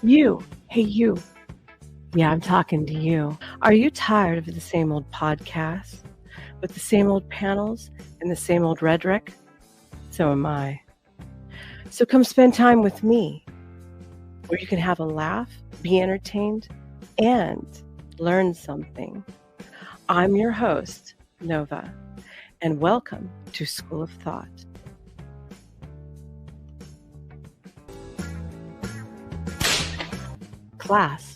You, hey you. Yeah, I'm talking to you. Are you tired of the same old podcasts with the same old panels and the same old rhetoric? So am I. So come spend time with me, where you can have a laugh, be entertained, and learn something. I'm your host, Nova, and welcome to School of Thought. Class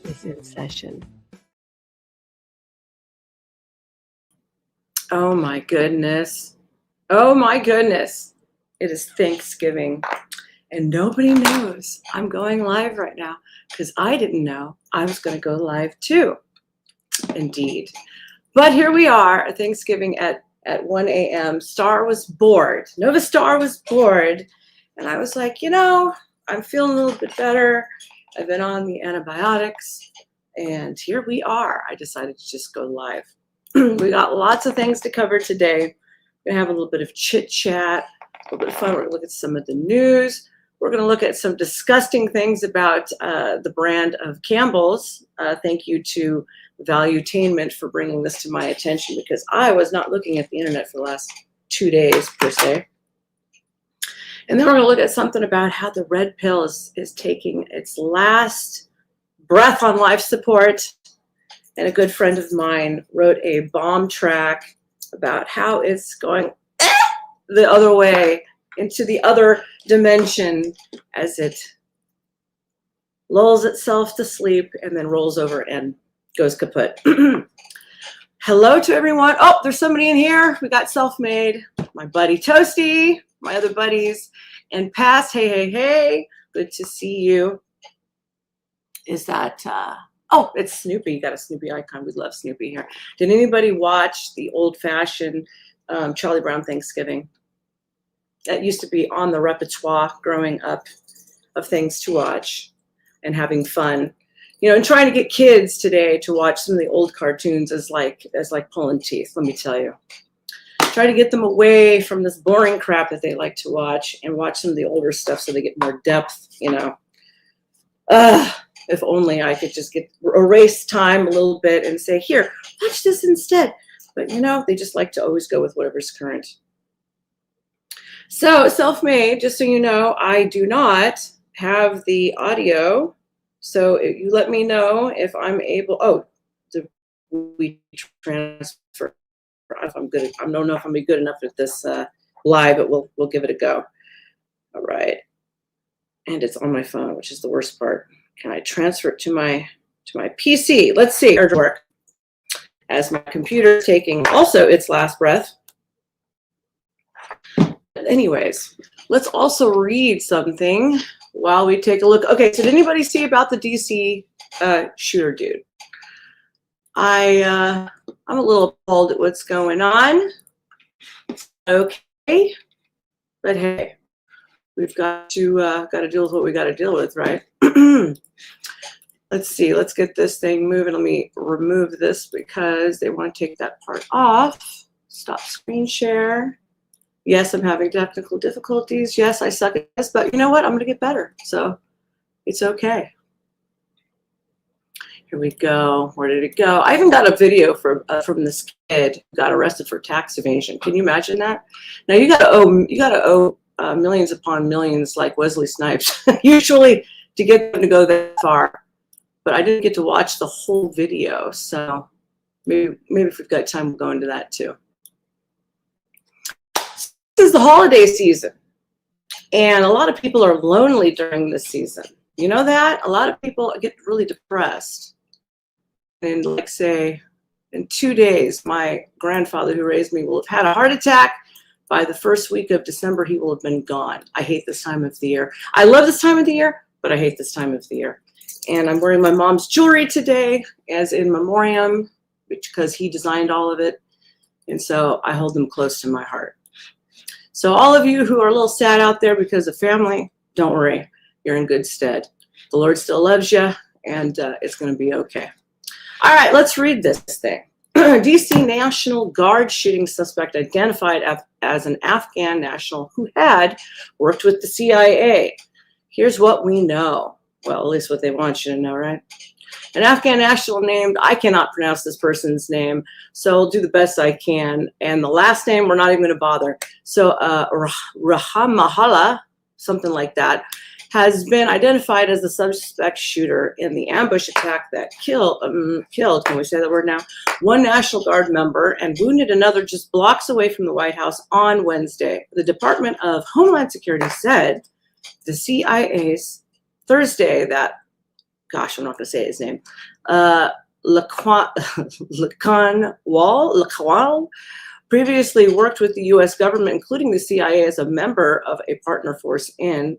is in session. Oh my goodness. Oh my goodness. It is Thanksgiving and nobody knows I'm going live right now because I didn't know I was going to go live too. Indeed. But here we are at Thanksgiving at 1 a.m. Star was bored. Nova Star was bored. And I was like, I'm feeling a little bit better. I've been on the antibiotics and here we are. I decided to just go live. We got lots of things to cover today. We're gonna have a little bit of chit chat, a little bit of fun. We're gonna look at some of the news. We're gonna look at some disgusting things about the brand of Campbells. Thank you to Valuetainment for bringing this to my attention because I was not looking at the internet for the last 2 days per se. And then we're gonna look at something about how the RedPill is taking its last breath on life support. And a good friend of mine wrote a bomb track about how it's going the other way into the other dimension as it lulls itself to sleep and then rolls over and goes kaput. Hello to everyone. Oh, there's somebody in here. We got Self-Made, my buddy Toasty, my other buddies, and Past. Hey. Good to see you. Is that... Oh, it's Snoopy. You got a Snoopy icon. We love Snoopy here. Did anybody watch the old-fashioned Charlie Brown Thanksgiving? That used to be on the repertoire growing up of things to watch and having fun. And trying to get kids today to watch some of the old cartoons is like pulling teeth, let me tell you. Try to get them away from this boring crap that they like to watch and watch some of the older stuff so they get more depth, If only I could just erase time a little bit and say, here, watch this instead. But, they just like to always go with whatever's current. So Self-Made, just so you know, I do not have the audio. So you let me know if I'm able, we transfer. If I'm good, I don't know if I'm be good enough at this live, but we'll give it a go. All right. And it's on my phone, which is the worst part. Can I transfer it to my PC? Let's see. Work as my computer is taking also its last breath. But anyways, let's also read something while we take a look. Okay, so did anybody see about the DC shooter dude? I'm a little appalled at what's going on. Okay, but hey. We've got to deal with what we got to deal with, right? Let's see. Let's get this thing moving. Let me remove this because they want to take that part off. Stop screen share. Yes, I'm having technical difficulties. Yes, I suck at this, but you know what? I'm going to get better, so it's okay. Here we go. Where did it go? I even got a video from this kid who got arrested for tax evasion. Can you imagine that? Now you got to owe millions upon millions like Wesley Snipes, usually to get them to go that far. But I didn't get to watch the whole video, so maybe if we've got time, we'll go into that too. This is the holiday season, and a lot of people are lonely during this season. You know that? A lot of people get really depressed. And like say, in 2 days, my grandfather who raised me will have had a heart attack. By the first week of December, he will have been gone. I hate this time of the year. I love this time of the year, but I hate this time of the year. And I'm wearing my mom's jewelry today as in memoriam because he designed all of it. And so I hold them close to my heart. So all of you who are a little sad out there because of family, don't worry. You're in good stead. The Lord still loves you, and it's going to be okay. All right, let's read this thing. DC National Guard shooting suspect identified as an Afghan national who had worked with the CIA. Here's what we know. Well, at least what they want you to know, right? An Afghan national named, I cannot pronounce this person's name, so I'll do the best I can. And the last name, we're not even going to bother. So Rahmanullah, something like that, has been identified as the suspect shooter in the ambush attack that killed, can we say that word now? One National Guard member and wounded another just blocks away from the White House on Wednesday. The Department of Homeland Security said the CIA's Thursday that, gosh, I'm not going to say his name, Lakanwal previously worked with the U.S. government, including the CIA, as a member of a partner force in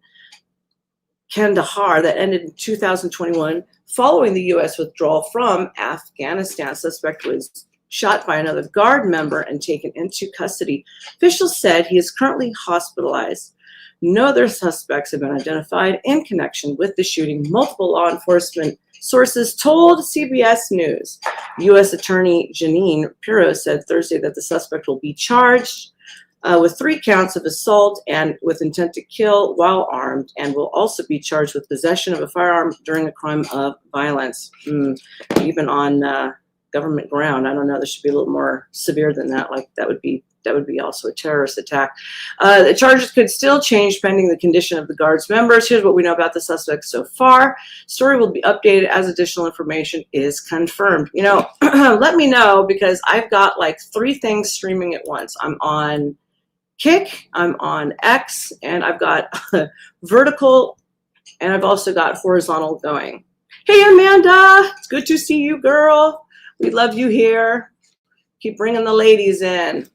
Kandahar that ended in 2021 following the U.S. withdrawal from Afghanistan. Suspect was shot by another Guard member and taken into custody. Officials said he is currently hospitalized. No other suspects have been identified in connection with the shooting. Multiple law enforcement sources told CBS News. U.S. Attorney Janine Pirro said Thursday that the suspect will be charged with 3 counts of assault and with intent to kill while armed, and will also be charged with possession of a firearm during a crime of violence. Even on government ground, I don't know. There should be a little more severe than that. Like that would be also a terrorist attack. The charges could still change pending the condition of the Guard's members. Here's what we know about the suspect so far. Story will be updated as additional information is confirmed. You know, let me know, because I've got like 3 things streaming at once. I'm on Kick, I'm on X, and I've got vertical, and I've also got horizontal going. Hey, Amanda, it's good to see you, girl. We love you here. Keep bringing the ladies in.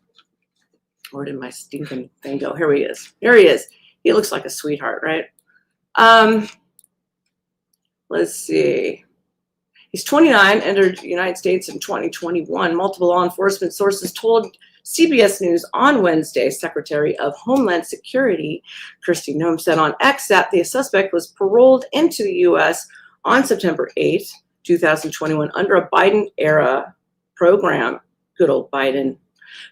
Where did my stinking thing go? Here he is. Here he is. He looks like a sweetheart, right? Let's see. He's 29, entered the United States in 2021. Multiple law enforcement sources told CBS News on Wednesday. Secretary of Homeland Security Kristi Noem said on X that the suspect was paroled into the U.S. on September 8, 2021, under a Biden-era program. Good old Biden.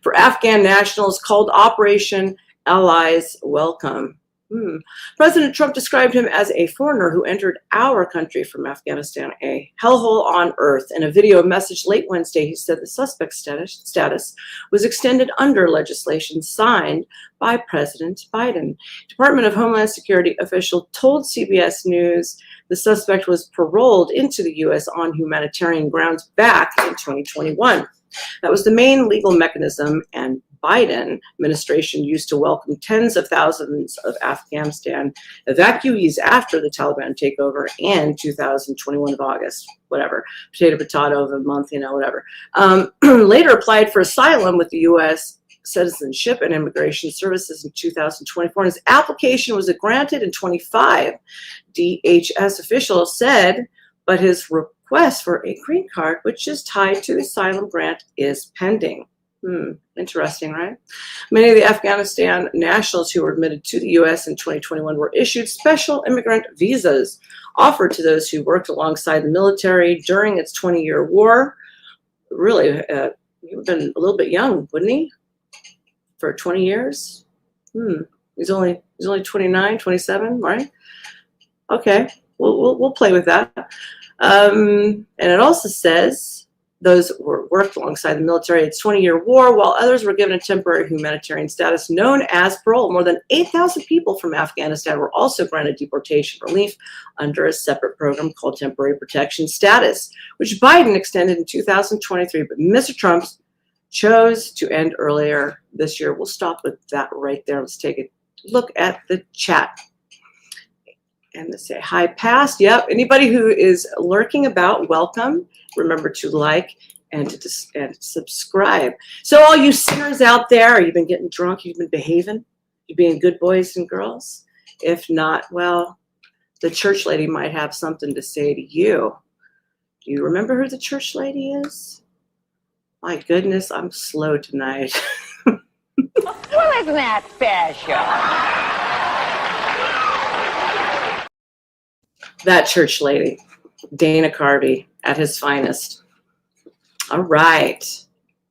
For Afghan nationals called Operation Allies Welcome. President Trump described him as a foreigner who entered our country from Afghanistan, a hellhole on earth. In a video message late Wednesday, he said the suspect's status was extended under legislation signed by President Biden. Department of Homeland Security official told CBS News the suspect was paroled into the U.S. on humanitarian grounds back in 2021. That was the main legal mechanism and Biden administration used to welcome tens of thousands of Afghanistan evacuees after the Taliban takeover in 2021 of August, whatever, potato of a month, you know, whatever. Later applied for asylum with the U.S. Citizenship and Immigration Services in 2024. And his application was granted in 25, DHS officials said, but his request for a green card, which is tied to the asylum grant, is pending. Interesting, right? Many of the Afghanistan nationals who were admitted to the U.S. in 2021 were issued special immigrant visas offered to those who worked alongside the military during its 20-year war. Really, he would have been a little bit young, wouldn't he? For 20 years? He's only 29, 27, right? Okay, we'll play with that. And it also says those were worked alongside the military. It's 20-year war, while others were given a temporary humanitarian status known as parole. More than 8,000 people from Afghanistan were also granted deportation relief under a separate program called temporary protection status, which Biden extended in 2023, but Mr. Trump chose to end earlier this year. We'll stop with that right there. Let's take a look at the chat. And let's say hi, past. Yep. Anybody who is lurking about, welcome. Remember to like and to subscribe. So all you sinners out there, you've been getting drunk, you've been behaving, you're being good boys and girls. If not, well, the church lady might have something to say to you. Do you remember who the church lady is? My goodness, I'm slow tonight. Well, isn't that special? That church lady, Dana Carvey, at his finest. All right,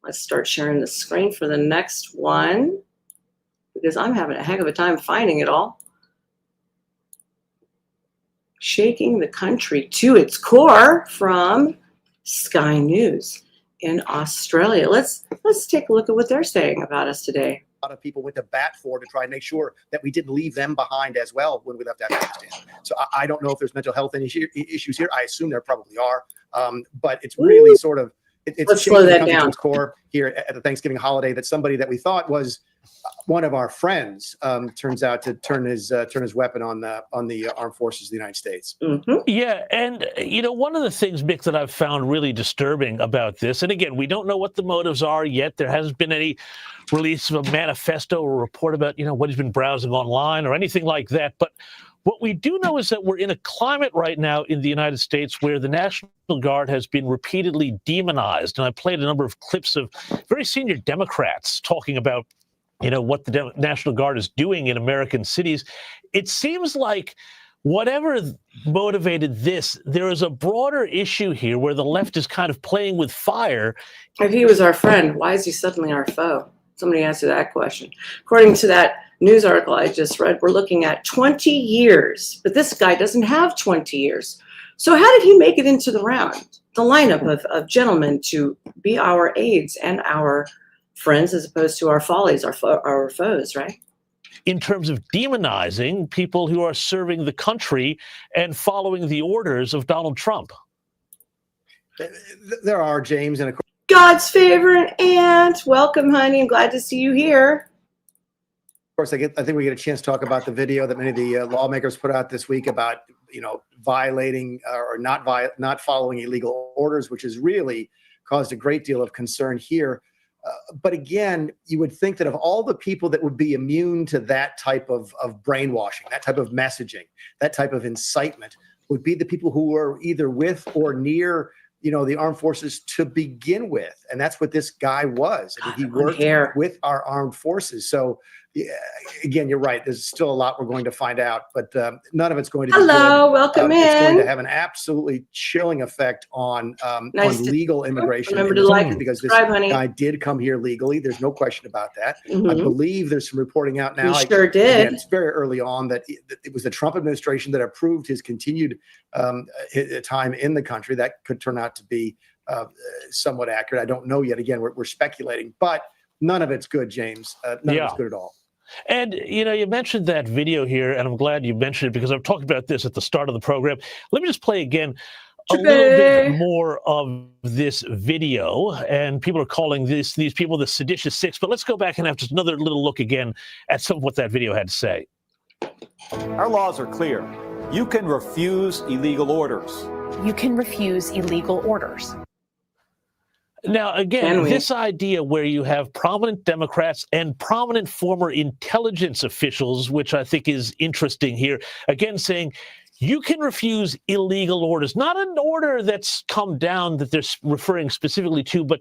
let's start sharing the screen for the next one, because I'm having a heck of a time finding it all. shaking the country to its core from Sky News in Australia. Let's take a look at what they're saying about us today. A lot of people went to bat for to try and make sure that we didn't leave them behind as well when we left Afghanistan. So I don't know if there's mental health issues here. I assume there probably are, but it's really sort of Let's slow that down. Core here at the Thanksgiving holiday that somebody that we thought was one of our friends turns out to turn his weapon on the armed forces of the United States. Mm-hmm. Yeah, and one of the things, Mick, that I've found really disturbing about this, and again, we don't know what the motives are yet. There hasn't been any release of a manifesto or report about what he's been browsing online or anything like that. But what we do know is that we're in a climate right now in the United States where the National Guard has been repeatedly demonized. And I played a number of clips of very senior Democrats talking about, what the National Guard is doing in American cities. It seems like whatever motivated this, there is a broader issue here where the left is kind of playing with fire. If he was our friend, why is he suddenly our foe? Somebody answer that question. According to that news article I just read, we're looking at 20 years, but this guy doesn't have 20 years. So how did he make it into the lineup of gentlemen to be our aides and our friends as opposed to our follies, our foes, right? In terms of demonizing people who are serving the country and following the orders of Donald Trump. There are, James, and of course, God's favorite aunt. Welcome, honey. I'm glad to see you here. Of course, I think we get a chance to talk about the video that many of the lawmakers put out this week about, violating or not following illegal orders, which has really caused a great deal of concern here. But again, you would think that of all the people that would be immune to that type of brainwashing, that type of messaging, that type of incitement would be the people who are either with or near the armed forces to begin with. And that's what this guy was. I mean, he worked with our armed forces. So again, you're right. There's still a lot we're going to find out, but none of it's going to be good. Welcome in. It's going to have an absolutely chilling effect on legal immigration. Remember to like because this honey. guy did come here legally. There's no question about that. Mm-hmm. I believe there's some reporting out now. We sure did. Again, it's very early on that it was the Trump administration that approved his continued time in the country. That could turn out to be somewhat accurate. I don't know yet. Again, we're speculating, but none of it's good, James. None of it's good at all. And, you mentioned that video here, and I'm glad you mentioned it because I've talked about this at the start of the program. Let me just play again a little bit more of this video. And people are calling these people the seditious six. But let's go back and have just another little look again at some of what that video had to say. Our laws are clear. You can refuse illegal orders. You can refuse illegal orders. Now, again, this idea where you have prominent Democrats and prominent former intelligence officials, which I think is interesting here, again, saying you can refuse illegal orders, not an order that's come down that they're referring specifically to, but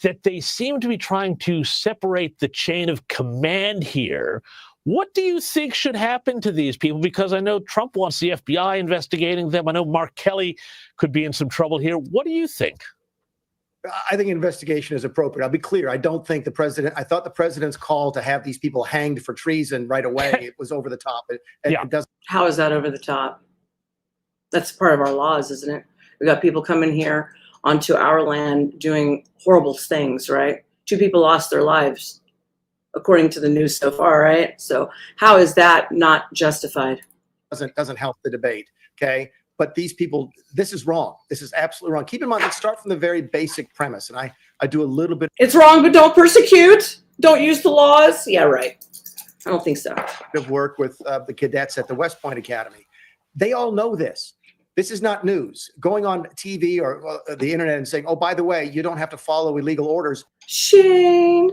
that they seem to be trying to separate the chain of command here. What do you think should happen to these people? Because I know Trump wants the FBI investigating them. I know Mark Kelly could be in some trouble here. What do you think? I think investigation is appropriate. I'll be clear. I thought the president's call to have these people hanged for treason right away, it was over the top. It doesn't. How is that over the top? That's part of our laws, isn't it? We got people coming here onto our land doing horrible things, right? 2 people lost their lives, according to the news so far, right? So how is that not justified? Doesn't help the debate, okay? But these people, this is wrong. This is absolutely wrong. Keep in mind, let's start from the very basic premise. And I do a little bit. It's wrong, but don't persecute. Don't use the laws. Yeah, right. I don't think so. Of work with the cadets at the West Point Academy. They all know this. This is not news. Going on TV or the internet and saying, oh, by the way, you don't have to follow illegal orders. Shane.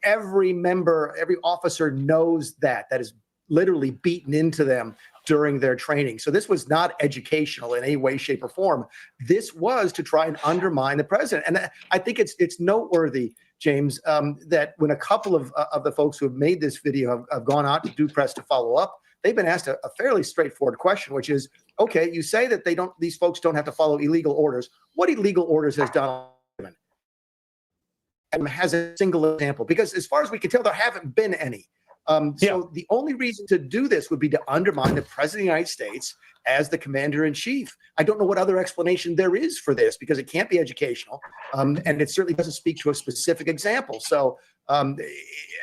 Every member, every officer knows that. That is literally beaten into them during their training. So this was not educational in any way, shape, or form. This was to try and undermine the president. And I think it's noteworthy, James, that when a couple of the folks who have made this video have gone out to do press to follow up, they've been asked a fairly straightforward question, which is, okay, you say that these folks don't have to follow illegal orders. What illegal orders has Donald Trump given? And has a single example? Because as far as we can tell, there haven't been any. So the only reason to do this would be to undermine the president of the United States as the commander in chief. I don't know what other explanation there is for this, because it can't be educational. And it certainly doesn't speak to a specific example. So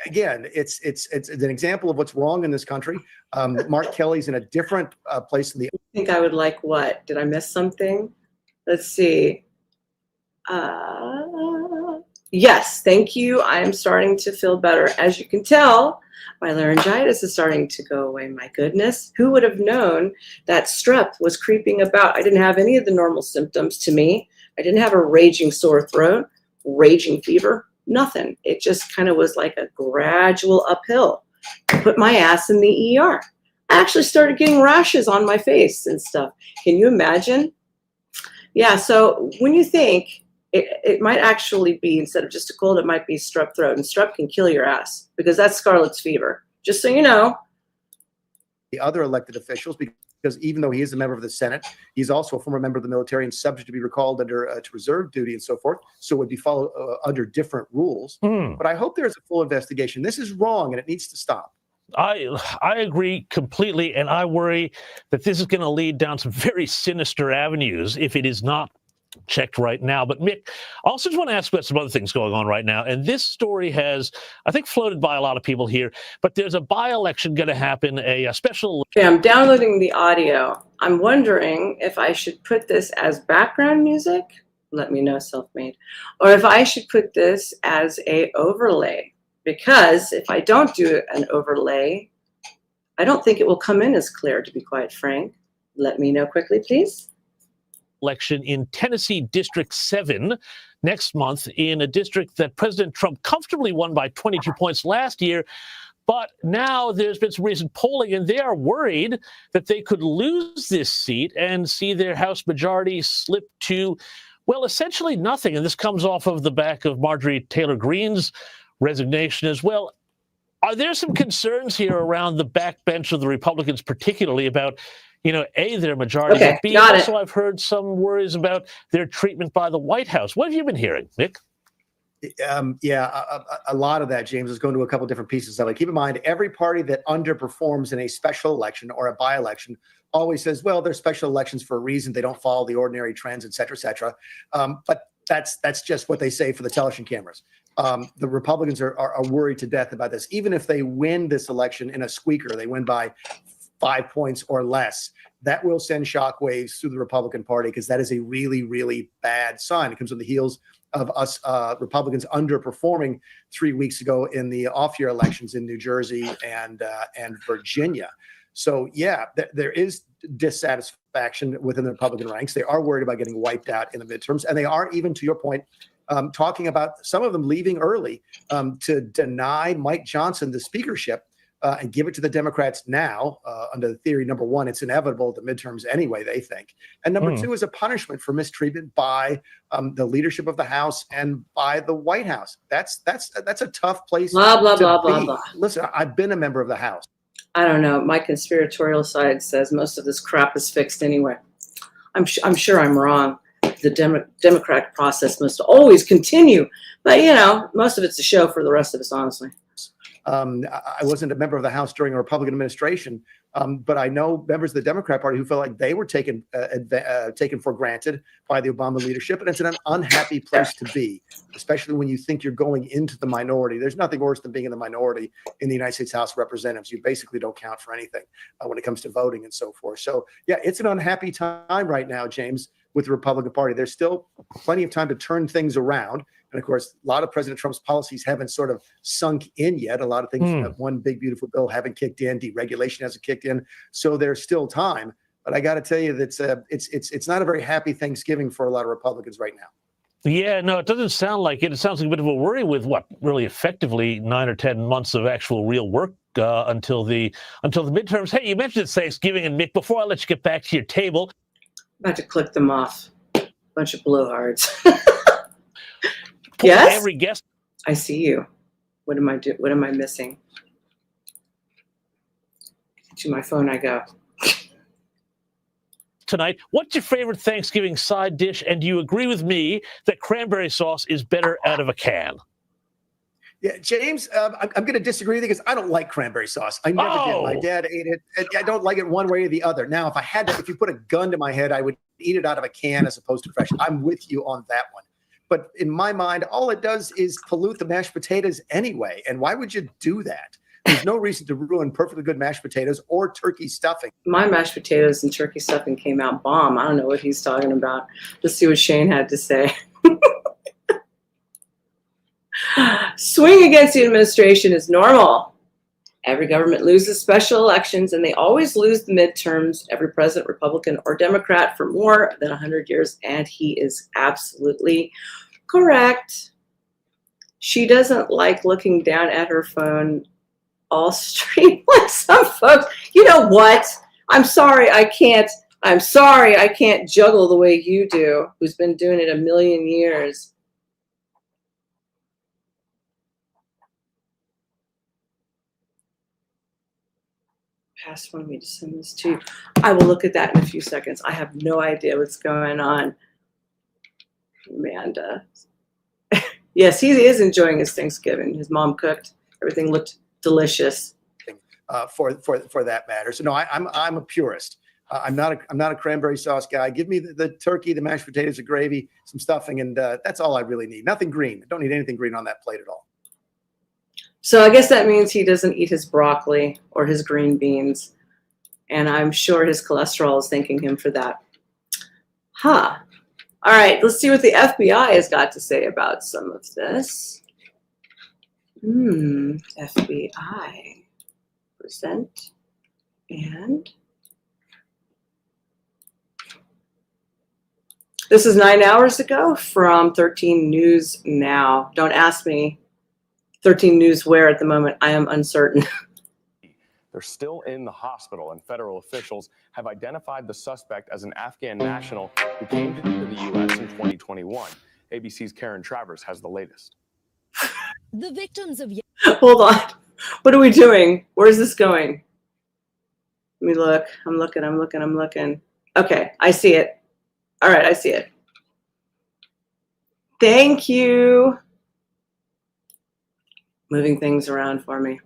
again, it's an example of what's wrong in this country. Mark Kelly's in a different place in the. I think I would like what? Did I miss something? Let's see. Yes, thank you. I am starting to feel better. As you can tell, my laryngitis is starting to go away. My goodness, who would have known that strep was creeping about? I didn't have any of the normal symptoms to me. I didn't have a raging sore throat, raging fever, nothing. It just kind of was like a gradual uphill. I put my ass in the ER. I actually started getting rashes on my face and stuff. Can you imagine? Yeah, so when you think, it might actually be, instead of just a cold, it might be strep throat. And strep can kill your ass, because that's scarlet's fever. Just so you know. The other elected officials, because even though he is a member of the Senate, he's also a former member of the military and subject to be recalled under to reserve duty and so forth. So it would be followed under different rules. But I hope there's a full investigation. This is wrong, and it needs to stop. I agree completely, and I worry that this is going to lead down some very sinister avenues if it is not checked right now. But Mick, I also just want to ask about some other things going on right now. And this story has, I think, floated by a lot of people here, but there's a by-election going to happen, a special. Okay, I'm downloading the audio. I'm wondering if I should put this as background music. Let me know, self-made. Or if I should put this as a overlay. Because if I don't do an overlay, I don't think it will come in as clear, to be quite frank. Let me know quickly, please. Election in Tennessee District 7 next month, in a district that President Trump comfortably won by 22 points last year. But now there's been some recent polling, and they are worried that they could lose this seat and see their House majority slip to, well, essentially nothing. And this comes off of the back of Marjorie Taylor Greene's resignation as well. Are there some concerns here around the backbench of the Republicans, particularly about, A, their majority, okay, but B, also I've heard some worries about their treatment by the White House. What have you been hearing, Nick? A lot of that, James, is going to a couple different pieces of it. Keep in mind, every party that underperforms in a special election or a by-election always says, well, they're special elections for a reason. They don't follow the ordinary trends, et cetera, et cetera. But that's just what they say for the television cameras. The Republicans are worried to death about this. Even if they win this election in a squeaker, they win by 5 points or less, that will send shockwaves through the Republican Party, because that is a really, really bad sign. It comes on the heels of us Republicans underperforming 3 weeks ago in the off-year elections in New Jersey and Virginia. So, yeah, there is dissatisfaction within the Republican ranks. They are worried about getting wiped out in the midterms. And they are, even to your point, talking about some of them leaving early to deny Mike Johnson the speakership and give it to the Democrats now. Under the theory, number one, it's inevitable at the midterms anyway, they think. And number two is a punishment for mistreatment by the leadership of the House and by the White House. That's a tough place blah, blah, to blah, be. blah, blah. Listen, I've been a member of the House. I don't know. My conspiratorial side says most of this crap is fixed anyway. I'm sure I'm wrong. The democratic process must always continue. But, most of it's a show for the rest of us, honestly. I wasn't a member of the House during a Republican administration, but I know members of the Democrat Party who felt like they were taken for granted by the Obama leadership, and it's an unhappy place to be, especially when you think you're going into the minority. There's nothing worse than being in the minority in the United States House of Representatives. You basically don't count for anything when it comes to voting and so forth. So, yeah, it's an unhappy time right now, James, with the Republican Party. There's still plenty of time to turn things around. And of course, a lot of President Trump's policies haven't sort of sunk in yet. A lot of things, one big, beautiful bill haven't kicked in. Deregulation hasn't kicked in. So there's still time. But I got to tell you that it's not a very happy Thanksgiving for a lot of Republicans right now. Yeah, no, it doesn't sound like it. It sounds like a bit of a worry with what really effectively 9 or 10 months of actual real work until the midterms. Hey, you mentioned Thanksgiving, and Mick, before I let you get back to your table. I'm about to click them off. Bunch of blowhards. Yes? Every guest. I see you. What am I missing? To my phone I go. Tonight, what's your favorite Thanksgiving side dish? And do you agree with me that cranberry sauce is better out of a can? Yeah, James, I'm going to disagree with you because I don't like cranberry sauce. I never did. My dad ate it. And I don't like it one way or the other. Now, if you put a gun to my head, I would eat it out of a can as opposed to fresh. I'm with you on that one. But in my mind, all it does is pollute the mashed potatoes anyway. And why would you do that? There's no reason to ruin perfectly good mashed potatoes or turkey stuffing. My mashed potatoes and turkey stuffing came out bomb. I don't know what he's talking about. Let's see what Shane had to say. Swing against the administration is normal. Every government loses special elections, and they always lose the midterms. Every president, Republican or Democrat, for more than 100 years, and he is absolutely correct. She doesn't like looking down at her phone all stream like some folks. You know what? I'm sorry I can't juggle the way you do, who's been doing it a million years. Pass wanted me to send this to you. I will look at that in a few seconds. I have no idea what's going on. Amanda. Yes, he is enjoying his Thanksgiving. His mom cooked. Everything looked delicious. For that matter. So no, I'm a purist. I'm not a cranberry sauce guy. Give me the turkey, the mashed potatoes, the gravy, some stuffing, and that's all I really need. Nothing green. I don't need anything green on that plate at all. So I guess that means he doesn't eat his broccoli or his green beans. And I'm sure his cholesterol is thanking him for that. Huh. All right, let's see what the FBI has got to say about some of this. FBI. Present. And this is 9 hours ago from 13 News Now. Don't ask me 13 News where at the moment. I am uncertain. They're still in the hospital, and federal officials have identified the suspect as an Afghan national who came to the U.S. in 2021. ABC's Karen Travers has the latest. The victims of... Hold on. What are we doing? Where's this going? Let me look. I'm looking. Okay, I see it. All right, I see it. Thank you. Moving things around for me.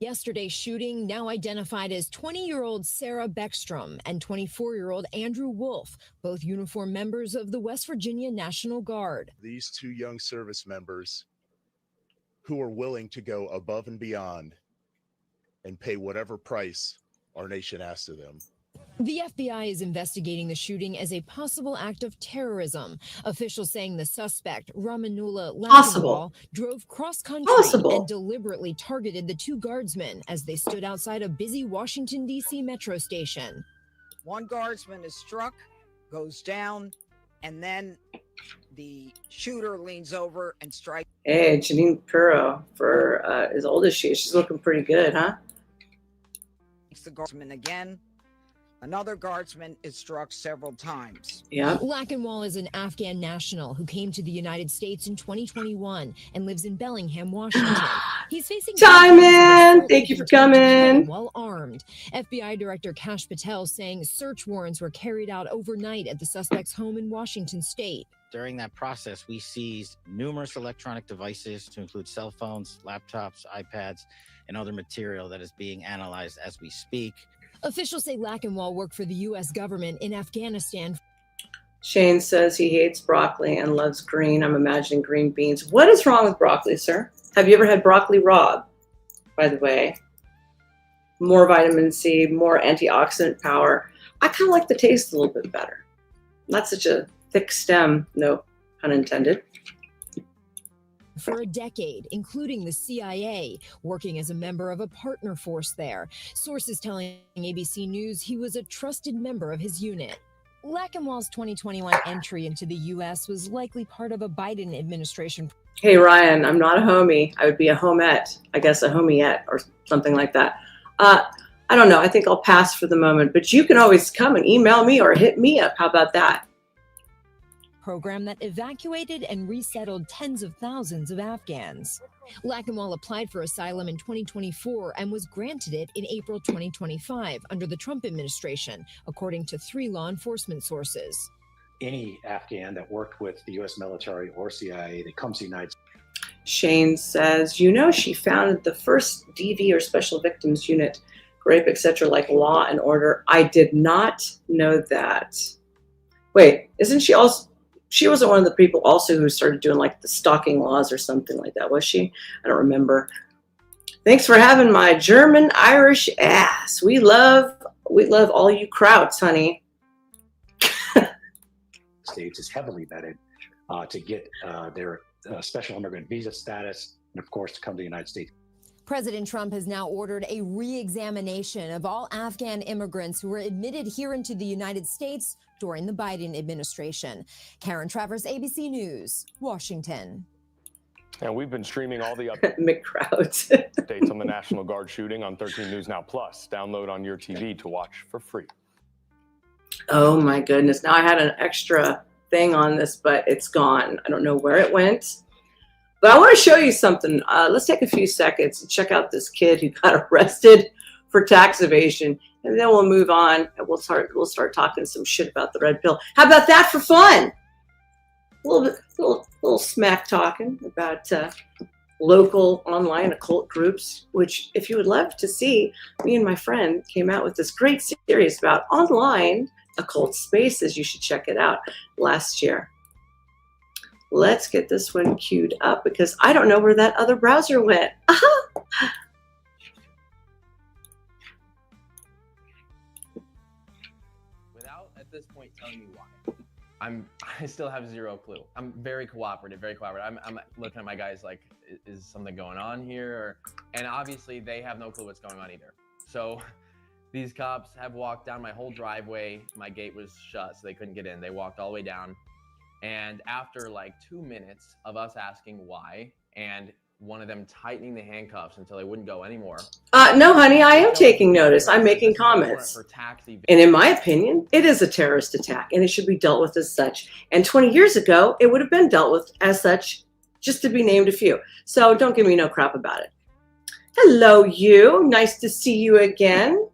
Yesterday's shooting, now identified as 20-year-old Sarah Beckstrom and 24-year-old Andrew Wolf, both uniformed members of the West Virginia National Guard. These two young service members who are willing to go above and beyond and pay whatever price our nation asks of them. The FBI is investigating the shooting as a possible act of terrorism. Officials saying the suspect, Rahmanullah, Lakanwal, drove cross-country and deliberately targeted the two guardsmen as they stood outside a busy Washington, D.C. metro station. One guardsman is struck, goes down, and then the shooter leans over and strikes. Hey, Janine Puro, for as old as she is, she's looking pretty good, huh? The guardsman again. Another guardsman is struck several times. Yeah. Lakanwal is an Afghan national who came to the United States in 2021 and lives in Bellingham, Washington. He's facing Simon, thank you for coming. Well armed. FBI Director Kash Patel saying search warrants were carried out overnight at the suspect's home in Washington state. During that process, we seized numerous electronic devices to include cell phones, laptops, iPads, and other material that is being analyzed as we speak. Officials say Lakanwal worked for the U.S. government in Afghanistan. Shane says he hates broccoli and loves green. I'm imagining green beans. What is wrong with broccoli, sir? Have you ever had broccoli raw, by the way? More vitamin C, more antioxidant power. I kind of like the taste a little bit better. Not such a thick stem, no pun intended. For a decade, including the CIA, working as a member of a partner force there. Sources telling ABC News he was a trusted member of his unit. Lakanwal's 2021 entry into the U.S. was likely part of a Biden administration. Hey, Ryan, I'm not a homie. I would be a homette. I guess a homiette or something like that. I don't know. I think I'll pass for the moment, but you can always come and email me or hit me up. How about that? Program that evacuated and resettled tens of thousands of Afghans. Lakanwal applied for asylum in 2024 and was granted it in April 2025 under the Trump administration, according to 3 law enforcement sources. Any Afghan that worked with the U.S. military or CIA that comes to the United States. Shane says, you know, she founded the first DV or special victims unit, rape, etc., like Law and Order. I did not know that. Wait, isn't she also, she wasn't one of the people also who started doing like the stalking laws or something like that, was she? I don't remember. Thanks for having my German Irish ass. We love all you krauts, honey. States is heavily vetted to get their special immigrant visa status, and of course to come to the United States. President Trump has now ordered a re-examination of all Afghan immigrants who were admitted here into the United States during the Biden administration. Karen Travers, ABC News, Washington. And we've been streaming all the McCrowds updates on the National Guard shooting on 13 News Now Plus. Download on your TV to watch for free. Oh my goodness. Now I had an extra thing on this, but it's gone. I don't know where it went. But I want to show you something. Let's take a few seconds and check out this kid who got arrested for tax evasion. And then we'll move on and we'll start talking some shit about the red pill. How about that for fun? A little smack talking about local online occult groups, which if you would love to see, me and my friend came out with this great series about online occult spaces. You should check it out last year. Let's get this one queued up because I don't know where that other browser went. Without at this point telling you why. I still have zero clue. I'm very cooperative, I'm looking at my guys like, is something going on here? And obviously they have no clue what's going on either. So these cops have walked down my whole driveway. My gate was shut, so they couldn't get in. They walked all the way down. And after like 2 minutes of us asking why, and one of them tightening the handcuffs until they wouldn't go anymore. No, honey, I am taking notice. I'm making comments. And in my opinion, it is a terrorist attack and it should be dealt with as such. And 20 years ago, it would have been dealt with as such, just to be named a few. So don't give me no crap about it. Hello, you. Nice to see you again.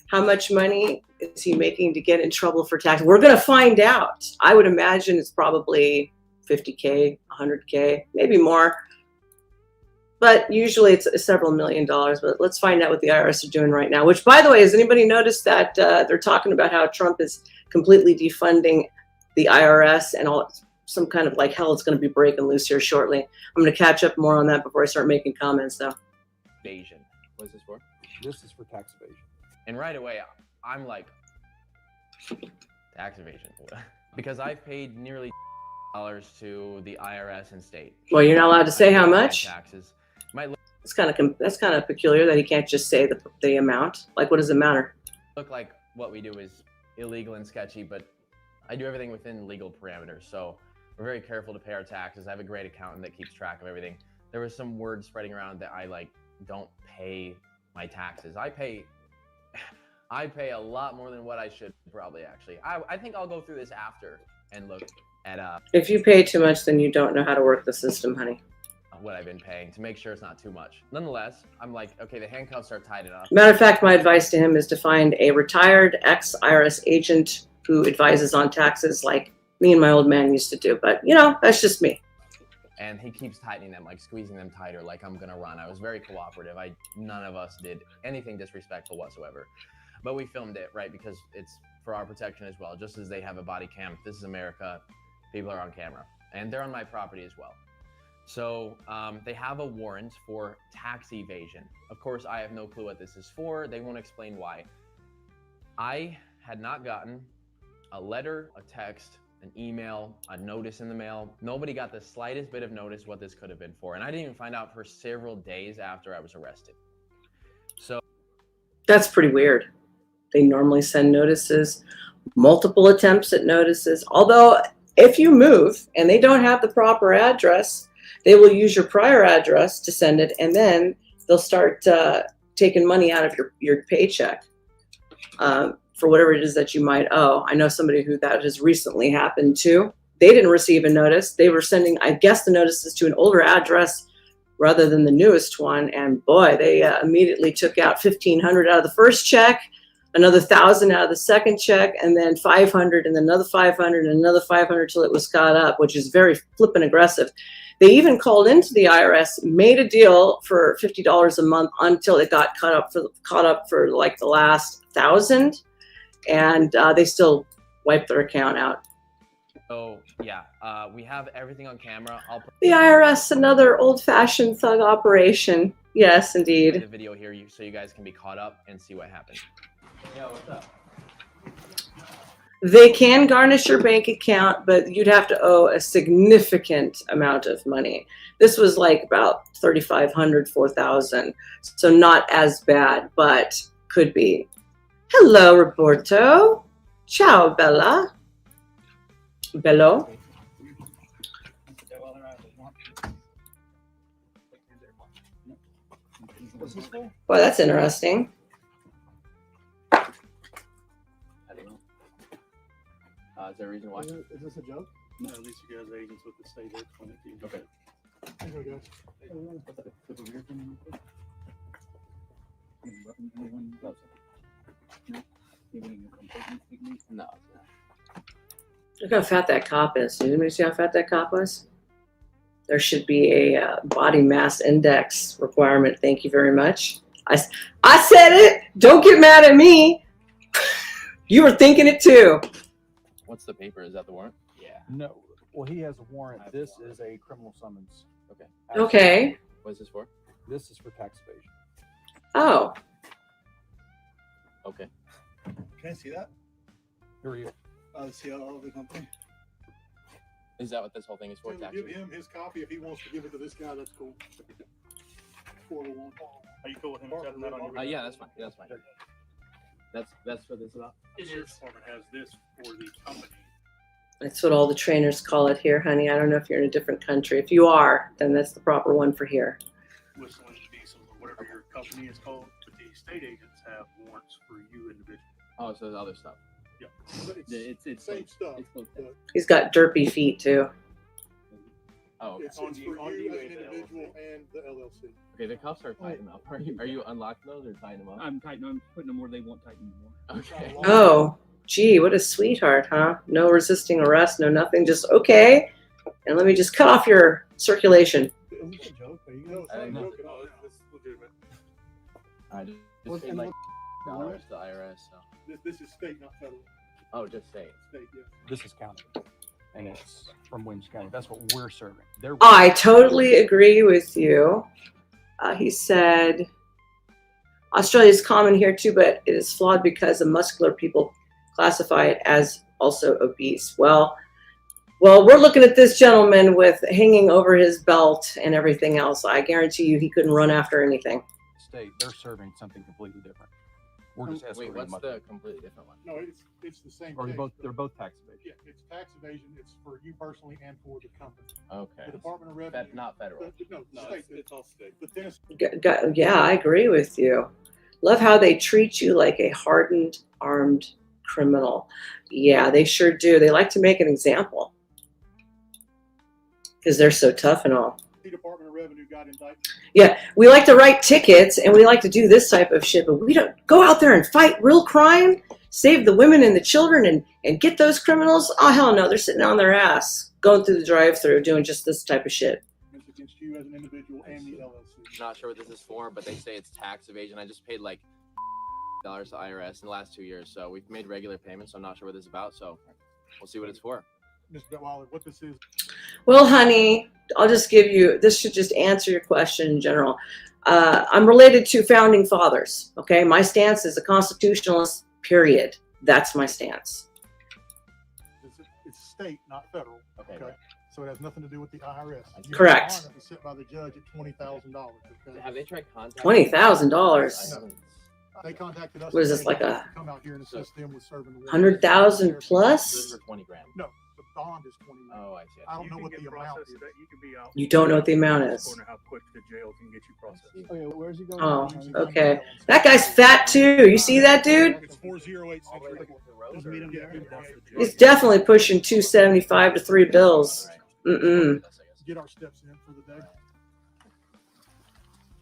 How much money is he making to get in trouble for tax? We're going to find out. I would imagine it's probably 50K, 100K, maybe more. But usually it's several $1 million. But let's find out what the IRS are doing right now. Which, by the way, has anybody noticed that they're talking about how Trump is completely defunding the IRS and all? Some kind of like hell it's going to be breaking loose here shortly. I'm going to catch up more on that before I start making comments, though. Evasion. What is this for? This is for tax evasion. And right away, I'm like, tax evasion. Because I've paid nearly dollars to the IRS and state. Well, you're not allowed to say how much. Taxes. That's kind of peculiar that he can't just say the amount. Like, what does it matter? Look like what we do is illegal and sketchy, but I do everything within legal parameters. So we're very careful to pay our taxes. I have a great accountant that keeps track of everything. There was some word spreading around that I like don't pay my taxes. I pay a lot more than what I should probably actually. I think I'll go through this after and look at if you pay too much, then you don't know how to work the system, honey. What I've been paying to make sure it's not too much. Nonetheless, I'm like, okay, the handcuffs are tight enough. Matter of fact, my advice to him is to find a retired ex-IRS agent who advises on taxes like me and my old man used to do. But, you know, that's just me. And he keeps tightening them, like squeezing them tighter, like I'm going to run. I was very cooperative. None of us did anything disrespectful whatsoever. But we filmed it, right, because it's for our protection as well. Just as they have a body cam, this is America. People are on camera. And they're on my property as well. So they have a warrant for tax evasion. Of course, I have no clue what this is for. They won't explain why. I had not gotten a letter, a text, an email, a notice in the mail. Nobody got the slightest bit of notice what this could have been for. And I didn't even find out for several days after I was arrested. So that's pretty weird. They normally send notices, multiple attempts at notices. Although if you move and they don't have the proper address, they will use your prior address to send it, and then they'll start taking money out of your paycheck for whatever it is that you might owe. I know somebody who that has recently happened to. They didn't receive a notice. They were sending, I guess, the notices to an older address rather than the newest one. And boy, they immediately took out $1,500 out of the first check, another $1,000 out of the second check, and then $500 and then another $500 and another $500 till it was caught up, which is very flippin' aggressive. They even called into the IRS, made a deal for $50 a month until it got caught up for like the last 1,000, and they still wiped their account out. So yeah, we have everything on camera. I'll put The IRS, another old-fashioned thug operation. Yes, indeed. the video here so you guys can be caught up and see what happened. Yeah, what's up? They can garnish your bank account, but you'd have to owe a significant amount of money. This was like about $3,500, $4,000, so not as bad, but could be. Hello, Roberto. Ciao, Bella. Bello. Well, that's interesting. Is there a reason why? Is this a joke? No, at least you guys are agents with the state aid when it came. Okay. There we go. No. Look how fat that cop is. Did anybody see how fat that cop was? There should be a body mass index requirement. Thank you very much. I said it. Don't get mad at me. You were thinking it too. What's the paper? Is that the warrant? Yeah. No. Well, he has a warrant. This is a criminal summons. Okay. Okay. What is this for? This is for tax evasion. Oh. Okay. Can I see that? Here are you. The CLO of the company. Is that what this whole thing is for? Give him his copy if he wants to give it to this guy. That's cool. 401. Are you cool with him setting that on your? Yeah, that's fine. Yeah, that's fine. That's what this is about. It is. Department has this for the company. That's what all the trainers call it here, honey. I don't know if you're in a different country. If you are, then that's the proper one for here. Whistling, diesel, or whatever your company is called. But the state agents have warrants for you individually. Oh, so there's other stuff. Yeah. But it's same stuff. He's got derpy feet too. Oh, okay. It's for you as an individual and the LLC. Okay, the cuffs are tightened up. Are you unlocking those or tightening them up? I'm putting them where they want tightened more. Okay. Oh, gee, what a sweetheart, huh? No resisting arrest, no nothing. Just okay. And let me just cut off your circulation. It was a joke. Are you guys this is legitimate. I just paid like $1 to the IRS. So. This is state, not federal. Oh, just state. State, yeah. This is county, and it's from Williams County. That's what we're serving. I totally agree with you. He said, Australia is common here too, but it is flawed because the muscular people classify it as also obese. Well, we're looking at this gentleman with hanging over his belt and everything else. I guarantee you he couldn't run after anything. State, they're serving something completely different. We're just wait, what's the completely different one? No, it's the same Or thing. they're both tax evasion. Yeah, it's tax evasion. It's for you personally and for the company. Okay. The Department of Revenue. Not federal. No, state. It's all state. But Yeah, I agree with you. Love how they treat you like a hardened, armed criminal. Yeah, they sure do. They like to make an example because they're so tough and all. The Department of Revenue got indicted. Yeah, we like to write tickets and we like to do this type of shit, but we don't go out there and fight real crime, save the women and the children and get those criminals. Oh, hell no, they're sitting on their ass, going through the drive-thru, doing just this type of shit. It's against you as an individual and the LLC. Not sure what this is for, but they say it's tax evasion. I just paid like $1 to IRS in the last 2 years, so we've made regular payments. So I'm not sure what this is about, so we'll see what it's for. Mr. Detweiler, what this is? Well, honey, I'll just give you, this should just answer your question in general. I'm related to founding fathers, okay? My stance is a constitutionalist, period. That's my stance. It's state, not federal. Okay. So it has nothing to do with the IRS. Correct. It's set by the judge at $20,000. Okay? Have they tried contacting? $20,000. They contacted us. What is this, like a come out here and assist them with serving the 100,000 plus? For 20 grand. No, the bond is 20 grand. Oh, I see. I don't know what the amount is. You don't know what the amount is. How quick the jail can get you processed. Okay, where's he going? Oh, okay. That guy's fat too. You see that dude? It's 408 Just meet him there. He's definitely pushing 275 to 3 bills. Get our steps in for the day.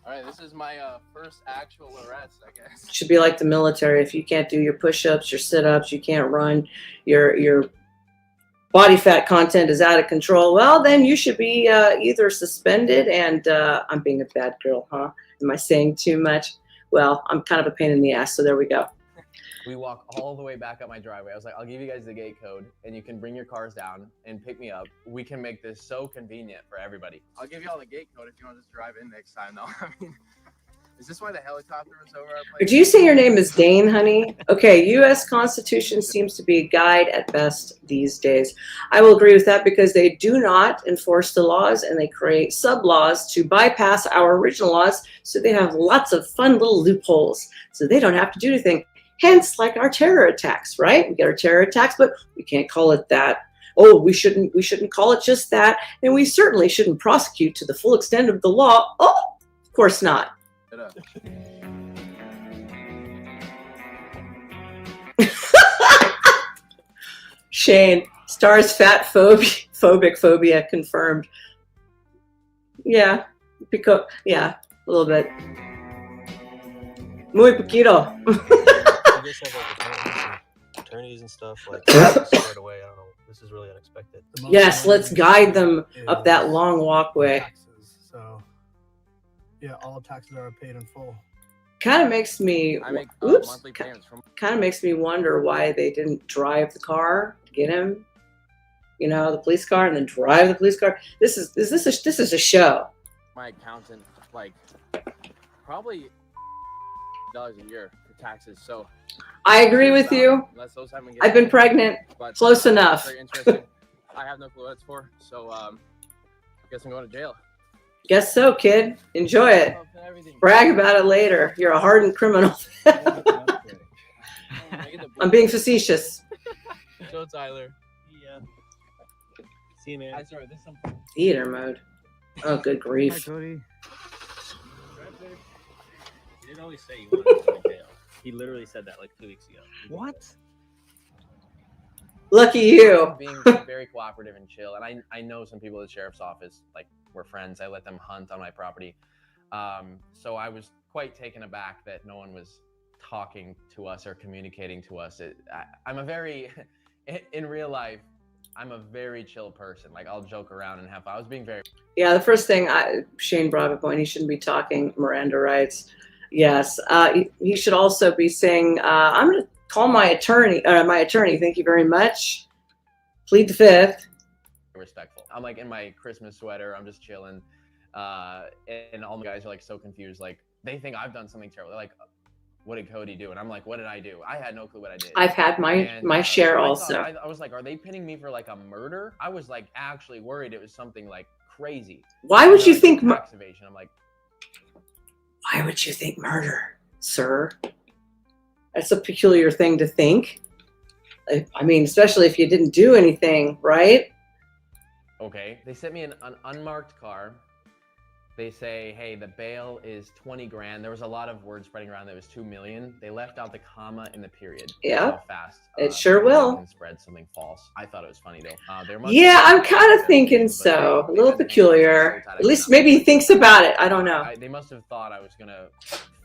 All right, this is my first actual arrest, I guess. Should be like the military. If you can't do your push-ups, your sit-ups, you can't run, your body fat content is out of control, well, then you should be either suspended and I'm being a bad girl, huh? Am I saying too much? Well, I'm kind of a pain in the ass, so there we go. We walk all the way back up my driveway. I was like, I'll give you guys the gate code and you can bring your cars down and pick me up. We can make this so convenient for everybody. I'll give you all the gate code if you want to just drive in next time, though. I mean, is this why the helicopter was over our place? Do you say your name is Dane, honey? Okay, U.S. Constitution seems to be a guide at best these days. I will agree with that because they do not enforce the laws and they create sub-laws to bypass our original laws, so they have lots of fun little loopholes, so they don't have to do anything. Hence, like our terror attacks, right? We get our terror attacks, but we can't call it that. Oh, we shouldn't call it just that, and we certainly shouldn't prosecute to the full extent of the law. Oh, of course not. Shane, Star's fat phobic phobia confirmed. Yeah, yeah, a little bit. Muy poquito. You guys have like attorneys and stuff like squared away. I don't know. This is really unexpected. Yes, let's guide them up that long walkway. Taxes, so yeah, all taxes are paid in full. Kind of makes me monthly payments from. kind of makes me wonder why they didn't drive the car, get him, you know, the police car, and then drive the police car. This is a show. My accountant, like, probably $1 a year for taxes. So I agree with you. I've been pregnant. Close enough. Very interesting. I have no clue what it's for, so I guess I'm going to jail. Guess so, kid. Enjoy it. Brag about it later. You're a hardened criminal. I'm being facetious. Joe Tyler. Yeah. See you, man. Sorry, this is some Theater mode. Oh, good grief. Hi, Cody. He didn't always say he wanted to go to jail. He literally said that like 2 weeks ago. What? Lucky you. Being very cooperative and chill, and I know some people at the sheriff's office, like, we're friends. I let them hunt on my property, so I was quite taken aback that no one was talking to us or communicating to us. I'm a very, in real life, I'm a very chill person. Like, I'll joke around and have fun. I was being very. Yeah, the first thing Shane brought up a point. He shouldn't be talking. Miranda writes, yes. He should also be saying, I'm going to call my attorney. Thank you very much. Plead the fifth. Respectful. I'm like in my Christmas sweater. I'm just chilling, and all the guys are like so confused. Like, they think I've done something terrible. They're like, "What did Cody do?" And I'm like, "What did I do? I had no clue what I did." I've had my share also. I was like, "Are they pinning me for like a murder?" I was like actually worried it was something like crazy. Why would you think tax evasion? I'm like, why would you think murder, sir? That's a peculiar thing to think. I mean, especially if you didn't do anything, right? okay. They sent me an unmarked car. They say, hey, the bail is 20 grand. There was a lot of word spreading around that it was 2 million. They left out the comma in the period. Yeah. How fast it sure will. Can spread something false. I thought it was funny though. Yeah, I'm kind of thinking so. A little peculiar. At least maybe he thinks about it. I don't know. They must have thought I was gonna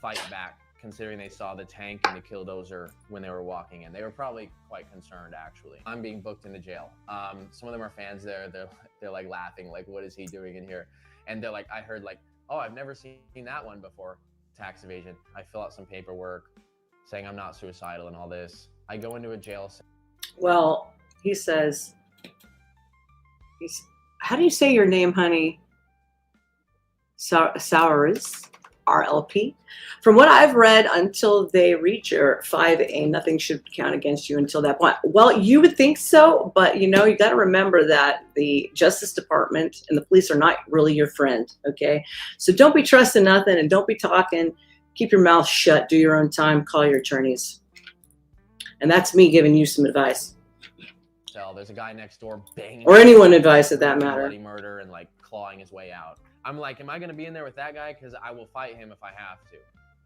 fight back, considering they saw the tank and the killdozer when they were walking in. They were probably quite concerned, actually. I'm being booked into jail. Some of them are fans there. They're like laughing, like, what is he doing in here? And they're like, I heard like, oh, I've never seen that one before, tax evasion. I fill out some paperwork saying I'm not suicidal and all this. I go into a jail cell. Well, he says, how do you say your name, honey? Sours, RLP. From what I've read, until they reach your 5A, nothing should count against you until that point. Well, you would think so, but you got to remember that the Justice Department and the police are not really your friend, okay? So don't be trusting nothing and don't be talking. Keep your mouth shut, do your own time, call your attorneys. And that's me giving you some advice. There's a guy next door banging. Or anyone advice at that matter. Bloody murder and like clawing his way out. I'm like, am I going to be in there with that guy? Because I will fight him if I have to.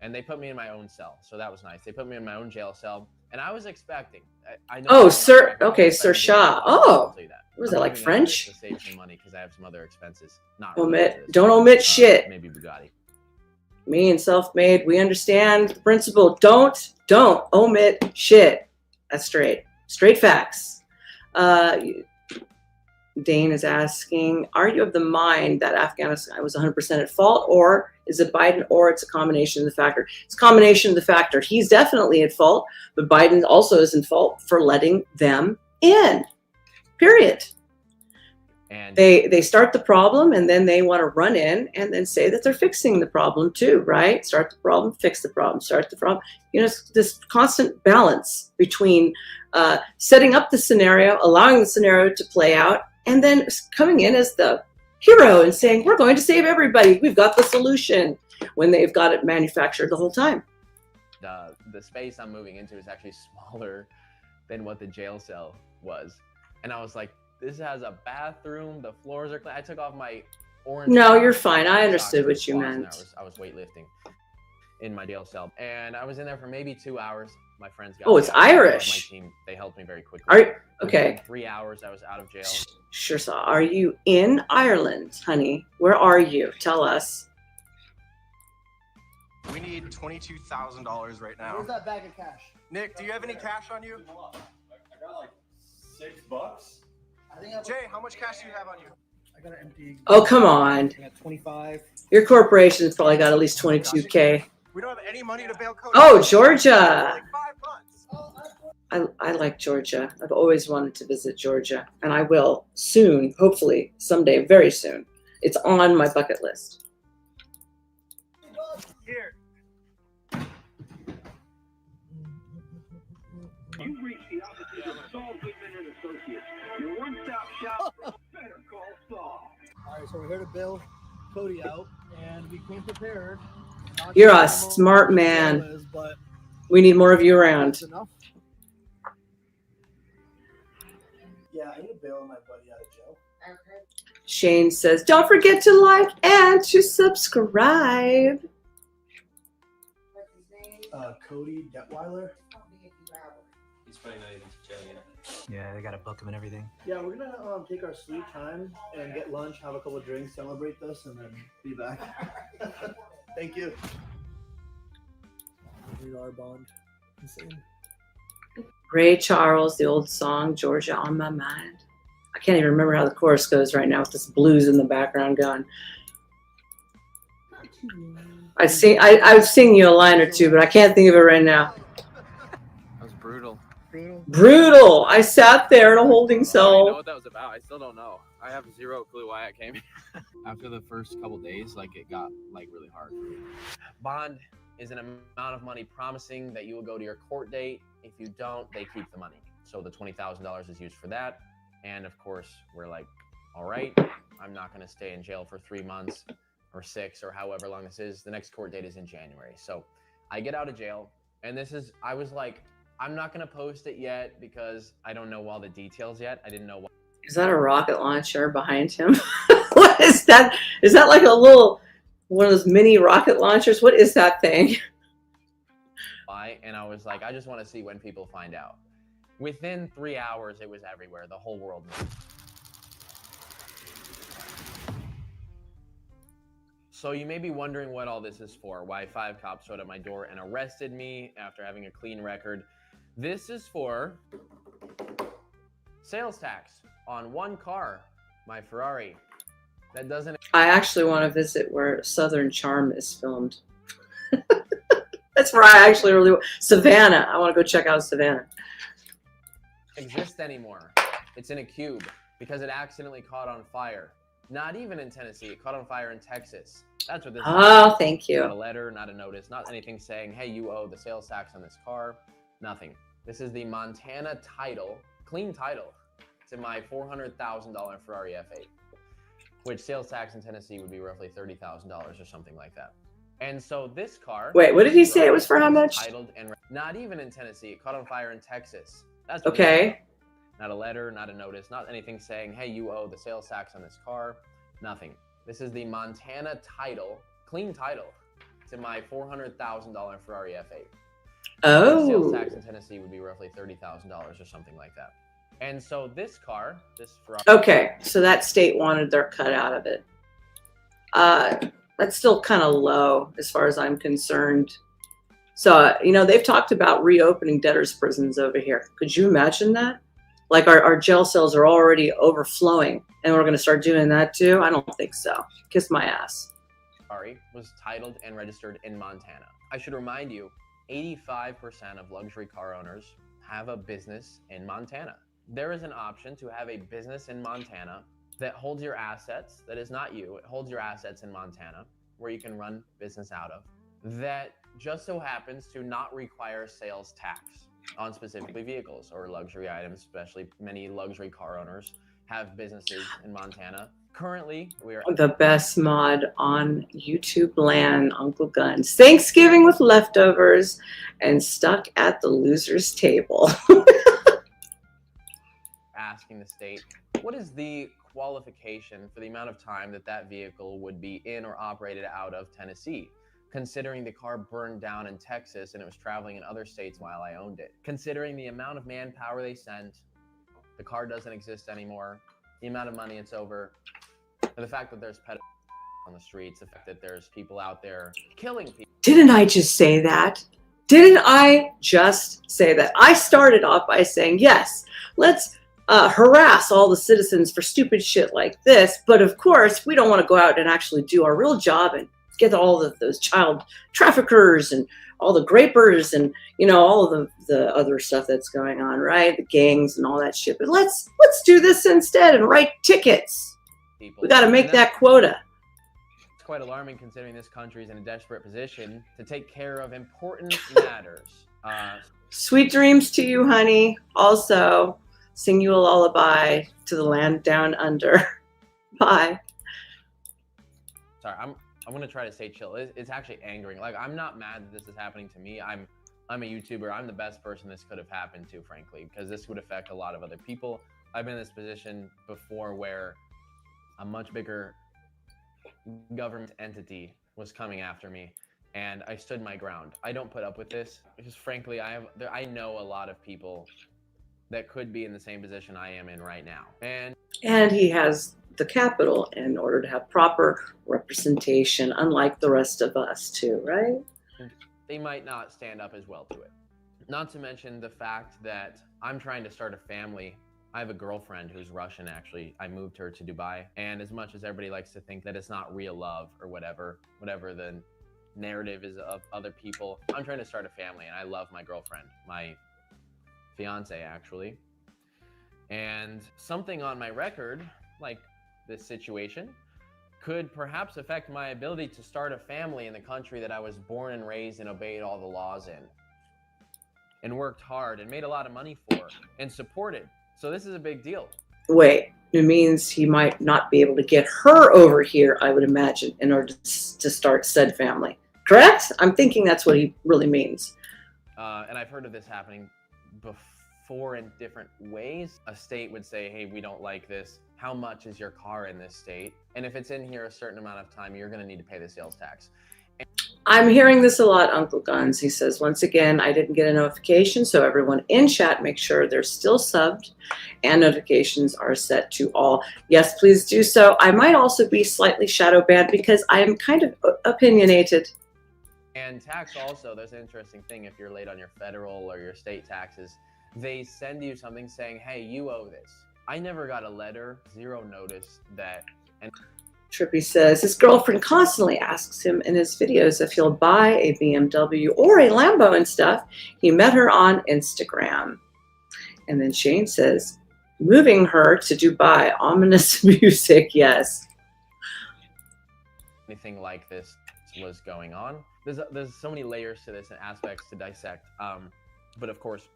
And they put me in my own cell. So that was nice. They put me in my own jail cell. And I was expecting. I know. Oh, sir. Okay, Sir Shah. Oh. Was that like French? To save some money because I have some other expenses. Not don't omit shit. Maybe Bugatti. Me and self-made, we understand the principle. Don't omit shit. That's straight facts. Dane is asking, are you of the mind that Afghanistan was 100% at fault, or is it Biden, or it's a combination of the factor? It's a combination of the factor. He's definitely at fault, but Biden also is in fault for letting them in, period. And they start the problem, and then they want to run in and then say that they're fixing the problem too, right? Start the problem, fix the problem, start the problem. You know, this constant balance between setting up the scenario, allowing the scenario to play out, and then coming in as the hero and saying, we're going to save everybody. We've got the solution, when they've got it manufactured the whole time. The space I'm moving into is actually smaller than what the jail cell was. And I was like, this has a bathroom, the floors are clean. I took off my orange. No, you're fine. I understood what you meant. I was weightlifting in my jail cell, and I was in there for maybe 2 hours. My friends got Oh, it's Irish. My team, they helped me very quickly. Are you, okay? Within 3 hours, I was out of jail. Sure. So, are you in Ireland, honey? Where are you? Tell us. We need $22,000 right now. Where's that bag of cash? Nick, do you have any cash on you? I got like $6. Jay, how much cash do you have on you? I got an empty. Oh, come on. I got 25. Your corporation's probably got at least 22K. We don't have any money to bail Cody. Oh, Georgia. Like 5 months. I like Georgia. I've always wanted to visit Georgia, and I will soon, hopefully, someday, very soon. It's on my bucket list. Here. You've reached the offices of Saul Goodman and Associates. Your one-stop shop for Better Call Saul. All right, so we're here to bail Cody out, and we came prepared. You're a smart man. But We need more of you around. enough. Yeah, I need to bail my buddy out of jail. Shane says, don't forget to like and to subscribe. Cody Detweiler. He's probably not even to jail yet. Yeah, they gotta book him and everything. Yeah, we're gonna take our sweet time and get lunch, have a couple of drinks, celebrate this, and then be back. Thank you. We are bond. Insane. Ray Charles, the old song, Georgia on My Mind. I can't even remember how the chorus goes right now with this blues in the background going. I'd sing you a line or two, but I can't think of it right now. That was brutal. Brutal. I sat there in a holding I don't cell. know what that was about. I still don't know. I have zero clue why I came here. After the first couple days, like it got like really hard for me. Bond is an amount of money promising that you will go to your court date. If you don't, they keep the money. So the $20,000 is used for that. And of course, we're like, all right, I'm not going to stay in jail for 3 months or 6 or however long this is. The next court date is in January. So I get out of jail, and I was like, I'm not going to post it yet because I don't know all the details yet. I didn't know what. Is that a rocket launcher behind him? What is that? Is that like a little, one of those mini rocket launchers? What is that thing? And I was like, I just want to see when people find out. Within 3 hours, it was everywhere. The whole world knew. So you may be wondering what all this is for, why 5 cops showed at my door and arrested me after having a clean record. This is for sales tax on one car, my Ferrari. That doesn't... I actually want to visit where Southern Charm is filmed. That's where I actually really want. Savannah. I want to go check out Savannah. exist anymore. It's in a cube because it accidentally caught on fire. Not even in Tennessee. It caught on fire in Texas. That's what this is. Oh, thank you. Not a letter, not a notice, not anything saying, hey, you owe the sales tax on this car. Nothing. This is the Montana title, clean title, to my $400,000 Ferrari F8, which sales tax in Tennessee would be roughly $30,000 or something like that. And so this car... Wait, what did he say it was for how much? Titled and not even in Tennessee. It caught on fire in Texas. That's what okay. Not a letter, not a notice, not anything saying, hey, you owe the sales tax on this car. Nothing. This is the Montana title, clean title, to my $400,000 Ferrari F8. Oh. Sales tax in Tennessee would be roughly $30,000 or something like that. And so this car, this Ferrari... Okay, so that state wanted their cut out of it. That's still kind of low as far as I'm concerned. So, you know, they've talked about reopening debtors' prisons over here. Could you imagine that? Like our jail cells are already overflowing and we're going to start doing that too? I don't think so. Kiss my ass. Was titled and registered in Montana. I should remind you, 85% of luxury car owners have a business in Montana. There is an option to have a business in Montana that holds your assets, that is not you, it holds your assets in Montana, where you can run business out of, that just so happens to not require sales tax on specifically vehicles or luxury items, especially many luxury car owners have businesses in Montana. Currently, we are The best mod on YouTube land, Uncle Guns. Thanksgiving with leftovers and stuck at the loser's table. asking the state, what is the qualification for the amount of time that that vehicle would be in or operated out of Tennessee? Considering the car burned down in Texas and it was traveling in other states while I owned it. Considering the amount of manpower they sent, the car doesn't exist anymore, the amount of money it's over, and the fact that there's pedophiles on the streets, the fact that there's people out there killing people. Didn't I just say that? Didn't I just say that? I started off by saying, yes, let's harass all the citizens for stupid shit like this. But of course, we don't want to go out and actually do our real job and get all of those child traffickers and all the grapers and, you know, all of the other stuff that's going on, right? The gangs and all that shit. But let's do this instead and write tickets. We got to make that quota. It's quite alarming considering this country is in a desperate position to take care of important matters. Sweet dreams to you, honey. Also, sing you a lullaby to the land down under. Bye. Sorry, I'm gonna try to stay chill. It's actually angering. Like, I'm not mad that this is happening to me. I'm a YouTuber. I'm the best person this could have happened to, frankly, because this would affect a lot of other people. I've been in this position before where a much bigger government entity was coming after me, and I stood my ground. I don't put up with this because, frankly, I know a lot of people that could be in the same position I am in right now. And he has the capital in order to have proper representation, unlike the rest of us too, right? They might not stand up as well to it. Not to mention the fact that I'm trying to start a family. I have a girlfriend who's Russian, actually. I moved her to Dubai. And as much as everybody likes to think that it's not real love or whatever the narrative is of other people, I'm trying to start a family, and I love my girlfriend, my fiance, actually. And something on my record, like this situation, could perhaps affect my ability to start a family in the country that I was born and raised and obeyed all the laws in, and worked hard and made a lot of money for and supported. So this is a big deal. Wait, it means he might not be able to get her over here, I would imagine, in order to start said family. Correct? I'm thinking that's what he really means. And I've heard of this happening before in different ways. A state would say, hey, we don't like this. How much is your car in this state? And if it's in here a certain amount of time, you're going to need to pay the sales tax. I'm hearing this a lot, Uncle Guns. He says, once again, I didn't get a notification, so everyone in chat, make sure they're still subbed and notifications are set to all. Yes, please do so. I might also be slightly shadow banned because I am kind of opinionated. And tax also, there's an interesting thing. If you're late on your federal or your state taxes, they send you something saying, hey, you owe this. I never got a letter, zero notice that. And Trippy says his girlfriend constantly asks him in his videos if he'll buy a BMW or a Lambo and stuff. He met her on Instagram. And then Shane says, moving her to Dubai, ominous music, yes. Anything like this was going on. There's so many layers to this and aspects to dissect. But of course,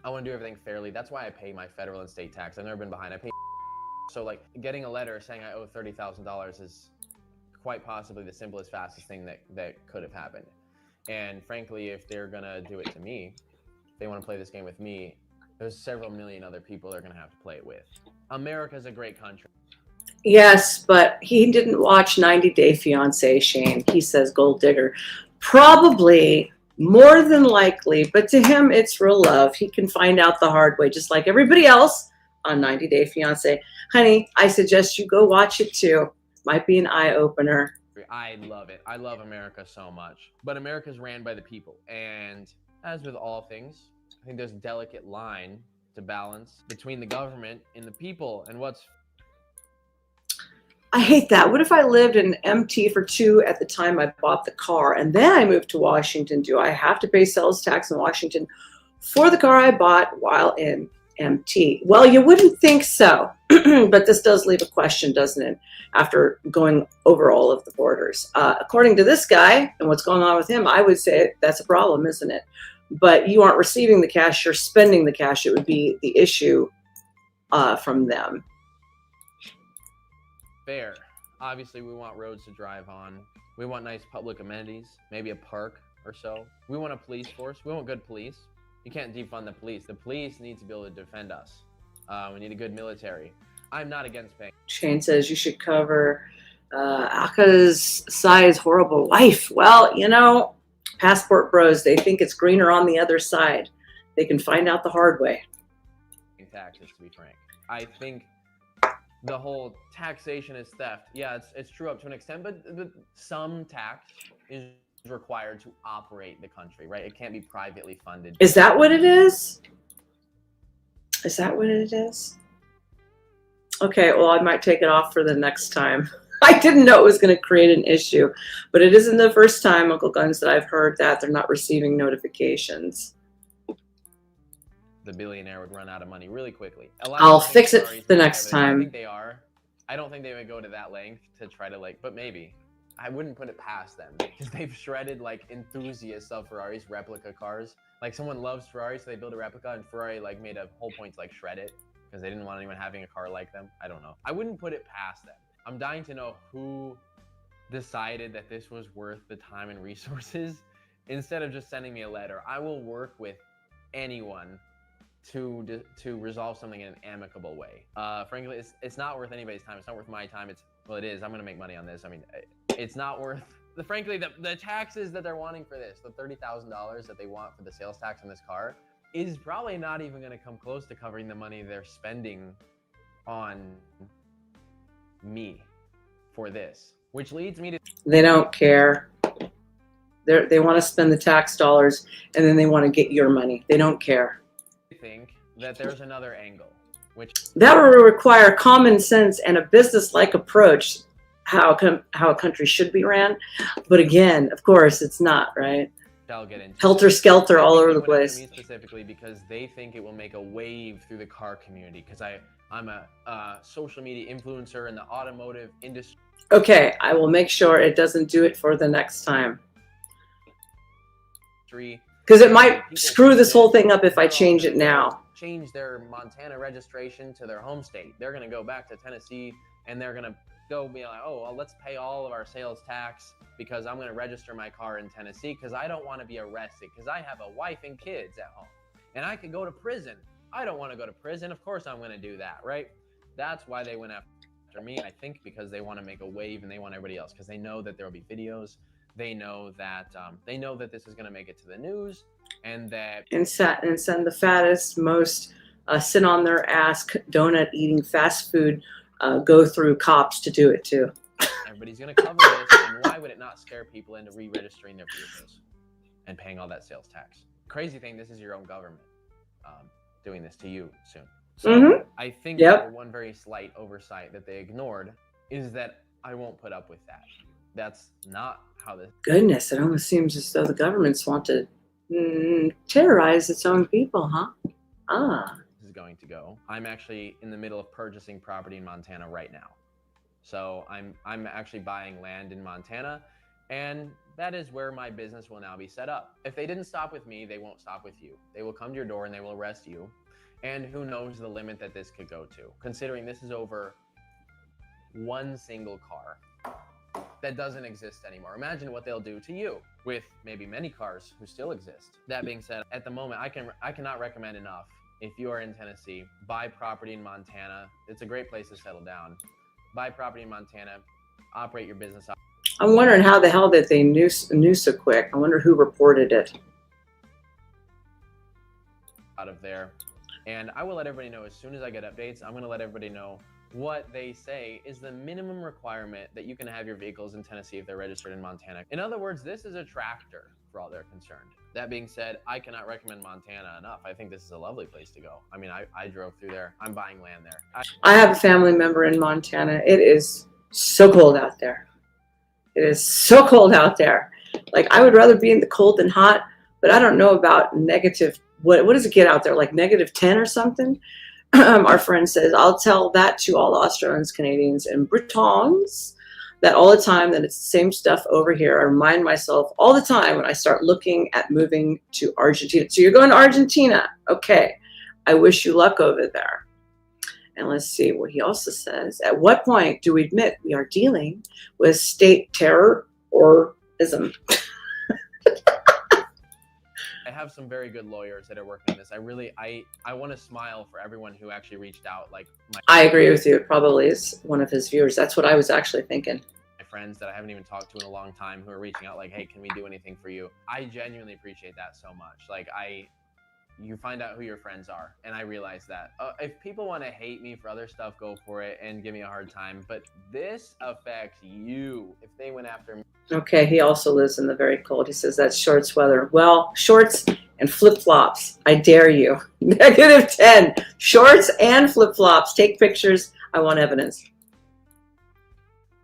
I want to do everything fairly. That's why I pay my federal and state tax. I've never been behind. I pay. So like getting a letter saying I owe $30,000 is quite possibly the simplest, fastest thing that could have happened. And frankly, if they're gonna do it to me, if they want to play this game with me, there's several million other people they're gonna have to play it with. America's a great country. Yes, but he didn't watch 90 Day Fiancé, Shane. He says gold digger. Probably, more than likely, but to him, it's real love. He can find out the hard way, just like everybody else on 90 Day Fiancé. Honey, I suggest you go watch it too. Might be an eye-opener. I love it. I love America so much. But America's ran by the people. And as with all things, I think there's a delicate line to balance between the government and the people and what's. I hate that. What if I lived in MT for 2 at the time I bought the car and then I moved to Washington? Do I have to pay sales tax in Washington for the car I bought while in MT? Well, you wouldn't think so, but this does leave a question, doesn't it? After going over all of the borders. According to this guy and what's going on with him, I would say that's a problem, isn't it? But you aren't receiving the cash, you're spending the cash. It would be the issue from them. Fair. Obviously, we want roads to drive on. We want nice public amenities, maybe a park or so. We want a police force. We want good police. You can't defund the police. The police need to be able to defend us. We need a good military. I'm not against paying. Shane says you should cover Aka's size horrible wife. Well, you know, passport bros, they think it's greener on the other side. They can find out the hard way. Taxes, to be frank. I think the whole taxation is theft. Yeah, it's true up to an extent, but some tax is required to operate the country, right? It can't be privately funded. Is that what it is? Is that what it is? Okay, well, I might take it off for the next time. I didn't know it was going to create an issue, but it isn't the first time, Uncle Guns, that I've heard that they're not receiving notifications. The billionaire would run out of money really quickly. I'll fix it the next I time. think they are. I don't think they would go to that length to try to but maybe. I wouldn't put it past them because they've shredded enthusiasts of Ferraris, replica cars. Someone loves Ferrari, so they build a replica, and Ferrari made a whole point to shred it because they didn't want anyone having a car like them. I don't know. I wouldn't put it past them. I'm dying to know who decided that this was worth the time and resources instead of just sending me a letter. I will work with anyone to resolve something in an amicable way. Frankly, it's not worth anybody's time. It's not worth my time. Well, it is. I'm going to make money on this. I mean, it's not worth, frankly, the taxes that they're wanting for this, the $30,000 that they want for the sales tax on this car is probably not even going to come close to covering the money they're spending on me for this, which leads me to. They don't care. They want to spend the tax dollars and then they want to get your money. They don't care. Think that there's another angle, which that will require common sense and a business-like approach how a country should be ran. But again, of course, it's not, right? I'll get into helter-skelter all over the place. Me specifically because they think it will make a wave through the car community because I'm a social media influencer in the automotive industry. Okay, I will make sure it doesn't do it for the next time. Because it might screw this whole thing up if I change it now. Change their Montana registration to their home state. They're going to go back to Tennessee and they're going to go be like, oh, well, let's pay all of our sales tax because I'm going to register my car in Tennessee because I don't want to be arrested because I have a wife and kids at home and I could go to prison. I don't want to go to prison. Of course I'm going to do that, right? That's why they went after me, I think, because they want to make a wave and they want everybody else because they know that there will be videos. They know that this is going to make it to the news, and that and send the fattest, most sit on their ass, donut eating, fast food, go through cops to do it too. Everybody's going to cover this, and why would it not scare people into re-registering their vehicles and paying all that sales tax? Crazy thing, this is your own government doing this to you soon. So I think one very slight oversight that they ignored is that I won't put up with that. That's not how this. Goodness, it almost seems as though the governments want to terrorize its own people, huh? This is going to go. I'm actually in the middle of purchasing property in Montana right now. So I'm actually buying land in Montana, and that is where my business will now be set up. If they didn't stop with me, they won't stop with you. They will come to your door and they will arrest you. And who knows the limit that this could go to, considering this is over one single car that doesn't exist anymore. Imagine what they'll do to you with maybe many cars who still exist. That being said, at the moment, I cannot recommend enough. If you are in Tennessee, buy property in Montana. It's a great place to settle down. Buy property in Montana, operate your business. I'm wondering how the hell did they knew so quick. I wonder who reported it. Out of there. And I will let everybody know as soon as I get updates. I'm going to let everybody know what they say is the minimum requirement that you can have your vehicles in Tennessee if they're registered in Montana. In other words, this is a tractor. for all they're concerned. That being said, I cannot recommend Montana enough. I think this is a lovely place to go. I mean, I drove through there. I'm buying land there. I have a family member in Montana. It is so cold out there. It is so cold out there. Like, I would rather be in the cold than hot, but I don't know about negative. What does it get out there? Like -10 or something? Our friend says, I'll tell that to all Australians, Canadians, and Britons that all the time, that it's the same stuff over here. I remind myself all the time when I start looking at moving to Argentina. So you're going to Argentina. Okay. I wish you luck over there. And let's see what he also says. At what point do we admit we are dealing with state terror or ism? I have some very good lawyers that are working on this. I want to smile for everyone who actually reached out. Like I agree with you. It probably is one of his viewers. That's what I was actually thinking. My friends that I haven't even talked to in a long time who are reaching out like, hey, can we do anything for you? I genuinely appreciate that so much. Like you find out who your friends are, and I realize that. If people want to hate me for other stuff, go for it and give me a hard time. But this affects you. If they went after me. Okay, he also lives in the very cold. He says that's shorts weather. Well, shorts and flip-flops. I dare you. -10. Shorts and flip-flops. Take pictures. I want evidence.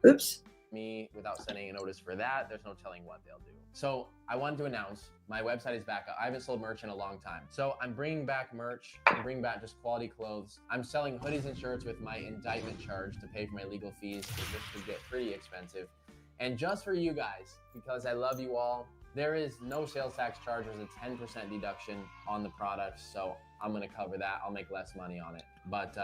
Oops. Me without sending a notice for that, there's no telling what they'll do. So I wanted to announce my website is back up. I haven't sold merch in a long time. So I'm bringing back merch. I'm bringing back just quality clothes. I'm selling hoodies and shirts with my indictment charge to pay for my legal fees, because this could get pretty expensive. And just for you guys, because I love you all, there is no sales tax charge. There's a 10% deduction on the products. So I'm going to cover that. I'll make less money on it. But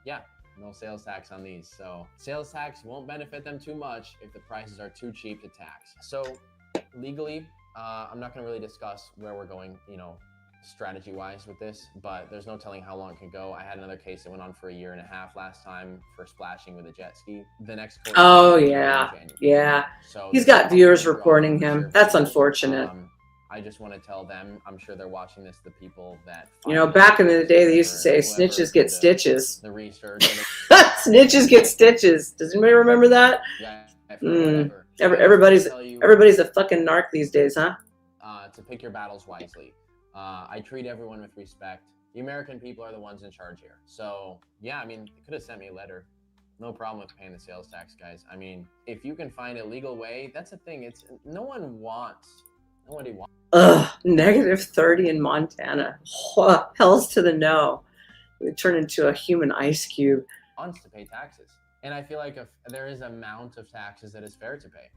yeah, no sales tax on these. So sales tax won't benefit them too much if the prices are too cheap to tax. So legally, I'm not going to really discuss where we're going, strategy wise with this, but there's no telling how long it could go. I had another case that went on for 1.5 years last time for splashing with a jet ski. The next court. Oh yeah. Yeah. So he's got viewers reporting him. That's unfortunate. I just want to tell them, I'm sure they're watching this, the people that back in the day they used to say snitches get stitches. The research. Snitches get stitches. Does anybody remember that? Yeah. Everybody's a fucking narc these days, huh? To pick your battles wisely. I treat everyone with respect. The American people are the ones in charge here. So yeah, I mean, they could have sent me a letter. No problem with paying the sales tax, guys. I mean, if you can find a legal way, that's the thing. It's nobody wants. Ugh, -30 in Montana. Hell's to the no. We turn into a human ice cube. Wants to pay taxes. And I feel like if there is an amount of taxes that is fair to pay.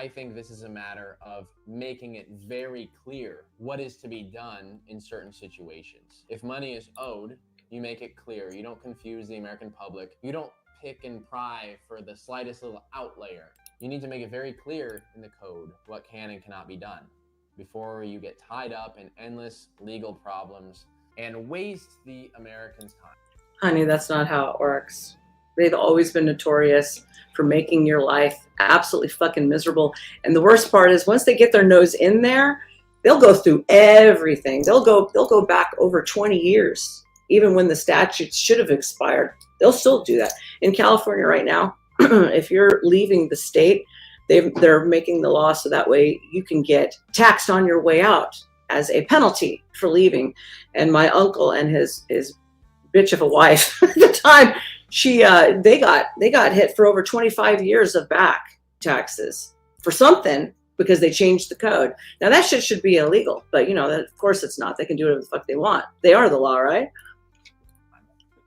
I think this is a matter of making it very clear what is to be done in certain situations. If money is owed, you make it clear. You don't confuse the American public. You don't pick and pry for the slightest little outlier. You need to make it very clear in the code what can and cannot be done before you get tied up in endless legal problems and waste the Americans' time. Honey, that's not how it works. They've always been notorious for making your life absolutely fucking miserable. And the worst part is once they get their nose in there, they'll go through everything. They'll go back over 20 years, even when the statutes should have expired. They'll still do that. In California right now, if you're leaving the state, they're making the law so that way you can get taxed on your way out as a penalty for leaving. And my uncle and his bitch of a wife at the time, they got hit for over 25 years of back taxes for something because they changed the code. Now that shit should be illegal, but that, of course it's not. They can do whatever the fuck they want. They are the law, right?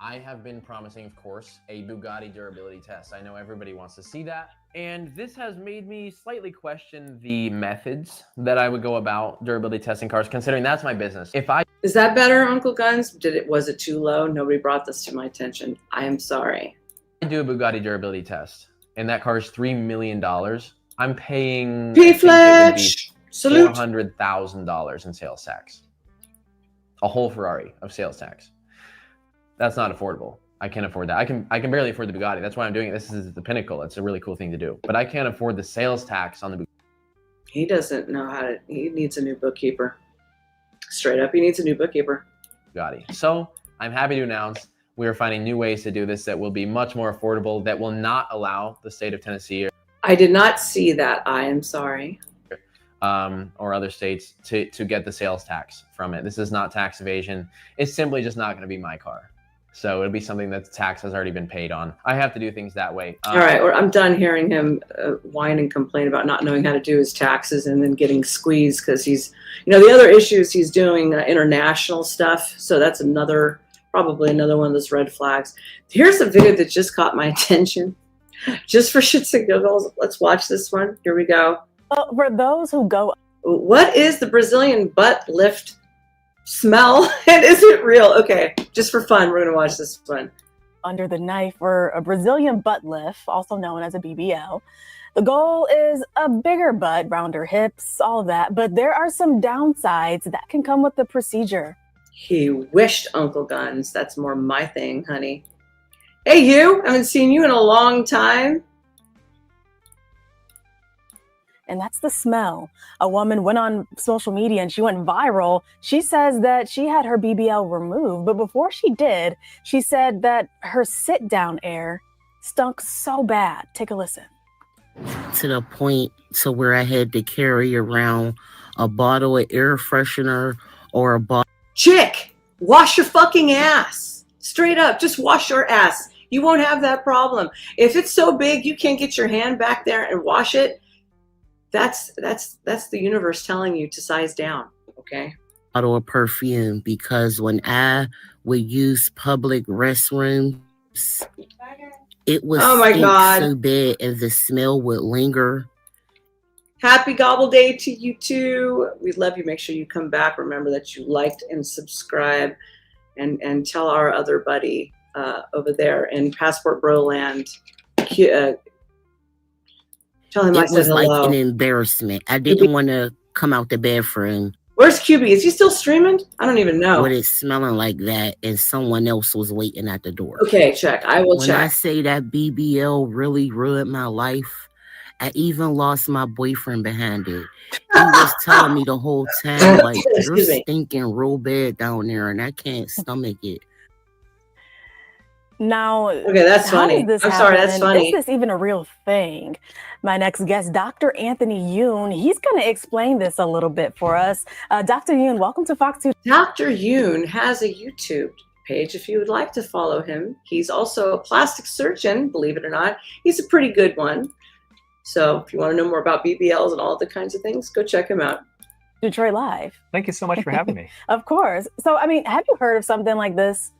I have been promising, of course, a Bugatti durability test. I know everybody wants to see that. And this has made me slightly question the methods that I would go about durability testing cars, considering that's my business. Is that better, Uncle Guns? Was it too low? Nobody brought this to my attention. I am sorry. I do a Bugatti durability test, and that car is $3 million. I'm paying P-Fletch! Salute! $400,000 in sales tax. A whole Ferrari of sales tax. That's not affordable. I can't afford that. I can barely afford the Bugatti. That's why I'm doing it. This is the pinnacle. It's a really cool thing to do. But I can't afford the sales tax on the Bugatti. He doesn't know how to. He needs a new bookkeeper. Straight up, he needs a new bookkeeper. Bugatti. So I'm happy to announce we are finding new ways to do this that will be much more affordable, that will not allow the state of Tennessee. I did not see that. I am sorry. or other states to get the sales tax from it. This is not tax evasion. It's simply just not going to be my car. So it'll be something that the tax has already been paid on. I have to do things that way. All right, well, I'm done hearing him whine and complain about not knowing how to do his taxes and then getting squeezed because he's, the other issue is he's doing international stuff. So that's probably another one of those red flags. Here's a video that just caught my attention. Just for shits and giggles, let's watch this one. Here we go. For those who go, what is the Brazilian butt lift smell? And is it real? Okay, just for fun, we're gonna watch this one. Under the knife for a Brazilian butt lift, also known as a BBL. The goal is a bigger butt, rounder hips, all of that. But there are some downsides that can come with the procedure. He wished, Uncle Guns. That's more my thing, honey. Hey, you. I haven't seen you in a long time. And that's the smell. A woman went on social media and she went viral. She says that she had her BBL removed, but before she did, she said that her sit-down air stunk so bad. Take a listen. To the point to where I had to carry around a bottle of air freshener or a bottle. Chick, wash your fucking ass. Straight up, just wash your ass. You won't have that problem. If it's so big you can't get your hand back there and wash it, that's the universe telling you to size down, okay? Bottle of perfume, because when I would use public restrooms, it was oh my God, so bad and the smell would linger. Happy Gobble Day to you too. We love you. Make sure you come back. Remember that you liked and subscribe, and tell our other buddy over there in Passport Bro Land. Tell him I said hello. It was like an embarrassment. I didn't want to come out the bathroom. Where's QB? Is he still streaming? I don't even know. With it smelling like that, and someone else was waiting at the door. Okay, check. I will check. When I say that BBL really ruined my life, I even lost my boyfriend behind it. He was telling me the whole time, like, you're stinking real bad down there, and I can't stomach it. Now, okay, that's funny. I'm sorry, that's funny. Is this even a real thing? My next guest, Dr. Anthony Yoon, he's going to explain this a little bit for us. Dr. Yoon, welcome to Fox 2. Dr. Yoon has a YouTube page if you would like to follow him. He's also a plastic surgeon, believe it or not. He's a pretty good one. So if you want to know more about BBLs and all the kinds of things, go check him out. Detroit Live. Thank you so much for having me. Of course. So, I mean, have you heard of something like this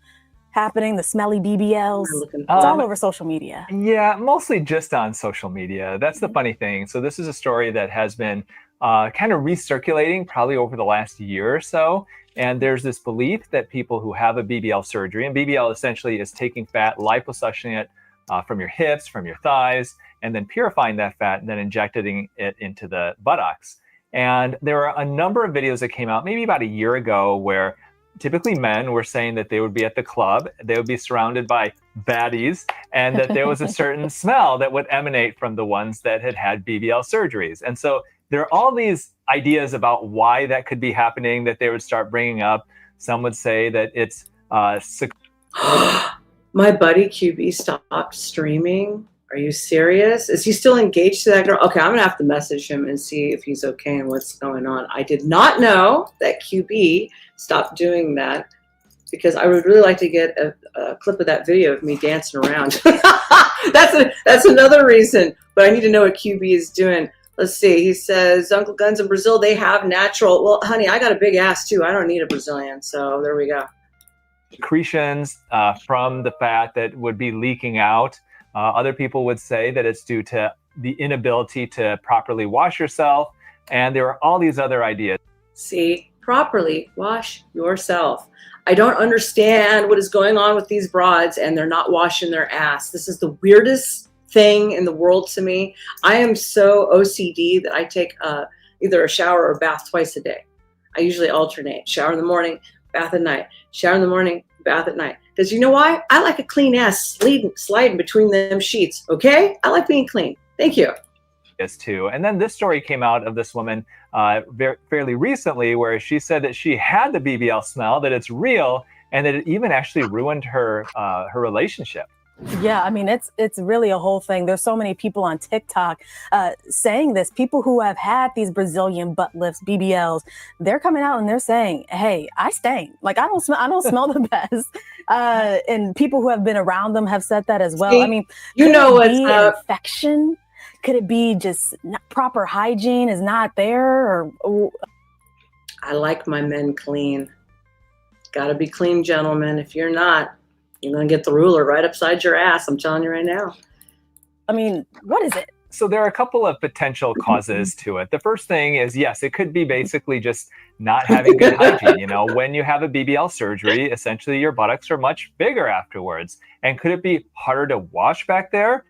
happening, the smelly BBLs? It's all over social media. Yeah, mostly just on social media. That's the funny thing. So this is a story that has been kind of recirculating probably over the last year or so. And there's this belief that people who have a BBL surgery, and BBL essentially is taking fat, liposuctioning it from your hips, from your thighs, and then purifying that fat and then injecting it into the buttocks. And there are a number of videos that came out maybe about a year ago where typically men were saying that they would be at the club, they would be surrounded by baddies, and that there was a certain smell that would emanate from the ones that had had BBL surgeries. And so there are all these ideas about why that could be happening that they would start bringing up. Some would say that it's... My buddy QB stopped streaming. Are you serious? Is he still engaged to that girl? Okay, I'm going to have to message him and see if he's okay and what's going on. I did not know that QB stopped doing that because I would really like to get a clip of that video of me dancing around. That's another reason, but I need to know what QB is doing. Let's see. He says, Uncle Guns in Brazil, they have natural. Well, honey, I got a big ass too. I don't need a Brazilian. So there we go. Secretions from the fat that would be leaking out. Other people would say that it's due to the inability to properly wash yourself. And there are all these other ideas. See, properly wash yourself. I don't understand what is going on with these broads and they're not washing their ass. This is the weirdest thing in the world to me. I am so OCD that I take either a shower or bath twice a day. I usually alternate. Shower in the morning, bath at night. Shower in the morning, bath at night. Because you know why? I like a clean ass sliding between them sheets. Okay? I like being clean. Thank you. Yes, too. And then this story came out of this woman fairly recently where she said that she had the BBL smell, that it's real, and that it even actually ruined her her relationship. Yeah, I mean, it's really a whole thing. There's so many people on TikTok saying this. People who have had these Brazilian butt lifts, BBLs, they're coming out and they're saying, "Hey, I stink. Like I don't smell the best." And people who have been around them have said that as well. I mean, you know what's be an infection? Could it be just not proper hygiene is not there? Or I like my men clean. Got to be clean, gentlemen. If you're not, you're going to get the ruler right upside your ass. I'm telling you right now. I mean, what is it? So there are a couple of potential causes to it. The first thing is, yes, it could be basically just not having good hygiene. You know, when you have a BBL surgery, essentially your buttocks are much bigger afterwards. And could it be harder to wash back there?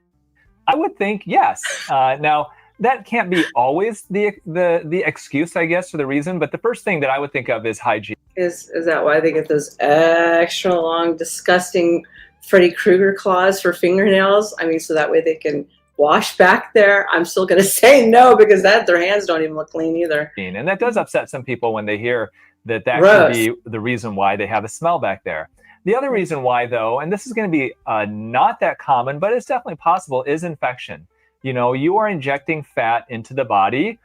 I would think yes. Now, that can't be always the excuse, I guess, or the reason. But the first thing that I would think of is hygiene. Is that why they get those extra long, disgusting Freddy Krueger claws for fingernails? I mean, so that way they can wash back there. I'm still going to say no, because their hands don't even look clean either. And that does upset some people when they hear that Gross. could be the reason why they have a smell back there. The other reason why, though, and this is going to be not that common, but it's definitely possible, is infection. You know, you are injecting fat into the body.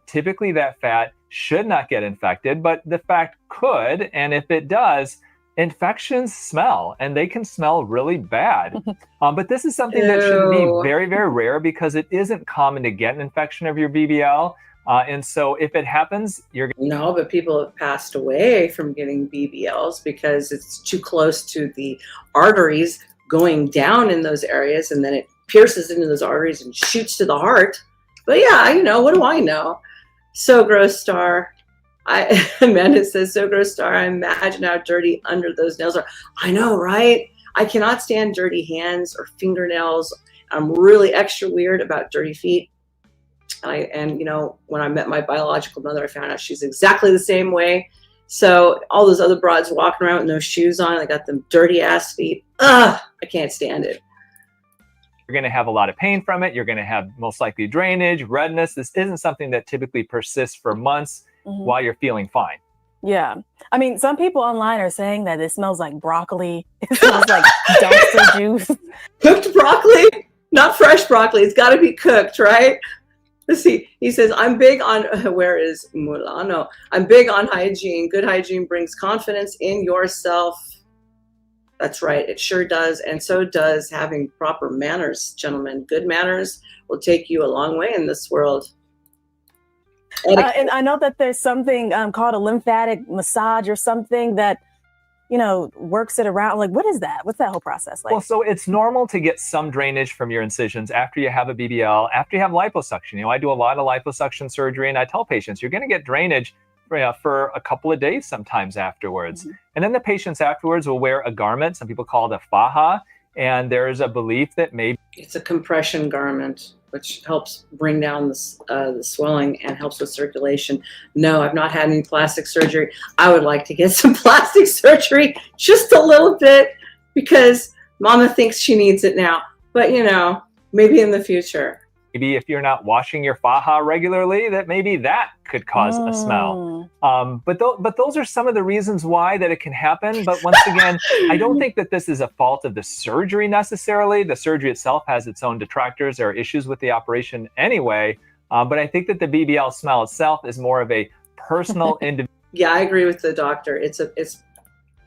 Typically, that fat should not get infected, but the fact could, and if it does, infections smell, and they can smell really bad. But this is something that should be very, very rare, because it isn't common to get an infection of your BBL. And so if it happens, you're No, but people have passed away from getting BBLs because it's too close to the arteries going down in those areas, and then it pierces into those arteries and shoots to the heart. But yeah, you know, what do I know? So gross, Star. Amanda says, so gross, Star. I imagine how dirty under those nails are. I know, right? I cannot stand dirty hands or fingernails. I'm really extra weird about dirty feet. And you know, when I met my biological mother, I found out she's exactly the same way. So all those other broads walking around with no shoes on, they got them dirty ass feet. Ugh, I can't stand it. You're going to have a lot of pain from it. You're going to have most likely drainage, redness. This isn't something that typically persists for months while you're feeling fine. Yeah. I mean, some people online are saying that it smells like broccoli. It smells like dumpster juice. Cooked broccoli? Not fresh broccoli. It's got to be cooked, right? Let's see. He says, I'm big on, where is Mulano? I'm big on hygiene. Good hygiene brings confidence in yourself. That's right. It sure does. And so does having proper manners, gentlemen. Good manners will take you a long way in this world. And I know that there's something called a lymphatic massage or something that, you know, works it around. Like, what is that? What's that whole process like? Well, so it's normal to get some drainage from your incisions after you have a BBL, after you have liposuction. You know, I do a lot of liposuction surgery, and I tell patients you're going to get drainage for a couple of days sometimes afterwards. And then the patients afterwards will wear a garment. Some people call it a faja. And there's a belief that maybe it's a compression garment, which helps bring down the swelling and helps with circulation. No, I've not had any plastic surgery. I would like to get some plastic surgery, just a little bit, because Mama thinks she needs it now. But, you know, maybe in the future. Maybe if you're not washing your faja regularly, that maybe that could cause a smell. But those are some of the reasons why that it can happen. But once again, I don't think that this is a fault of the surgery necessarily. The surgery itself has its own detractors. There are issues with the operation anyway. But I think that the BBL smell itself is more of a personal individual. Yeah, I agree with the doctor. It's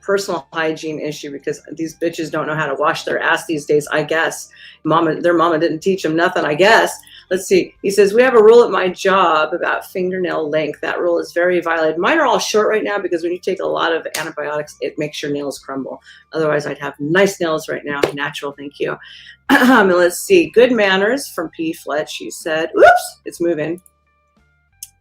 personal hygiene issue, because these bitches don't know how to wash their ass these days, I guess. Their mama didn't teach them nothing, I guess. Let's see. He says, we have a rule at my job about fingernail length. That rule is very violated. Mine are all short right now, because when you take a lot of antibiotics, it makes your nails crumble. Otherwise, I'd have nice nails right now. Natural, thank you. Let's see. Good manners from P. Fletch. He said, oops, it's moving.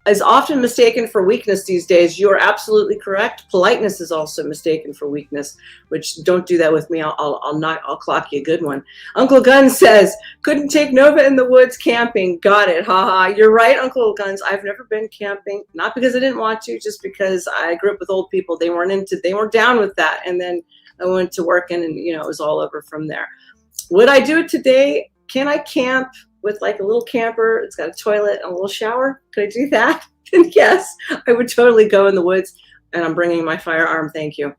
Is often mistaken for weakness these days. You are absolutely correct. Politeness is also mistaken for weakness, which don't do that with me. I'll clock you a good one. Uncle Gun says, couldn't take Nova in the woods camping. Got it. Haha. You're right, Uncle Guns. I've never been camping, not because I didn't want to, just because I grew up with old people. They weren't down with that. And then I went to working, and you know, it was all over from there. Would I do it today? Can I camp with like a little camper? It's got a toilet and a little shower. Could I do that? And yes, I would totally go in the woods, and I'm bringing my firearm. Thank you.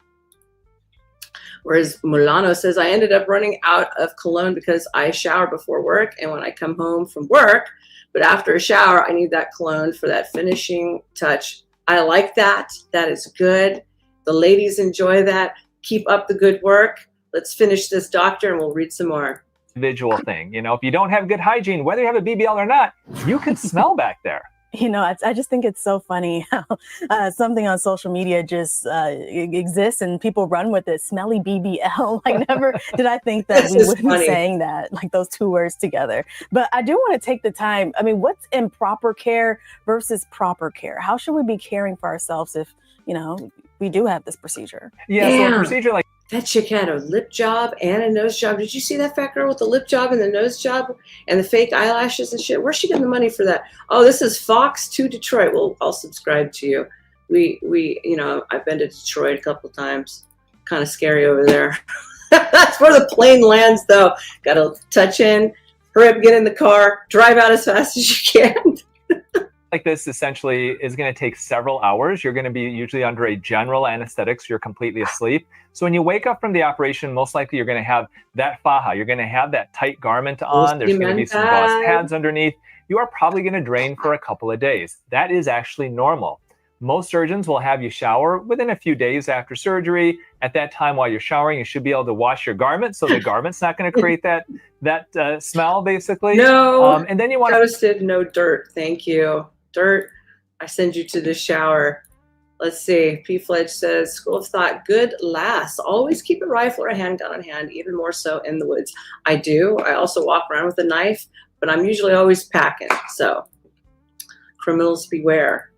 Whereas Mulano says, I ended up running out of cologne because I shower before work and when I come home from work, but after a shower, I need that cologne for that finishing touch. I like that. That is good. The ladies enjoy that. Keep up the good work. Let's finish this, doctor, and we'll read some more. Individual thing. You know, if you don't have good hygiene, whether you have a BBL or not, you can smell back there. You know, I just think it's so funny how something on social media just exists and people run with it. Smelly BBL. Like, never did I think that we would be saying that, like those two words together. But I do want to take the time. I mean, what's improper care versus proper care? How should we be caring for ourselves if, you know, we do have this procedure? Yeah, so a procedure like that chick had a lip job and a nose job. Did you see that fat girl with the lip job and the nose job and the fake eyelashes and shit? Where's she getting the money for that? Oh, this is Fox 2 Detroit. Well, I'll subscribe to you. We, you know, I've been to Detroit a couple of times. Kind of scary over there. That's where the plane lands, though. Got to touch in, hurry up, get in the car, drive out as fast as you can. Like this essentially is going to take several hours. You're going to be usually under a general anesthetic, so you're completely asleep. So when you wake up from the operation, most likely you're going to have that faja. You're going to have that tight garment on. There's going to be some gauze pads underneath. You are probably going to drain for a couple of days. That is actually normal. Most surgeons will have you shower within a few days after surgery. At that time, while you're showering, you should be able to wash your garment, so the garment's not going to create that smell, basically. No, and then you want toasted, no dirt. Thank you. Dirt, I send you to the shower. Let's see. P. Fledge says, school of thought, good lass. Always keep a rifle or a handgun on hand, even more so in the woods. I do. I also walk around with a knife, but I'm usually always packing. So criminals beware.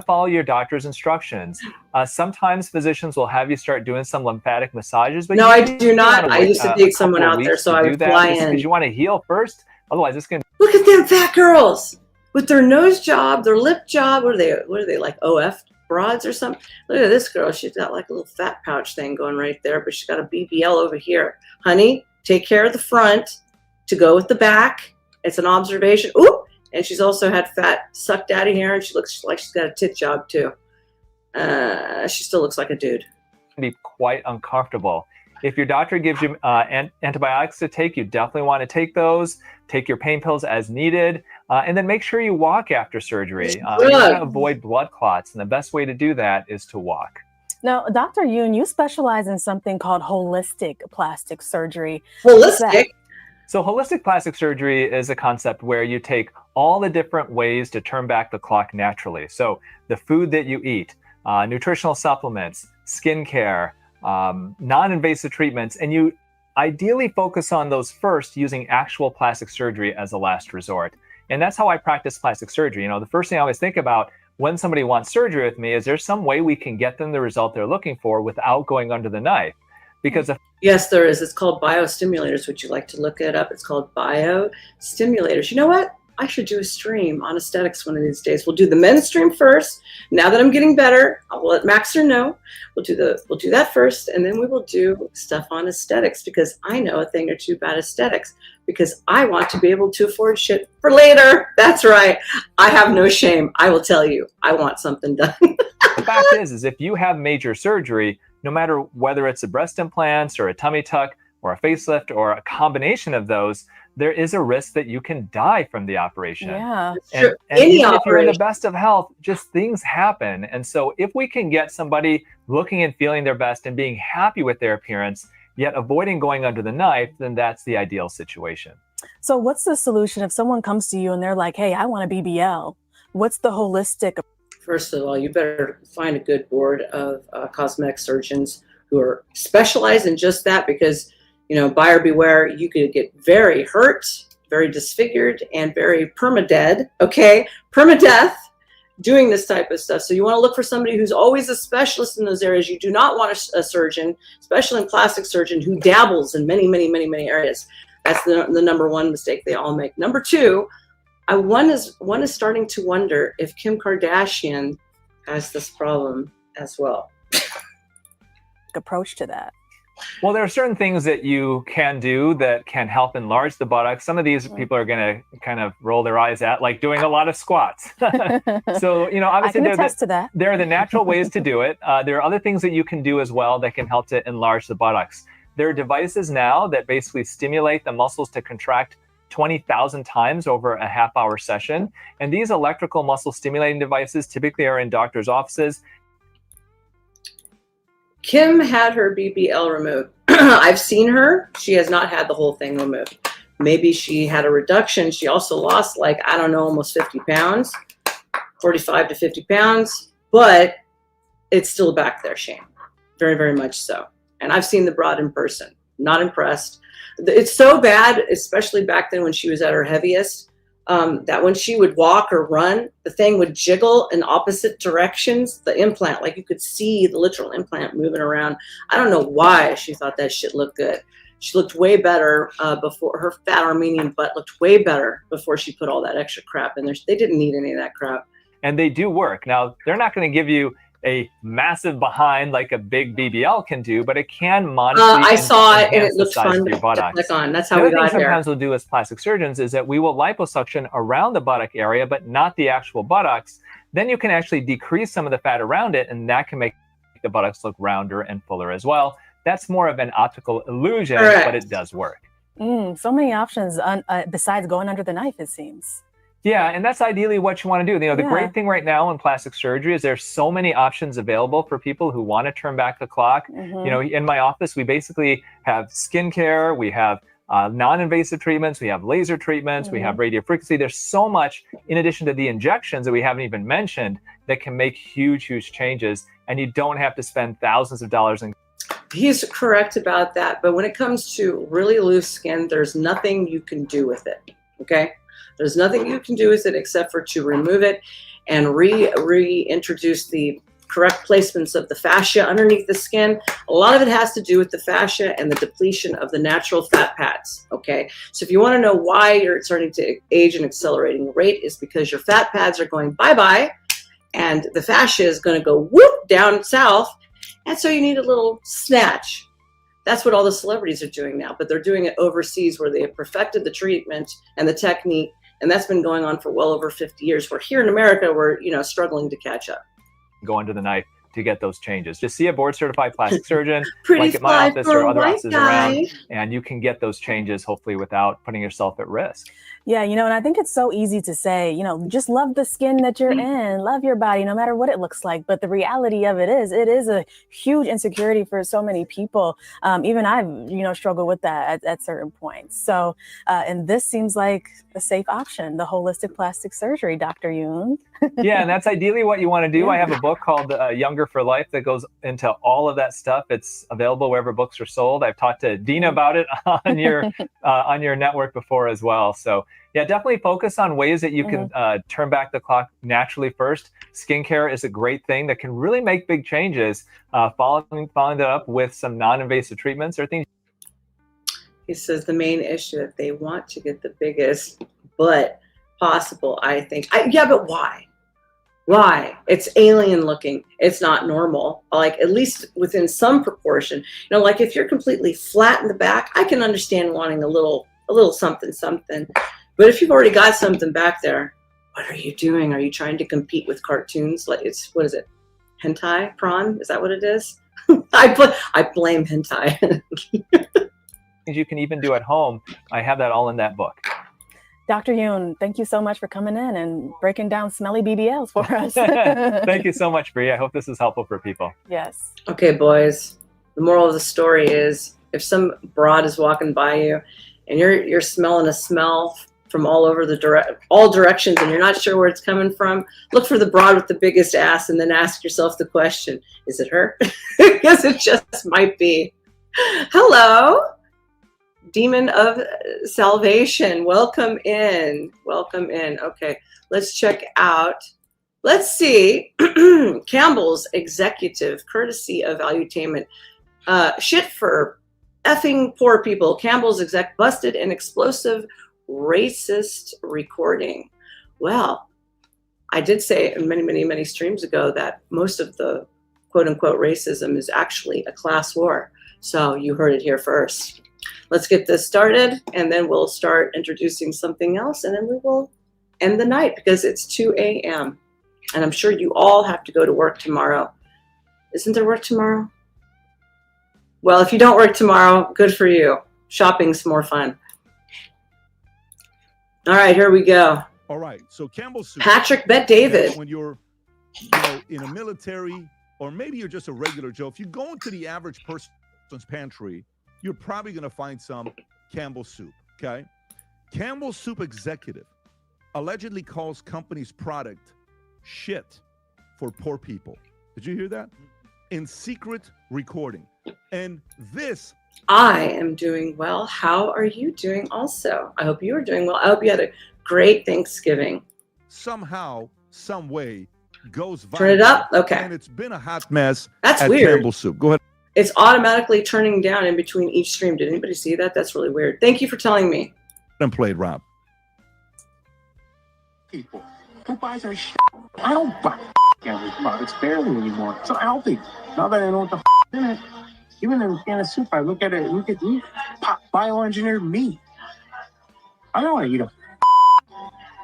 Follow your doctor's instructions. Sometimes physicians will have you start doing some lymphatic massages. But no, I do not. I used to dig someone out there, so I would fly in. Because you want to heal first. Otherwise, it's going to... Look at them fat girls with their nose job, their lip job. What are they like OF broads or something? Look at this girl. She's got like a little fat pouch thing going right there, but she's got a BBL over here. Honey, take care of the front to go with the back. It's an observation. Ooh! And she's also had fat sucked out of here, and she looks like she's got a tit job too. She still looks like a dude. Be quite uncomfortable. If your doctor gives you antibiotics to take, you definitely want to take those. Take your pain pills as needed, and then make sure you walk after surgery. You want to avoid blood clots, and the best way to do that is to walk. Now, Dr. Yoon, you specialize in something called holistic plastic surgery. Holistic? So holistic plastic surgery is a concept where you take all the different ways to turn back the clock naturally. So the food that you eat, nutritional supplements, skincare, non-invasive treatments, and you ideally focus on those first using actual plastic surgery as a last resort. And that's how I practice plastic surgery. You know, the first thing I always think about when somebody wants surgery with me is there some way we can get them the result they're looking for without going under the knife? Because yes, there is. It's called biostimulators. Would you like to look it up? It's called biostimulators. You know what? I should do a stream on aesthetics one of these days. We'll do the men's stream first. Now that I'm getting better, I'll let Maxer know. We'll do that first, and then we will do stuff on aesthetics because I know a thing or two about aesthetics because I want to be able to afford shit for later. That's right. I have no shame. I will tell you, I want something done. The fact is if you have major surgery, no matter whether it's a breast implants or a tummy tuck or a facelift or a combination of those, there is a risk that you can die from the operation. Yeah. And even if you're in the best of health, just things happen. And so if we can get somebody looking and feeling their best and being happy with their appearance, yet avoiding going under the knife, then that's the ideal situation. So what's the solution if someone comes to you and they're like, hey, I want a BBL? What's the holistic? First of all, you better find a good board of cosmetic surgeons who are specialized in just that because, you know, buyer beware, you could get very hurt, very disfigured, and very permadead, okay? Permadeath doing this type of stuff. So you want to look for somebody who's always a specialist in those areas. You do not want a surgeon, especially a plastic surgeon, who dabbles in many, many, many, many areas. That's the number one mistake they all make. Number two, one is starting to wonder if Kim Kardashian has this problem as well. Approach to that. Well, there are certain things that you can do that can help enlarge the buttocks. Some of these people are going to kind of roll their eyes at, like doing a lot of squats. So, you know, obviously there are the natural ways to do it. There are other things that you can do as well that can help to enlarge the buttocks. There are devices now that basically stimulate the muscles to contract 20,000 times over a half-hour session. And these electrical muscle stimulating devices typically are in doctors' offices. Kim had her BBL removed. I've seen her. She has not had the whole thing removed. Maybe she had a reduction. She also lost, like, I don't know, almost 50 pounds, 45 to 50 pounds, but it's still back there, Shane. Very, very much so. And I've seen the broad in person. Not impressed. It's so bad, especially back then when she was at her heaviest, that when she would walk or run, the thing would jiggle in opposite directions. The implant, like you could see the literal implant moving around. I don't know why she thought that shit looked good. She looked way better before. Her fat Armenian butt looked way better before she put all that extra crap in there. They didn't need any of that crap. And they do work. Now, they're not going to give you a massive behind like a big BBL can do, but it can monitor. I saw it and it looked fun to click on. That's how we got here. Sometimes we'll do as plastic surgeons is that we will liposuction around the buttock area, but not the actual buttocks. Then you can actually decrease some of the fat around it, and that can make the buttocks look rounder and fuller as well. That's more of an optical illusion, but it does work. So many options besides going under the knife, it seems. Yeah, and that's ideally what you want to do. You know, the great thing right now in plastic surgery is there's so many options available for people who want to turn back the clock. You know, in my office, we basically have skincare, we have non-invasive treatments, we have laser treatments, we have radiofrequency. There's so much in addition to the injections that we haven't even mentioned that can make huge, huge changes, and you don't have to spend thousands of dollars in. He's correct about that, but when it comes to really loose skin, there's nothing you can do with it, okay? There's nothing you can do with it except for to remove it and reintroduce the correct placements of the fascia underneath the skin. A lot of it has to do with the fascia and the depletion of the natural fat pads, okay? So if you want to know why you're starting to age and accelerating rate is because your fat pads are going bye-bye and the fascia is going to go whoop down south, and so you need a little snatch. That's what all the celebrities are doing now, but they're doing it overseas where they have perfected the treatment and the technique, and that's been going on for well over 50 years. Where here in America, we're, you know, struggling to catch up. Go under the knife to get those changes. Just see a board-certified plastic surgeon, like at my office or other offices around, and you can get those changes hopefully without putting yourself at risk. Yeah, you know, and I think it's so easy to say, you know, just love the skin that you're in, love your body, no matter what it looks like. But the reality of it is a huge insecurity for so many people. Even I've, you know, struggled with that at certain points. So, and this seems like a safe option, the holistic plastic surgery, Dr. Yoon. Yeah, and that's ideally what you want to do. I have a book called Younger for Life that goes into all of that stuff. It's available wherever books are sold. I've talked to Dina about it on your network before as well. So yeah, definitely focus on ways that you can turn back the clock naturally first. Skincare is a great thing that can really make big changes. Following that up with some non-invasive treatments or things. He says the main issue that they want to get the biggest butt possible, I think. Yeah, but why? Why? It's alien looking. It's not normal. Like, at least within some proportion. You know, like if you're completely flat in the back, I can understand wanting a little something. But if you've already got something back there, what are you doing? Are you trying to compete with cartoons? Like, it's, what is it? Hentai? Prawn? Is that what it is? I blame hentai. Things you can even do at home. I have that all in that book. Dr. Yoon, thank you so much for coming in and breaking down smelly BBLs for us. Thank you so much, Bree. I hope this is helpful for people. Yes. Okay, boys. The moral of the story is if some broad is walking by you and you're smelling a smell from all over all directions and you're not sure where it's coming from, look for the broad with the biggest ass and then ask yourself the question, is it her? Because it just might be. Hello. Demon of Salvation, welcome in. Welcome in. Okay, let's check out. Let's see. Campbell's executive courtesy of Valuetainment. Shit for effing poor people. Campbell's exec busted an explosive racist recording. Well, I did say many streams ago that most of the quote unquote racism is actually a class war. So you heard it here first. Let's get this started, and then we'll start introducing something else, and then we will end the night because it's 2 a.m. And I'm sure you all have to go to work tomorrow. Isn't there work tomorrow? Well, if you don't work tomorrow, good for you. Shopping's more fun. All right, here we go. All right, so Campbell soup. Patrick Bet David. When you're in a military, or maybe you're just a regular Joe, if you go into the average person's pantry, you're probably going to find some Campbell soup, okay? Campbell Soup executive allegedly calls company's product shit for poor people. Did you hear that? In secret recording. And this... I am doing well. How are you doing also? I hope you are doing well. I hope you had a great Thanksgiving. Somehow, some way, goes viral. Turn it up? Okay. And it's been a hot mess. That's at weird. Campbell Soup. Go ahead. It's automatically turning down in between each stream. Did anybody see that? That's really weird. Thank you for telling me. And played, Rob. People who buys our shit. I don't buy Campbell's products barely anymore. It's not healthy. Now that I know what the in it, even in a can of soup, I look at it, look at me, bioengineered meat. I don't want to eat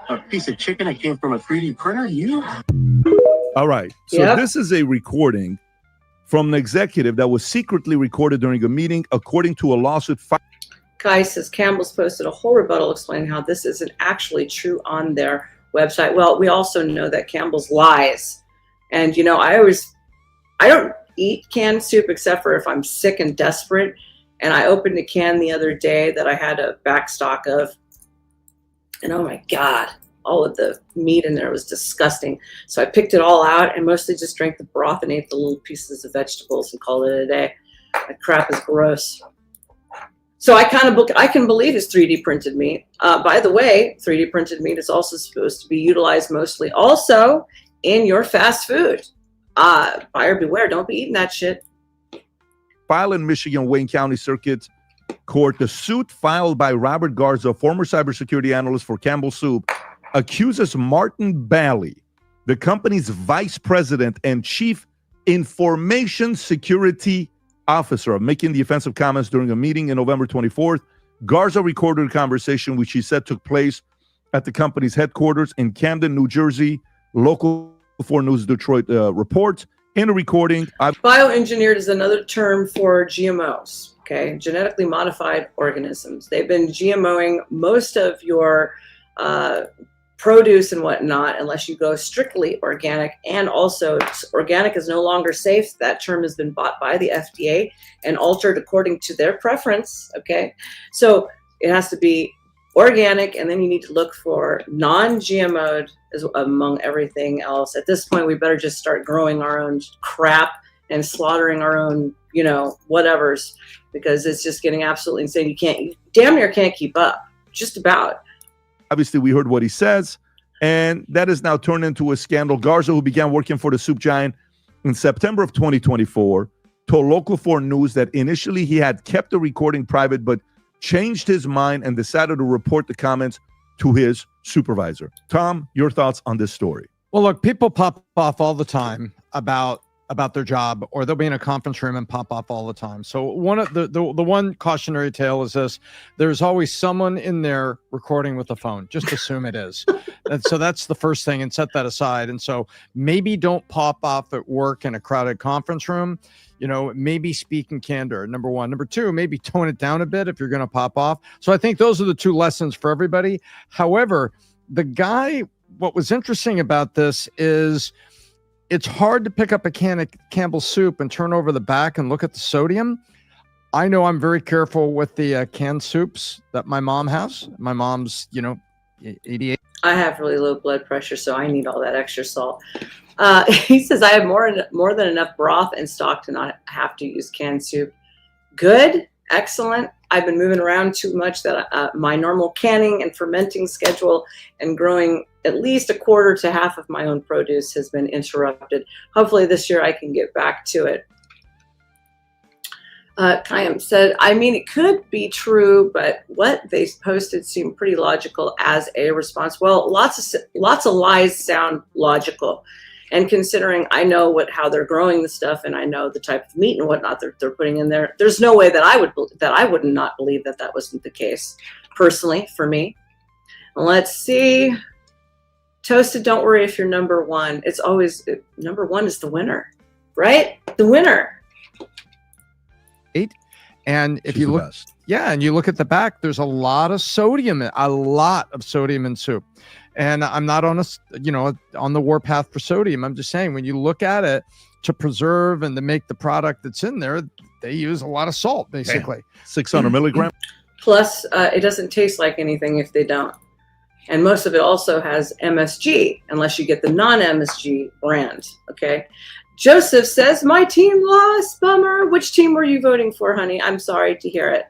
a piece of chicken that came from a 3D printer. You? All right. So this is a recording from an executive that was secretly recorded during a meeting, according to a lawsuit. Kai says Campbell's posted a whole rebuttal explaining how this isn't actually true on their website. Well, we also know that Campbell's lies. And, you know, I don't eat canned soup except for if I'm sick and desperate. And I opened a can the other day that I had a back stock of. And oh my God, all of the meat in there was disgusting. So I picked it all out and mostly just drank the broth and ate the little pieces of vegetables and called it a day. That crap is gross. So I can believe it's 3D printed meat. By the way, 3D printed meat is also supposed to be utilized mostly also in your fast food. Buyer beware, don't be eating that shit. Filed in Michigan Wayne County Circuit Court, the suit filed by Robert Garza, former cybersecurity analyst for Campbell Soup, accuses Martin Bailey, the company's vice president and chief information security officer, of making the offensive comments during a meeting in November 24th. Garza recorded a conversation which he said took place at the company's headquarters in Camden, New Jersey. Local 4 News Detroit reports. In a recording, bioengineered is another term for GMOs, okay? Genetically modified organisms. They've been GMOing most of your produce and whatnot, unless you go strictly organic. And also, organic is no longer safe. That term has been bought by the FDA and altered according to their preference, okay? So it has to be organic, and then you need to look for non-GMO'd among everything else. At this point, we better just start growing our own crap and slaughtering our own, you know, whatevers, because it's just getting absolutely insane. You damn near can't keep up, just about. Obviously, we heard what he says, and that is now turned into a scandal. Garza, who began working for the soup giant in September of 2024, told Local 4 News that initially he had kept the recording private, but changed his mind and decided to report the comments to his supervisor. Tom, your thoughts on this story? Well, look, people pop off all the time about their job, or they'll be in a conference room and pop off all the time. So one of the one cautionary tale is this: there's always someone in there recording with a phone. Just assume it is. And so that's the first thing, and set that aside. And so maybe don't pop off at work in a crowded conference room. You know, maybe speak in candor, number one. Number two, maybe tone it down a bit if you're going to pop off. So I think those are the two lessons for everybody. However, the guy, what was interesting about this is it's hard to pick up a can of Campbell soup and turn over the back and look at the sodium. I know I'm very careful with the canned soups that my mom has. My mom's, 88. I have really low blood pressure, so I need all that extra salt. He says, I have more than enough broth in stock to not have to use canned soup. Good, excellent. I've been moving around too much that my normal canning and fermenting schedule and growing at least a quarter to half of my own produce has been interrupted. Hopefully this year I can get back to it. Kayam said, I mean, it could be true, but what they posted seemed pretty logical as a response. Well, lots of lies sound logical. And considering I know how they're growing the stuff, and I know the type of meat and whatnot they're putting in there, there's no way that I would not believe that wasn't the case, personally, for me. Let's see. Toasted, don't worry if you're number one. It's always number one is the winner, right? The winner. And if you look, and you look at the back, there's a lot of sodium in soup. And I'm not on on the warpath for sodium. I'm just saying, when you look at it, to preserve and to make the product that's in there, they use a lot of salt, basically. 600 milligrams. Plus, it doesn't taste like anything if they don't. And most of it also has MSG, unless you get the non-MSG brand, okay? Joseph says, my team lost, bummer. Which team were you voting for, honey? I'm sorry to hear it.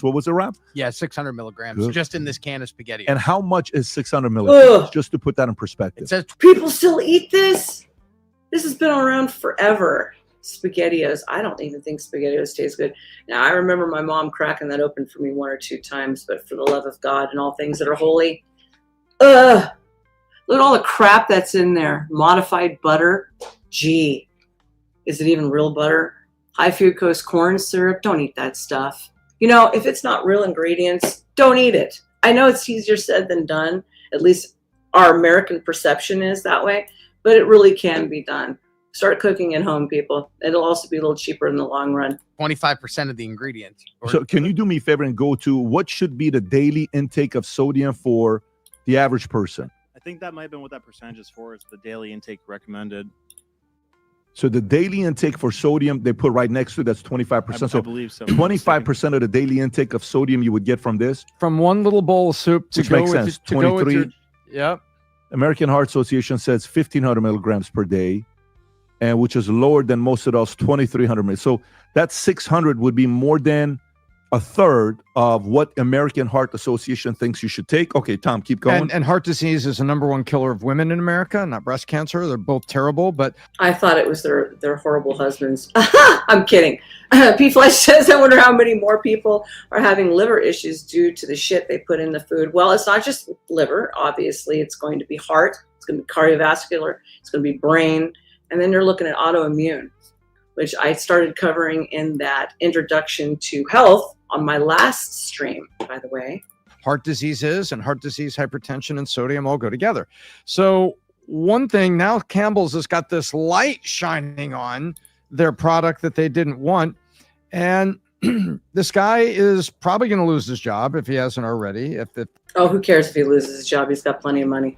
What was the wrap? Yeah, 600 milligrams, Good. just in this can of spaghetti. And how much is 600 milligrams? Ugh. Just to put that in perspective. It says people still eat this? This has been around forever. SpaghettiOs. I don't even think SpaghettiOs taste good. Now, I remember my mom cracking that open for me 1 or 2 times, but for the love of God and all things that are holy, look at all the crap that's in there. Modified butter. Gee, is it even real butter? High fructose corn syrup. Don't eat that stuff. You know, if it's not real ingredients, don't eat it. I know it's easier said than done. At least our American perception is that way, but it really can be done. Start cooking at home, people. It'll also be a little cheaper in the long run. 25% of the ingredients. So can you do me a favor and go to what should be the daily intake of sodium for the average person? I think that might have been what that percentage is for. It's the daily intake recommended. So the daily intake for sodium, they put right next to it, that's 25%. I believe so. 25% of the daily intake of sodium you would get from this. From one little bowl of soup to Which go makes with sense. to go with 23. Yep. American Heart Association says 1,500 milligrams per day, and which is lower than most of those 2,300 milligrams. So that 600 would be more than a third of what American Heart Association thinks you should take. Okay, Tom, keep going. And heart disease is the #1 killer of women in America, not breast cancer. They're both terrible, but I thought it was their horrible husbands. I'm kidding. P. Flesh says, I wonder how many more people are having liver issues due to the shit they put in the food. Well, it's not just liver. Obviously, it's going to be heart. It's going to be cardiovascular. It's going to be brain. And then you're looking at autoimmune, which I started covering in that introduction to health on my last stream, by the way. heart disease is, and heart disease, hypertension, and sodium all go together. So one thing, now Campbell's has got this light shining on their product that they didn't want. And this guy is probably going to lose his job if he hasn't already. Oh, who cares if he loses his job? He's got plenty of money.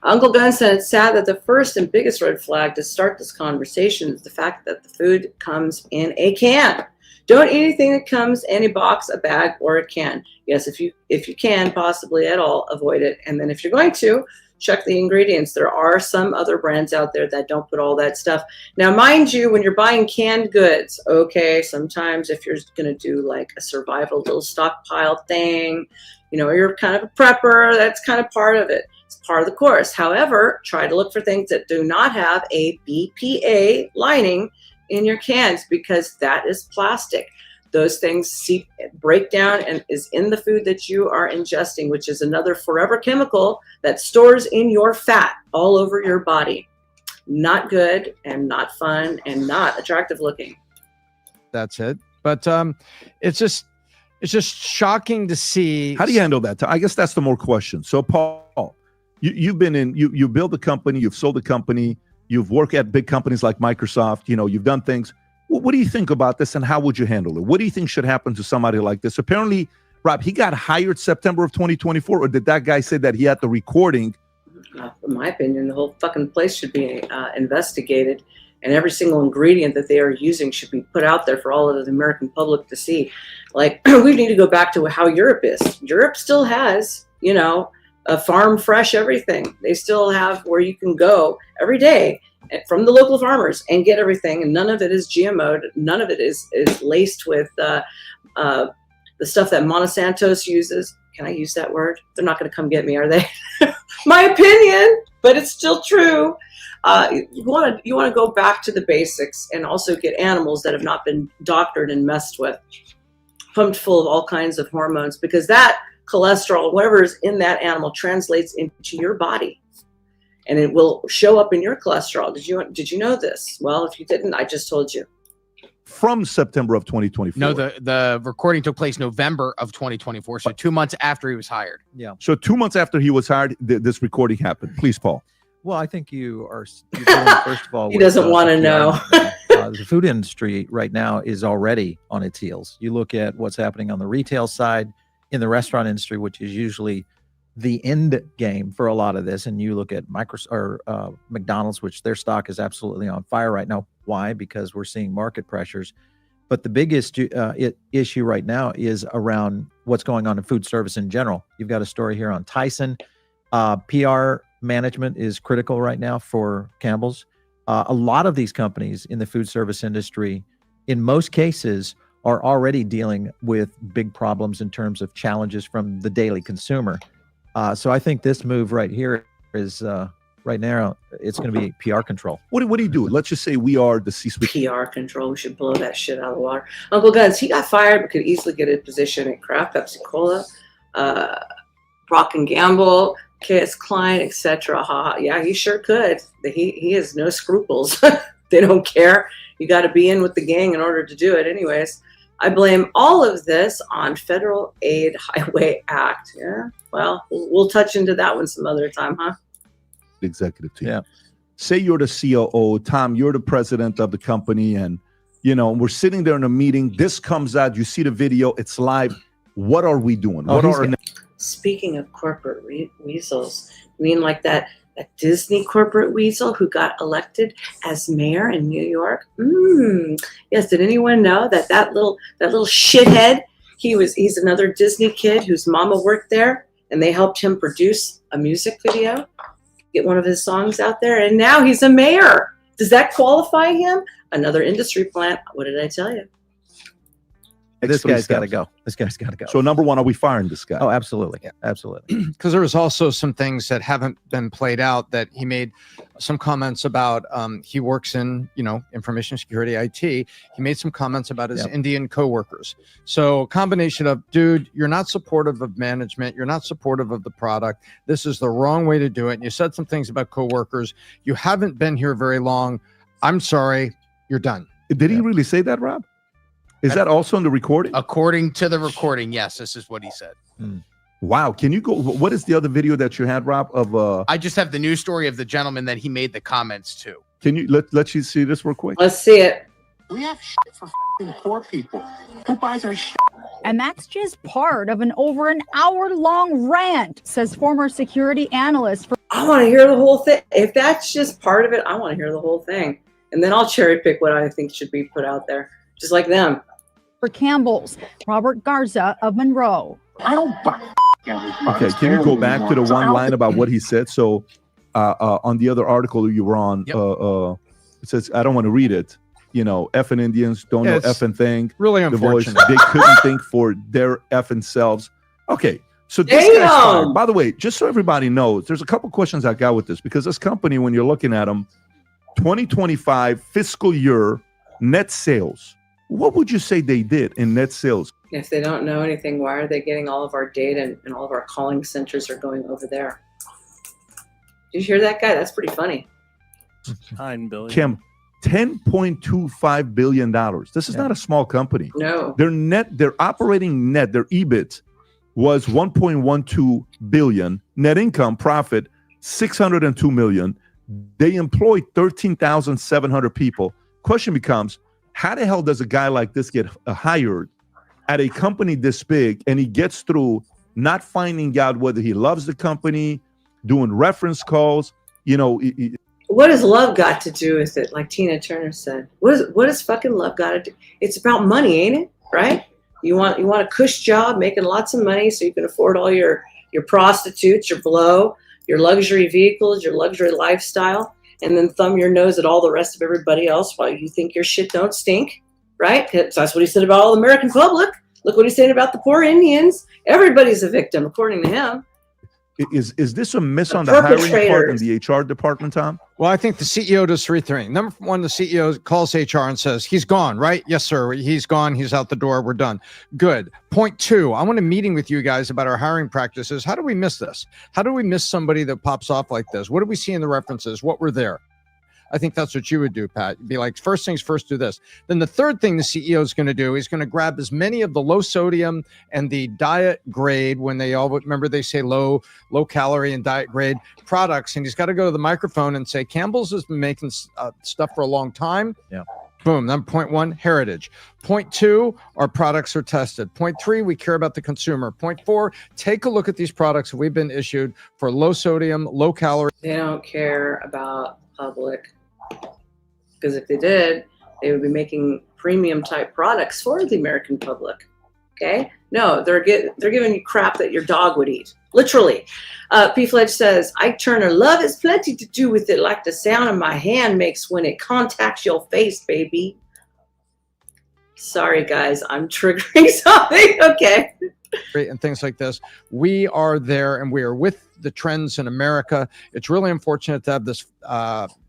Uncle Ben said it's sad that the first and biggest red flag to start this conversation is the fact that the food comes in a can. Don't eat anything that comes in a box, a bag, or a can. Yes, if you can possibly at all, avoid it. And then if you're going to, check the ingredients. There are some other brands out there that don't put all that stuff. Now, mind you, when you're buying canned goods, okay, sometimes if you're going to do like a survival little stockpile thing, you know, or you're kind of a prepper, that's kind of part of it. It's part of the course. However, try to look for things that do not have a BPA lining in your cans, because that is plastic. Those things break down and is in the food that you are ingesting, which is another forever chemical that stores in your fat all over your body. Not good and not fun and not attractive looking. That's it. But it's just shocking to see. How do you handle that? I guess that's the more question. So, Paul, you've been in, you build a company, you've sold a company, you've worked at big companies like Microsoft, you know, you've done things. What do you think about this, and how would you handle it? What do you think should happen to somebody like this? Apparently, Rob, he got hired September of 2024, or did that guy say that he had the recording? In my opinion, the whole fucking place should be investigated, and every single ingredient that they are using should be put out there for all of the American public to see. Like, we need to go back to how Europe is. Europe still has, you know, a farm fresh everything. They still have where you can go every day from the local farmers and get everything, and none of it is GMO'd. None of it is laced with the stuff that Monsanto uses. Can I use that word? They're not going to come get me, are they? My opinion, but it's still true. You want to go back to the basics and also get animals that have not been doctored and messed with, pumped full of all kinds of hormones, because that cholesterol, whatever is in that animal, translates into your body. and it will show up in your cholesterol. Did you know this? Well, if you didn't, I just told you. From September of 2024. No, the recording took place November of 2024, so 2 months after he was hired. Yeah. So 2 months after he was hired, this recording happened. Please, Paul. Well, I think you're dealing, first of all, He doesn't want to know. The food industry right now is already on its heels. You look at what's happening on the retail side, in the restaurant industry, which is usually the end game for a lot of this, and you look at McDonald's, which their stock is absolutely on fire right now. Why? Because we're seeing market pressures. But the biggest issue right now is around what's going on in food service in general. You've got a story here on Tyson. PR management is critical right now for Campbell's. A lot of these companies in the food service industry, in most cases, are already dealing with big problems in terms of challenges from the daily consumer. So I think this move right here is right now, it's going to be PR control. What do you do? Let's just say we are the C-suite. PR control. We should blow that shit out of the water. Uncle Guns, he got fired but could easily get a position at Kraft, Pepsi Cola, Procter & Gamble, KS Klein, etc. Yeah, he sure could. He has no scruples. They don't care. You got to be in with the gang in order to do it. Anyways, I blame all of this on Federal Aid Highway Act. Yeah, well, we'll touch into that one some other time, huh? Executive team. Yeah. Say you're the COO, Tom, you're the president of the company, and we're sitting there in a meeting. This comes out, you see the video, it's live. What are we doing? Speaking of corporate weasels, you mean like that Disney corporate weasel who got elected as mayor in New York? Yes. Did anyone know that little shithead? He's another Disney kid whose mama worked there, and they helped him produce a music video, get one of his songs out there, and now he's a mayor. Does that qualify him? Another industry plant. What did I tell you? This guy's got to go. This guy's got to go. So number one, are we firing this guy? Oh, absolutely. Yeah, absolutely. Because there was also some things that haven't been played out that he made some comments about. He works in, information security, IT. He made some comments about his Indian coworkers. So combination of, dude, you're not supportive of management. You're not supportive of the product. This is the wrong way to do it. And you said some things about coworkers. You haven't been here very long. I'm sorry. You're done. Did he really say that, Rob? Is that also in the recording? According to the recording, yes, this is what he said. Wow. Can you go? What is the other video that you had, Rob? I just have the news story of the gentleman that he made the comments to. Can you let you see this real quick? Let's see it. We have shit for poor people. Who buys our shit? And that's just part of an over an hour-long rant, says former security analyst. I want to hear the whole thing. If that's just part of it, I want to hear the whole thing. And then I'll cherry pick what I think should be put out there, just like them. For Campbell's, Robert Garza of Monroe. I don't buy. Okay, can you go back to the one line about what he said? So on the other article you were on, it says, I don't want to read it. Effing Indians don't know effing thing. Really unfortunate. They couldn't think for their effing selves. Okay, so this guy's fired. By the way, just so everybody knows, there's a couple questions I got with this, because this company, when you're looking at them, 2025 fiscal year net sales, what would you say they did in net sales? If they don't know anything, why are they getting all of our data and all of our calling centers are going over there? Did you hear that guy? That's pretty funny. $9 billion. Kim, $10.25 billion. This is not a small company. No. Their operating net, their EBIT was 1.12 billion. Net income profit, 602 million. They employ 13,700 people. Question becomes, how the hell does a guy like this get hired at a company this big, and he gets through not finding out whether he loves the company, doing reference calls, What has love got to do with it? Like Tina Turner said, what does fucking love got to do? It's about money, ain't it? Right? You want a cush job, making lots of money so you can afford all your prostitutes, your blow, your luxury vehicles, your luxury lifestyle, and then thumb your nose at all the rest of everybody else while you think your shit don't stink, right? That's what he said about all the American public. Look what he's saying about the poor Indians. Everybody's a victim, according to him. Is this a miss on the hiring part in the HR department, Tom? Well, I think the CEO does three things. Number one, the CEO calls HR and says, he's gone, right? Yes, sir. He's gone. He's out the door. We're done. Good. Point two, I want a meeting with you guys about our hiring practices. How do we miss this? How do we miss somebody that pops off like this? What do we see in the references? What were there? I think that's what you would do, Pat. You'd be like, first things first, do this. Then the third thing the CEO is going to do, he's going to grab as many of the low sodium and the diet grade, when they all remember they say low calorie and diet grade products, and he's got to go to the microphone and say, Campbell's has been making stuff for a long time. Yeah. Boom. Then point one, heritage. Point two, our products are tested. Point three, we care about the consumer. Point four, take a look at these products that we've been issued for low sodium, low calorie. They don't care about public. Because if they did, they would be making premium type products for the American public. Okay? No, they're giving you crap that your dog would eat. Literally. P. Fledge says, Ike Turner, love has plenty to do with it, like the sound of my hand makes when it contacts your face, baby. Sorry, guys, I'm triggering something. Okay. And things like this. We are there, and we are with the trends in America. It's really unfortunate to have this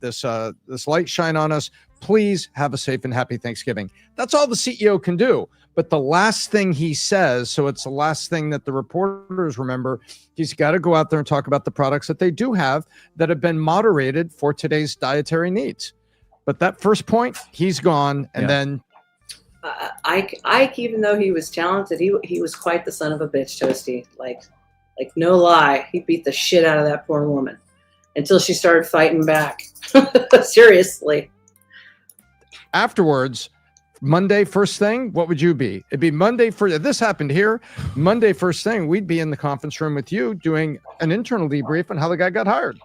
this light shine on us. Please have a safe and happy Thanksgiving. That's all the CEO can do. But the last thing he says, so it's the last thing that the reporters remember, he's got to go out there and talk about the products that they do have that have been moderated for today's dietary needs. But that first point, he's gone, and then Ike, even though he was talented, he was quite the son of a bitch, Toasty. Like no lie, he beat the shit out of that poor woman until she started fighting back. Seriously. Afterwards, Monday first thing, what would you be? It'd be Monday for this happened here. Monday first thing, we'd be in the conference room with you doing an internal debrief on how the guy got hired.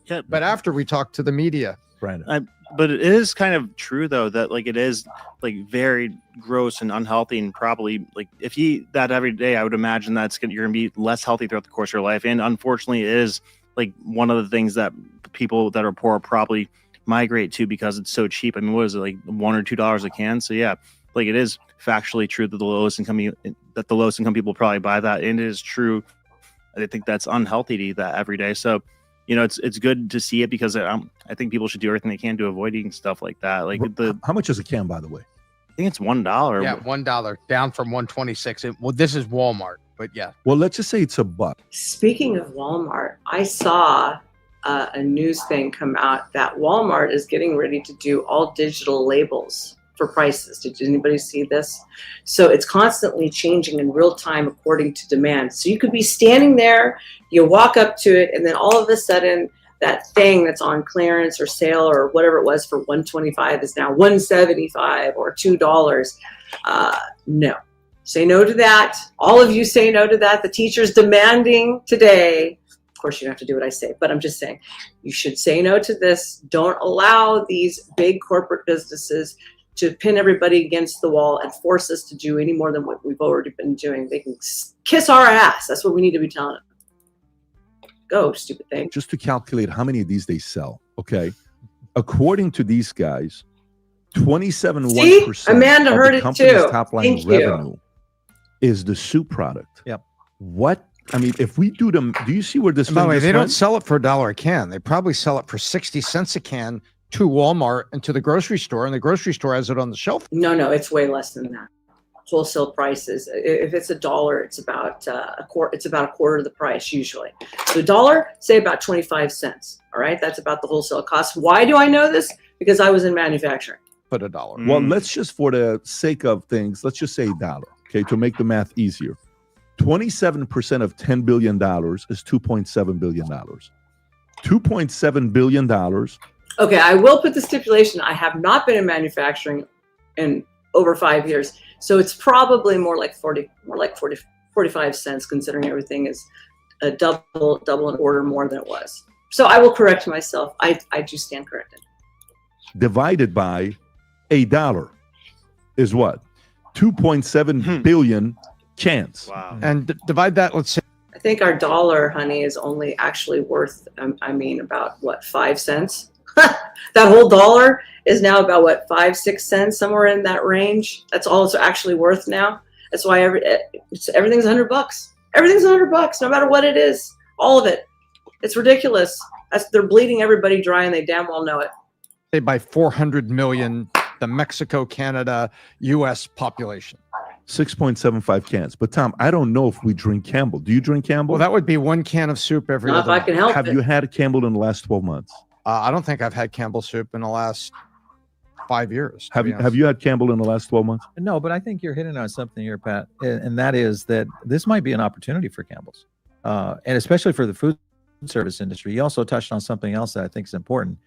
Yeah, but after we talked to the media, Brandon. But it is kind of true though that like it is like very gross and unhealthy, and probably like if you eat that every day, I would imagine you're gonna be less healthy throughout the course of your life. And unfortunately, it is like one of the things that people that are poor probably migrate to because it's so cheap. I mean, what is it, like $1 or $2 a can? So yeah, like it is factually true that the lowest income people probably buy that, and it is true. I think that's unhealthy to eat that every day. So you know, it's good to see it because I think people should do everything they can to avoid eating stuff like that. Like how much is a can, by the way? I think it's $1. Yeah, $1 down from $1.26. Well, this is Walmart, but yeah. Well, let's just say it's $1. Speaking of Walmart, I saw a news thing come out that Walmart is getting ready to do all digital labels for prices. Did anybody see this? So it's constantly changing in real time according to demand. So you could be standing there, you walk up to it, and then all of a sudden that thing that's on clearance or sale or whatever it was for $125 is now $175 or $2. No. Say no to that. All of you say no to that. The teacher's demanding today. Of course, you don't have to do what I say, but I'm just saying you should say no to this. Don't allow these big corporate businesses to pin everybody against the wall and force us to do any more than what we've already been doing. They can kiss our ass. That's what we need to be telling them. Go, stupid thing. Just to calculate how many of these they sell, okay? According to these guys, 27.1% Amanda heard of it the company's too. top line Thank you. revenue is the soup product. Yep. What? I mean, if we do them, do you see where this? And by the way, they don't went? sell it for $1 a can. They probably sell it for 60 cents a can to Walmart and to the grocery store, and the grocery store has it on the shelf. No, it's way less than that. Wholesale prices. If it's $1, it's about a quarter. It's about a quarter of the price usually. So $1, say about 25 cents. All right, that's about the wholesale cost. Why do I know this? Because I was in manufacturing. But $1. Well, let's just, for the sake of things, let's just say $1. Okay, to make the math easier. 27% of $10 billion is $2.7 billion. $2.7 billion. Okay, I will put the stipulation. I have not been in manufacturing in over 5 years, so it's probably more like 45 cents, considering everything is a double and order more than it was. So I will correct myself. I do stand corrected. Divided by $1 is what? 2.7 billion cans. Wow. And divide that, let's say. I think our dollar, honey, is only actually worth, about what, 5 cents? That whole dollar is now about what, 5-6 cents, somewhere in that range. That's all it's actually worth now. That's why everything's $100. Everything's $100, no matter what it is. All of it. It's ridiculous. They're bleeding everybody dry, and they damn well know it. Say by 400 million, the Mexico, Canada, U.S. population. 6.75 cans. But Tom, I don't know if we drink Campbell. Do you drink Campbell? Well, that would be 1 can of soup every Not if other I month. can help Have it. you had Campbell in the last 12 months? I don't think I've had Campbell soup in the last 5 years. Have you had Campbell in the last 12 months? No, but I think you're hitting on something here, Pat, and that is that this might be an opportunity for Campbell's, and especially for the food service industry. You also touched on something else that I think is important,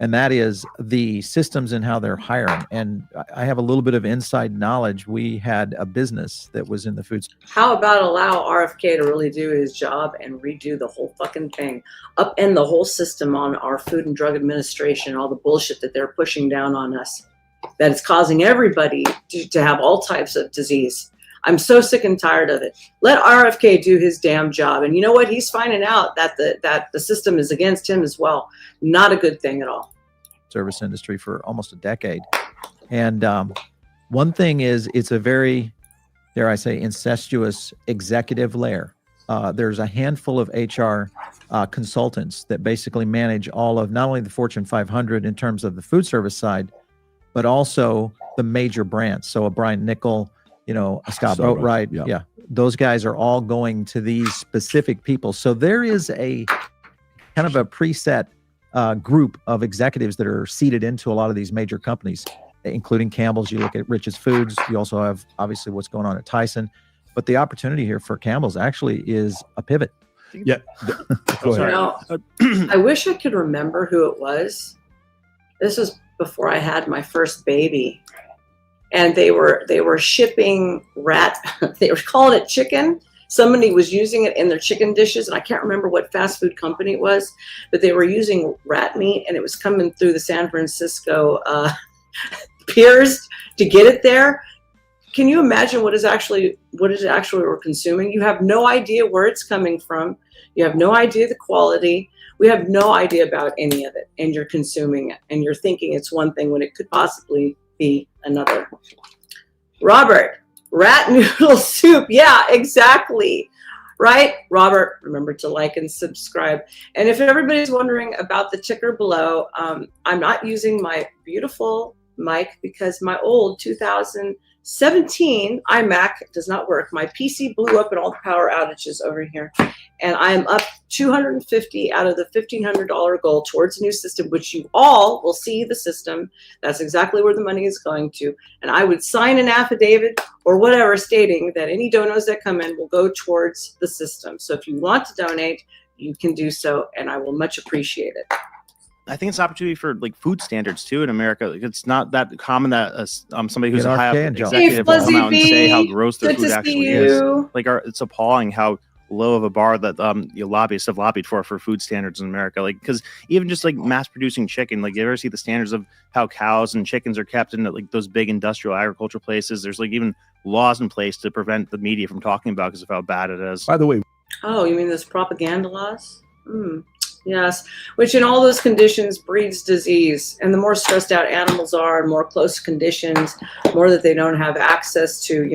and that is the systems and how they're hiring. And I have a little bit of inside knowledge. We had a business that was in the food. How about allow RFK to really do his job and redo the whole fucking thing, upend the whole system on our Food and Drug Administration, all the bullshit that they're pushing down on us, that is causing everybody to have all types of disease. I'm so sick and tired of it. Let RFK do his damn job. And you know what? He's finding out that the system is against him as well. Not a good thing at all. Service industry for almost a decade. And one thing is, it's a very, dare I say, incestuous executive layer. There's a handful of HR consultants that basically manage all of not only the Fortune 500 in terms of the food service side, but also the major brands. So a Brian Nickel, a Scott Boatwright. Yeah. Those guys are all going to these specific people. So there is a kind of a preset group of executives that are seated into a lot of these major companies, including Campbell's. You look at Rich's Foods. You also have obviously what's going on at Tyson. But the opportunity here for Campbell's actually is a pivot. Yeah. Go ahead. I wish I could remember who it was. This was before I had my first baby. And they were shipping rat, they were calling it chicken. Somebody was using it in their chicken dishes, and I can't remember what fast food company it was, but they were using rat meat, and it was coming through the San Francisco piers to get it there. Can you imagine what is actually we're consuming? You have no idea where it's coming from. You have no idea the quality. We have no idea about any of it, and you're consuming it, and you're thinking it's one thing when it could possibly be another. Robert, rat noodle soup. Yeah, exactly. Right? Robert, remember to like and subscribe. And if everybody's wondering about the ticker below, I'm not using my beautiful mic because my old 2017 iMac does not work. My PC blew up in all the power outages over here. And I'm up $250 out of the $1,500 goal towards a new system, which you all will see the system. That's exactly where the money is going to. And I would sign an affidavit or whatever stating that any donos that come in will go towards the system. So if you want to donate, you can do so, and I will much appreciate it. I think it's an opportunity for like food standards too in America. Like, it's not that common that somebody who's a high up executive will come out and say how gross their food actually is. Like, it's appalling how low of a bar that lobbyists have lobbied for food standards in America. Like, because even just like mass producing chicken, like you ever see the standards of how cows and chickens are kept in like those big industrial agricultural places? There's like even laws in place to prevent the media from talking about because of how bad it is. By the way, oh, you mean those propaganda laws? Yes, which in all those conditions breeds disease. And the more stressed out animals are, and more close conditions, more that they don't have access to,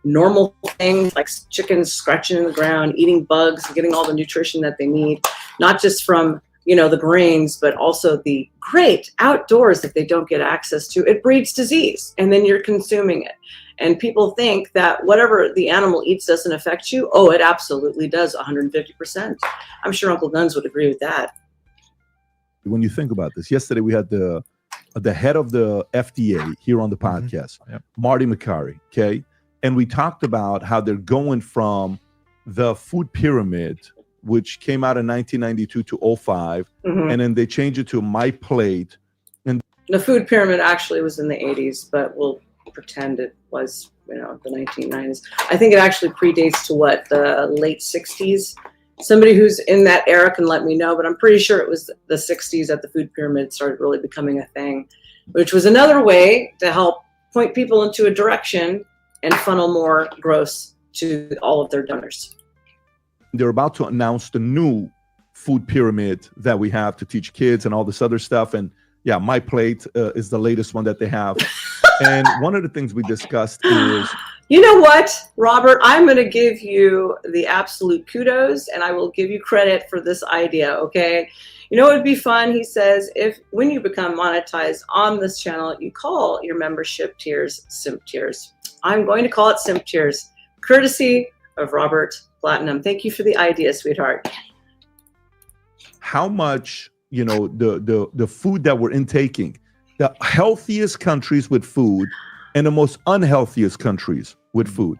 normal things like chickens scratching in the ground, eating bugs, getting all the nutrition that they need, not just from, the grains, but also the great outdoors that they don't get access to. It breeds disease, and then you're consuming it. And people think that whatever the animal eats doesn't affect you. Oh, it absolutely does, 150%. I'm sure Uncle Guns would agree with that. When you think about this, yesterday we had the head of the FDA here on the podcast, Marty McCary, okay? And we talked about how they're going from the food pyramid, which came out in 1992 to 05, and then they changed it to My Plate. And the food pyramid actually was in the 80s, but we'll pretend it was, the 1990s. I think it actually predates to the late 60s. Somebody who's in that era can let me know, but I'm pretty sure it was the 60s that the food pyramid started really becoming a thing, which was another way to help point people into a direction and funnel more gross to all of their donors. They're about to announce the new food pyramid that we have to teach kids and all this other stuff. And yeah, My Plate is the latest one that they have. And one of the things we discussed is You know what, Robert? I'm going to give you the absolute kudos, and I will give you credit for this idea, okay? You know, it would be fun, he says, if when you become monetized on this channel, you call your membership tiers simp tiers. I'm going to call it simp tiers, courtesy of Robert Platinum. Thank you for the idea, sweetheart. How much, you know, the food that we're intaking, the healthiest countries with food and the most unhealthiest countries with food.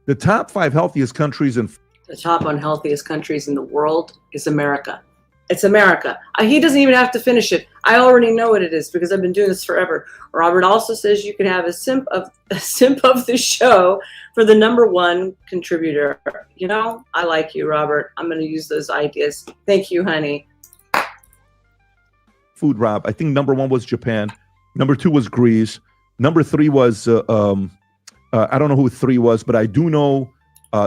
The top 5 healthiest countries in The top unhealthiest countries in the world is America. It's America. He doesn't even have to finish it. I already know what it is because I've been doing this forever. Robert also says you can have a simp of the show for the #1 contributor. You know, I like you, Robert. I'm going to use those ideas. Thank you, honey. food, Rob. I think #1 was Japan. #2 was Greece. #3 was I don't know who 3 was, but I do know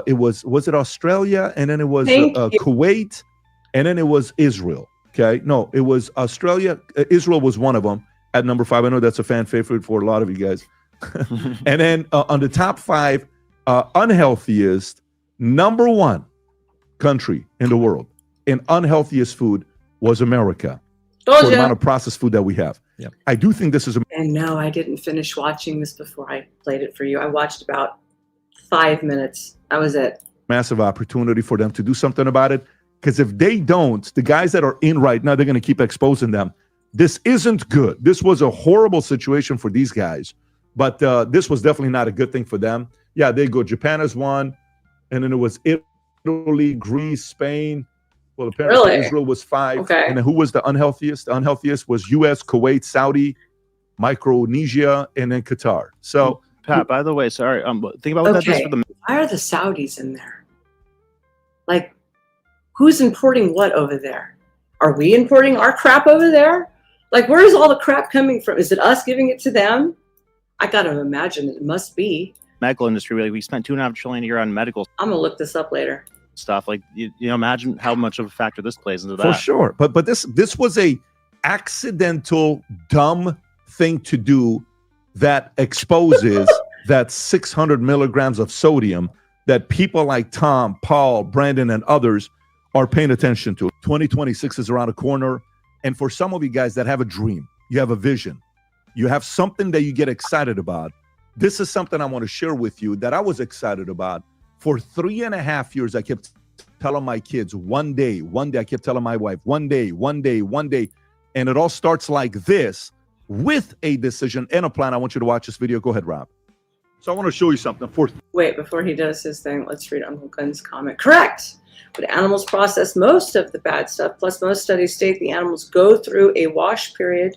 it was it Australia, and then it was Kuwait, and then it was Israel. Okay, no, it was Australia. Israel was one of them at #5. I know that's a fan favorite for a lot of you guys. And then on the top 5 unhealthiest, #1 country in the world in unhealthiest food was America. For the amount of processed food that we have. Yeah, I do think this is a. And no, I didn't finish watching this before I played it for you. I watched about 5 minutes. That was it. Massive opportunity for them to do something about it. Because if they don't, the guys that are in right now, they're going to keep exposing them. This isn't good. This was a horrible situation for these guys. But this was definitely not a good thing for them. Yeah, they go. Japan is 1. And then it was Italy, Greece, Spain. Well, apparently Israel was 5. Okay. And then who was the unhealthiest? The unhealthiest was U.S., Kuwait, Saudi, Micronesia, and then Qatar. So, Pat, by the way, sorry. Think about what that does for the. Why are the Saudis in there? Like, who's importing what over there? Are we importing our crap over there? Like, where is all the crap coming from? Is it us giving it to them? I got to imagine it must be. Medical industry, we spent $2.5 trillion a year on medical. I'm gonna look this up later. Stuff like you know, imagine how much of a factor this plays into that. For sure, but this was a accidental dumb thing to do that exposes that 600 milligrams of sodium that people like Tom, Paul, Brandon, and others are paying attention to. 2026 is around the corner, and for some of you guys that have a dream, you have a vision, you have something that you get excited about. This is something I want to share with you that I was excited about. For 3.5 years, I kept telling my kids, one day, I kept telling my wife, one day. And it all starts like this with a decision and a plan. I want you to watch this video. Go ahead, Rob. So I want to show you something. Wait, before he does his thing, let's read Uncle Gunn's comment. Correct. But animals process most of the bad stuff. Plus, most studies state the animals go through a wash period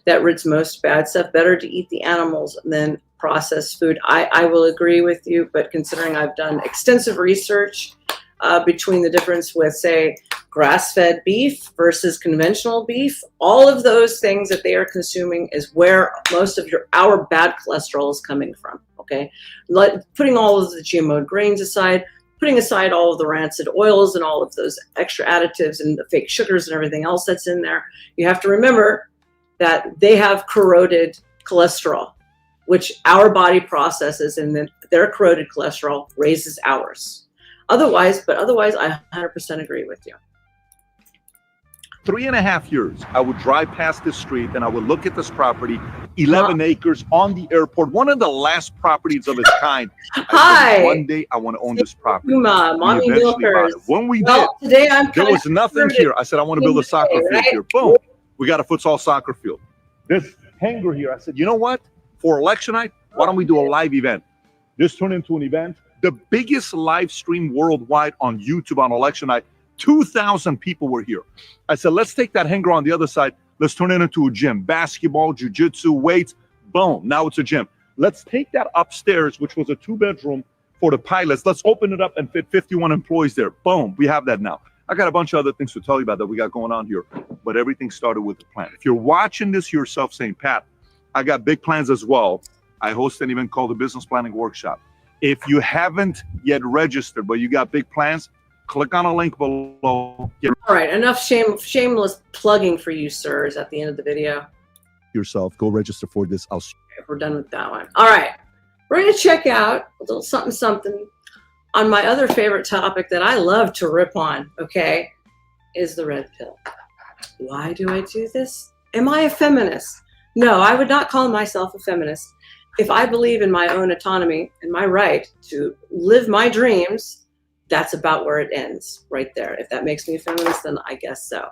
that rids most bad stuff. Better to eat the animals than processed food. I will agree with you, but considering I've done extensive research between the difference with, say, grass-fed beef versus conventional beef, all of those things that they are consuming is where most of our bad cholesterol is coming from, okay? Putting all of the GMO grains aside, putting aside all of the rancid oils and all of those extra additives and the fake sugars and everything else that's in there, you have to remember that they have corroded cholesterol, which our body processes, and then their corroded cholesterol raises ours. Otherwise, I 100% agree with you. 3.5 years, I would drive past this street and I would look at this property, 11 acres on the airport, one of the last properties of its kind. I said, one day I want to own this property. Mommy milkers. When we did, today there was nothing here. I said, I want to build a soccer field here. Boom. We got a futsal soccer field. This hanger here, I said, you know what? For election night, why don't we do a live event? This turned into an event. The biggest live stream worldwide on YouTube on election night. 2,000 people were here. I said, let's take that hanger on the other side. Let's turn it into a gym. Basketball, jiu-jitsu, weights. Boom. Now it's a gym. Let's take that upstairs, which was a 2-bedroom for the pilots. Let's open it up and fit 51 employees there. Boom. We have that now. I got a bunch of other things to tell you about that we got going on here. But everything started with the plan. If you're watching this yourself saying, Pat, I got big plans as well. I host an event called the Business Planning Workshop. If you haven't yet registered, but you got big plans, click on a link below. All right, enough shameless plugging for you, sirs, at the end of the video. Yourself, go register for this. We're done with that one. All right, we're going to check out a little something, something on my other favorite topic that I love to rip on, okay, is the red pill. Why do I do this? Am I a feminist? No, I would not call myself a feminist. If I believe in my own autonomy and my right to live my dreams, that's about where it ends, right there. If that makes me a feminist, then I guess so.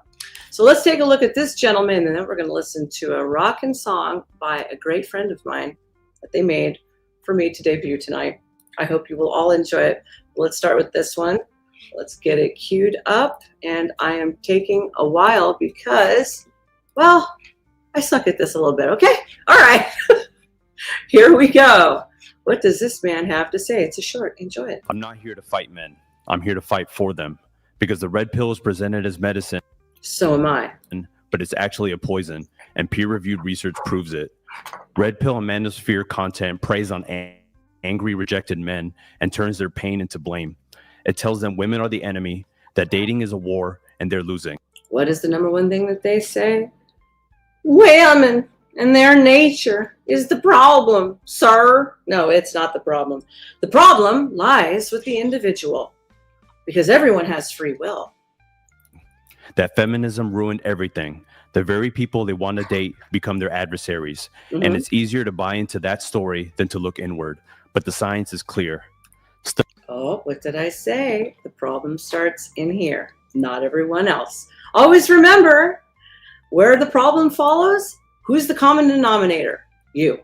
So let's take a look at this gentleman, and then we're going to listen to a rockin' song by a great friend of mine that they made for me to debut tonight. I hope you will all enjoy it. Let's start with this one. Let's get it queued up, and I am taking a while because, well, I suck at this a little bit, okay? All right. Here we go. What does this man have to say? It's a short. Enjoy it. I'm not here to fight men. I'm here to fight for them because the red pill is presented as medicine. So am I. But it's actually a poison, and peer-reviewed research proves it. Red pill and manosphere content preys on angry, rejected men and turns their pain into blame. It tells them women are the enemy, that dating is a war, and they're losing. What is the number one thing that they say? Women and their nature is the problem, sir. No, it's not the problem. The problem lies with the individual because everyone has free will. That feminism ruined everything. The very people they want to date become their adversaries. And it's easier to buy into that story than to look inward. But the science is clear. Oh, what did I say? The problem starts in here, not everyone else. Always remember, where the problem follows, who's the common denominator? You.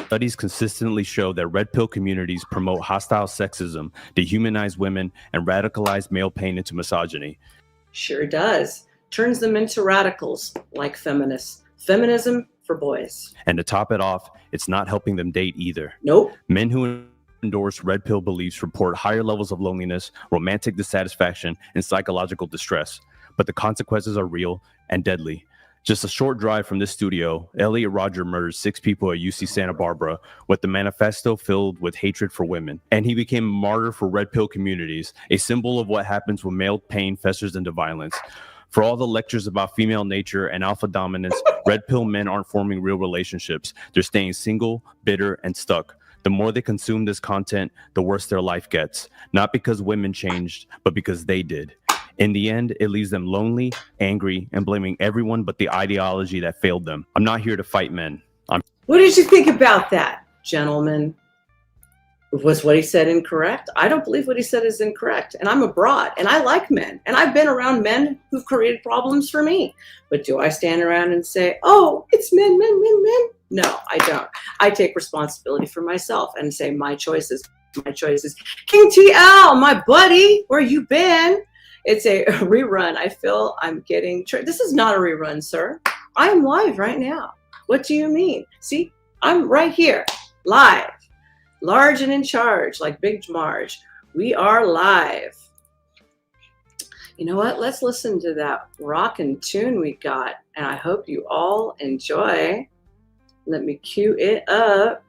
Studies consistently show that red pill communities promote hostile sexism, dehumanize women, and radicalize male pain into misogyny. Sure does. Turns them into radicals like feminists. Feminism for boys. And to top it off, it's not helping them date either. Nope. Men who endorse red pill beliefs report higher levels of loneliness, romantic dissatisfaction, and psychological distress. But the consequences are real and deadly. Just a short drive from this studio, Elliot Rodger murdered 6 people at UC Santa Barbara with the manifesto filled with hatred for women. And he became a martyr for red pill communities, a symbol of what happens when male pain festers into violence. For all the lectures about female nature and alpha dominance, red pill men aren't forming real relationships. They're staying single, bitter, and stuck. The more they consume this content, the worse their life gets. Not because women changed, but because they did. In the end, it leaves them lonely, angry, and blaming everyone but the ideology that failed them. I'm not here to fight men. What did you think about that, gentlemen? Was what he said incorrect? I don't believe what he said is incorrect. And I'm abroad, and I like men. And I've been around men who've created problems for me. But do I stand around and say, oh, it's men, men, men, men? No, I don't. I take responsibility for myself and say my choices, my choices. King TL, my buddy, where you been? It's a rerun. I feel I'm getting this is not a rerun, sir. I am live right now. What do you mean? See, I'm right here, live, large and in charge, like Big Marge. We are live. You know what? Let's listen to that rockin' tune we got, and I hope you all enjoy. Let me cue it up.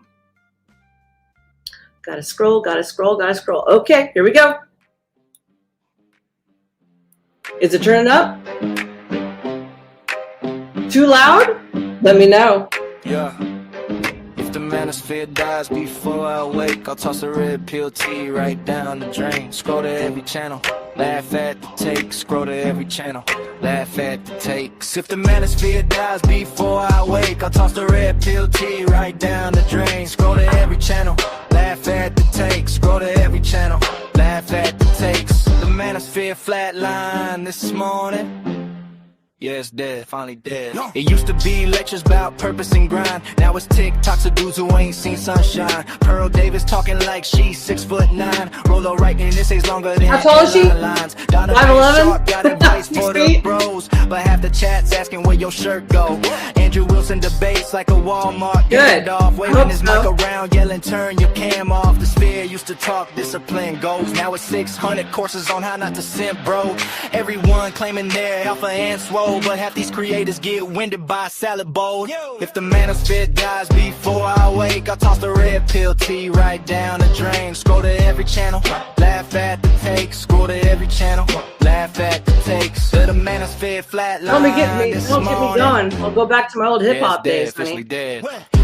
Gotta scroll, gotta scroll, gotta scroll. Okay, here we go. Is it turning up? Too loud? Let me know. Yeah. If the manosphere dies before I wake, I'll toss a red pill tea right down the drain. Scroll to every channel, laugh at the take. Scroll to every channel, laugh at the takes. If the manosphere dies before I wake, I'll toss the red pill tea right down the drain. Scroll to every channel, laugh at the take. Scroll to every channel, laugh at the takes. The manosphere flatline this morning. Yeah, it's dead, finally dead. It used to be lectures about purpose and grind. Now it's TikToks of dudes who ain't seen sunshine. Pearl Davis talking like she's 6'9". Rolo writing essays longer than how tall is she? 5'11". Got advice for the bros, but half the chat's asking where your shirt go. Andrew Wilson debates like a Walmart. Good. Off, waving his mic around, yelling, turn your cam off. The sphere used to talk discipline goals. Now it's 600 courses on how not to simp, bro. Everyone claiming they're alpha and swole, but half these creators get winded by a salad bowl. If the manosphere dies before I wake, I'll toss the red pill tea right down the drain. Scroll to every channel, laugh at the takes. Scroll to every channel, laugh at the takes. The manosphere flatline. Don't get me going. I'll go back to my old hip hop days, honey.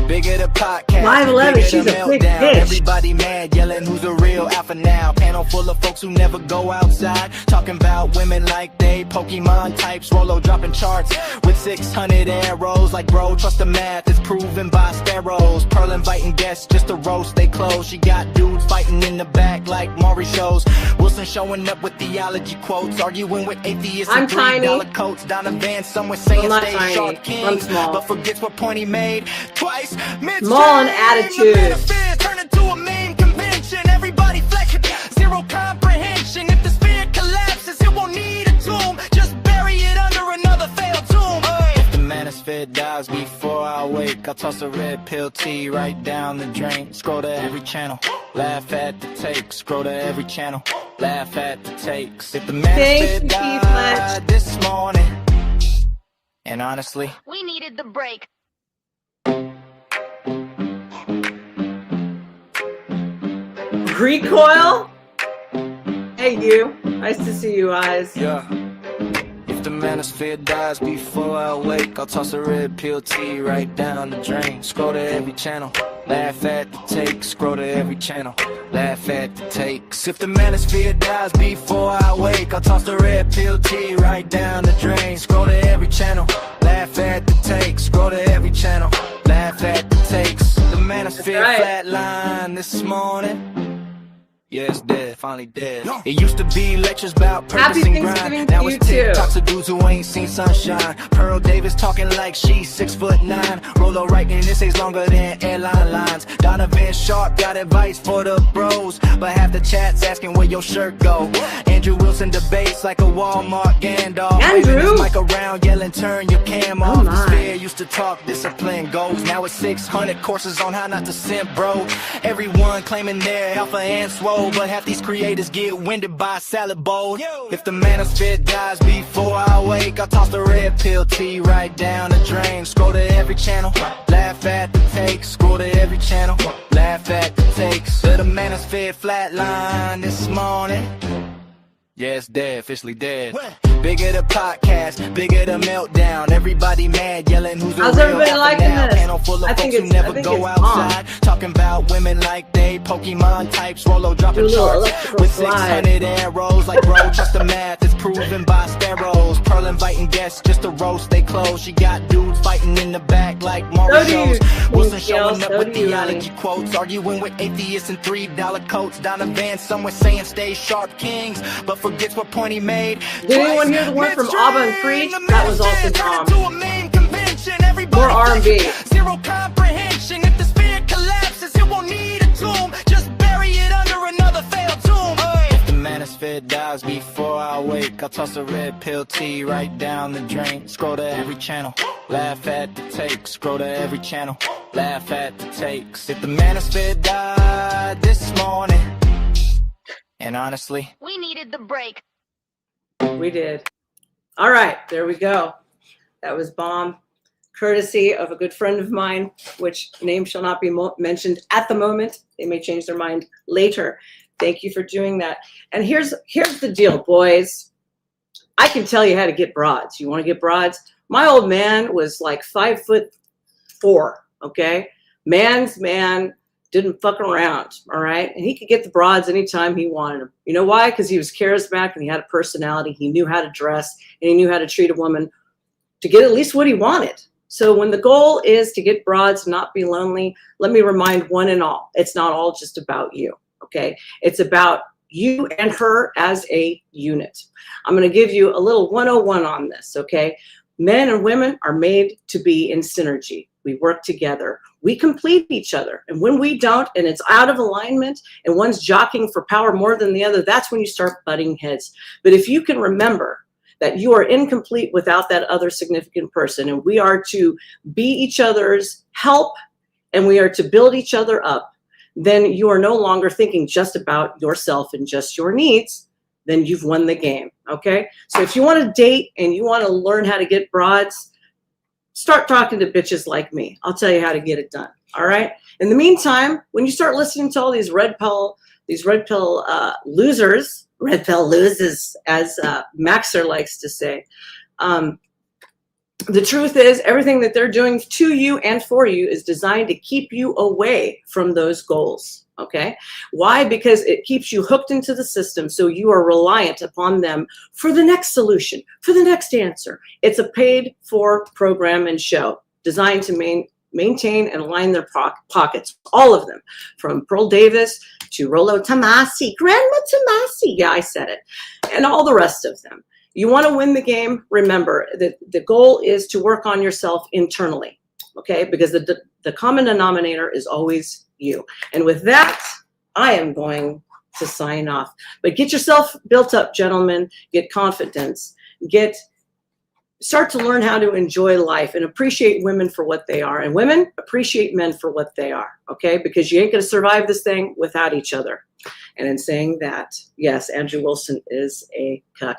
Bigger the podcast, 5'11", bigger she's the a big meltdown. bitch. Everybody mad, yelling who's a real alpha now. Panel full of folks who never go outside, talking about women like they Pokemon types. Rolo dropping charts with 600 arrows. Like bro, trust the math, it's proven by sparrows. Pearl inviting guests just to roast they clothes. She got dudes fighting in the back like Maury shows. Wilson showing up with theology quotes, arguing with atheists I'm in tiny. $3 coats. Donovan somewhere saying I'm not stay tiny. sharp I'm kings, small. but forgets what point he made twice. Small in attitude. Turn into a main convention. Everybody flex, zero comprehension. If the sphere collapses, it won't need a tomb. Just bury it under another failed tomb. If the manosphere dies before I wake, I'll toss a red pill tea right down the drain. Scroll to every channel, laugh at the takes. Scroll to every channel, laugh at the takes. If the manosphere died this morning, and honestly, we needed the break. Recoil? Hey, you. Nice to see you, eyes. Yeah. If the manosphere dies before I wake, I'll toss a red pill tea right down the drain. Scroll to every channel, laugh at the takes. Scroll to every channel, laugh at the takes. If the manosphere dies before I wake, I'll toss the red pill tea right down the drain. Scroll to every channel, laugh at the takes. Scroll to every channel, laugh at the takes. The manosphere flatline this morning. Yeah, it's dead, finally dead. It used to be lectures about purpose and grind. Now it's TikToks of dudes who ain't seen sunshine. Pearl Davis talking like she's 6'9". Rolo writing essays longer than airline lines. Donovan Sharp got advice for the bros, but half the chat's asking where your shirt go. Andrew Wilson debates like a Walmart Gandalf. Waving his mic around, yelling turn your cam off. The sphere used to talk discipline goals. Now it's 600 courses on how not to simp, bro. Everyone claiming they're alpha and swole, but half these creators get winded by a salad bowl. If the manosphere dies before I wake, I'll toss the red pill tea right down the drain. Scroll to every channel, laugh at the takes. Scroll to every channel, laugh at the takes. Let the manosphere flatline this morning. Yeah, it's dead, officially dead. Bigger the podcast, bigger the meltdown. Everybody mad, yelling who's a How's real everybody alpha liking now. this? Panel full of I folks think who it's- never I think go it's outside, talking about women like they Pokemon types. Rolo dropping charts with 600 arrows. Like bro, trust the math, it's proven by sparrows. Pearl inviting guests just to roast they clothes. She got dudes fighting in the back like Maury shows. Wilson showing up with theology quotes, arguing with atheists in $3 coats. Donovan somewhere saying stay sharp kings, but forgets what point he made. Did anyone hear the one from Auburn Preach? That was also Tom. More R&B. Zero comprehension. If the sphere collapses, it won't need a tomb. Just bury it under another failed tomb. If the manosphere dies before I wake, I'll toss a red pill tea right down the drain. Scroll to every channel, laugh at the takes. Scroll to every channel, laugh at the takes. If the manosphere died this morning, and honestly, We needed the break. We did. All right, there we go. That was Bomb, courtesy of a good friend of mine, which name shall not be mentioned at the moment. They may change their mind later. Thank you for doing that. And here's the deal, boys. I can tell you how to get broads. You want to get broads? My old man was like 5'4", okay? Man's man, didn't fuck around, all right? And he could get the broads anytime he wanted them. You know why? Because he was charismatic and he had a personality. He knew how to dress and he knew how to treat a woman to get at least what he wanted. So when the goal is to get broads, not be lonely, let me remind one and all, it's not all just about you, okay? It's about you and her as a unit. I'm going to give you a little 101 on this, okay? Men and women are made to be in synergy. We work together. We complete each other. And when we don't, and it's out of alignment, and one's jockeying for power more than the other, that's when you start butting heads. But if you can remember that you are incomplete without that other significant person, and we are to be each other's help, and we are to build each other up, then you are no longer thinking just about yourself and just your needs, then you've won the game, okay? So if you want to date and you want to learn how to get broads, start talking to bitches like me. I'll tell you how to get it done, all right? In the meantime, when you start listening to all these RedPill these red pill losers, red pill losers, as Maxer likes to say. The truth is, everything that they're doing to you and for you is designed to keep you away from those goals. Okay. Why? Because it keeps you hooked into the system. So you are reliant upon them for the next solution, for the next answer. It's a paid for program and show designed to maintain and line their pockets, all of them, from Pearl Davis to Rolo Tomasi, Grandma Tomasi. Yeah, I said it. And all the rest of them. You want to win the game, remember that the goal is to work on yourself internally, okay? Because the common denominator is always you. And with that, I am going to sign off. But get yourself built up, gentlemen. Get confidence. Start to learn how to enjoy life and appreciate women for what they are. And women, appreciate men for what they are, okay? Because you ain't going to survive this thing without each other. And in saying that, yes, Andrew Wilson is a cuck.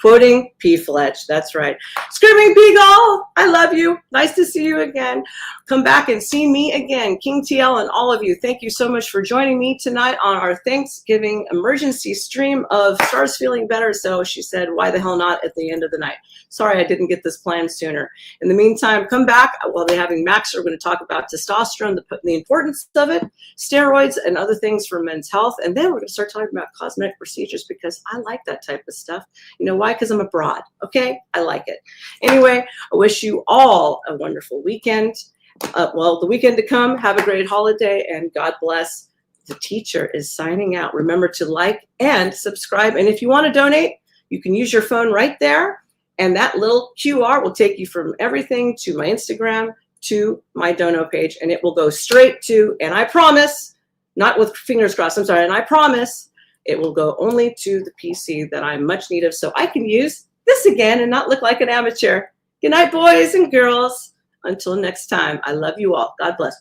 Quoting P. Fletch. That's right. Screaming Beagle, I love you. Nice to see you again. Come back and see me again. King TL and all of you, thank you so much for joining me tonight on our Thanksgiving emergency stream of Stars Feeling Better. So she said, why the hell not at the end of the night? Sorry I didn't get this planned sooner. In the meantime, come back. While they're having Max, we're going to talk about testosterone, the importance of it, steroids, and other things for men's health. And then we're going to start talking about cosmetic procedures because I like that type of stuff. You know why? Because I'm a broad, okay? I like it. Anyway, I wish you all a wonderful weekend. The weekend to come. Have a great holiday, and God bless. The teacher is signing out. Remember to like and subscribe. And if you want to donate, you can use your phone right there. And that little QR will take you from everything to my Instagram to my dono page. And it will go straight to, and I promise, not with fingers crossed, I'm sorry, and I promise it will go only to the PC that I'm much need of so I can use this again and not look like an amateur. Good night, boys and girls. Until next time, I love you all. God bless.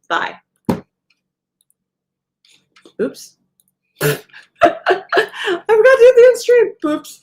Bye. Oops. I forgot to do the end stream. Oops.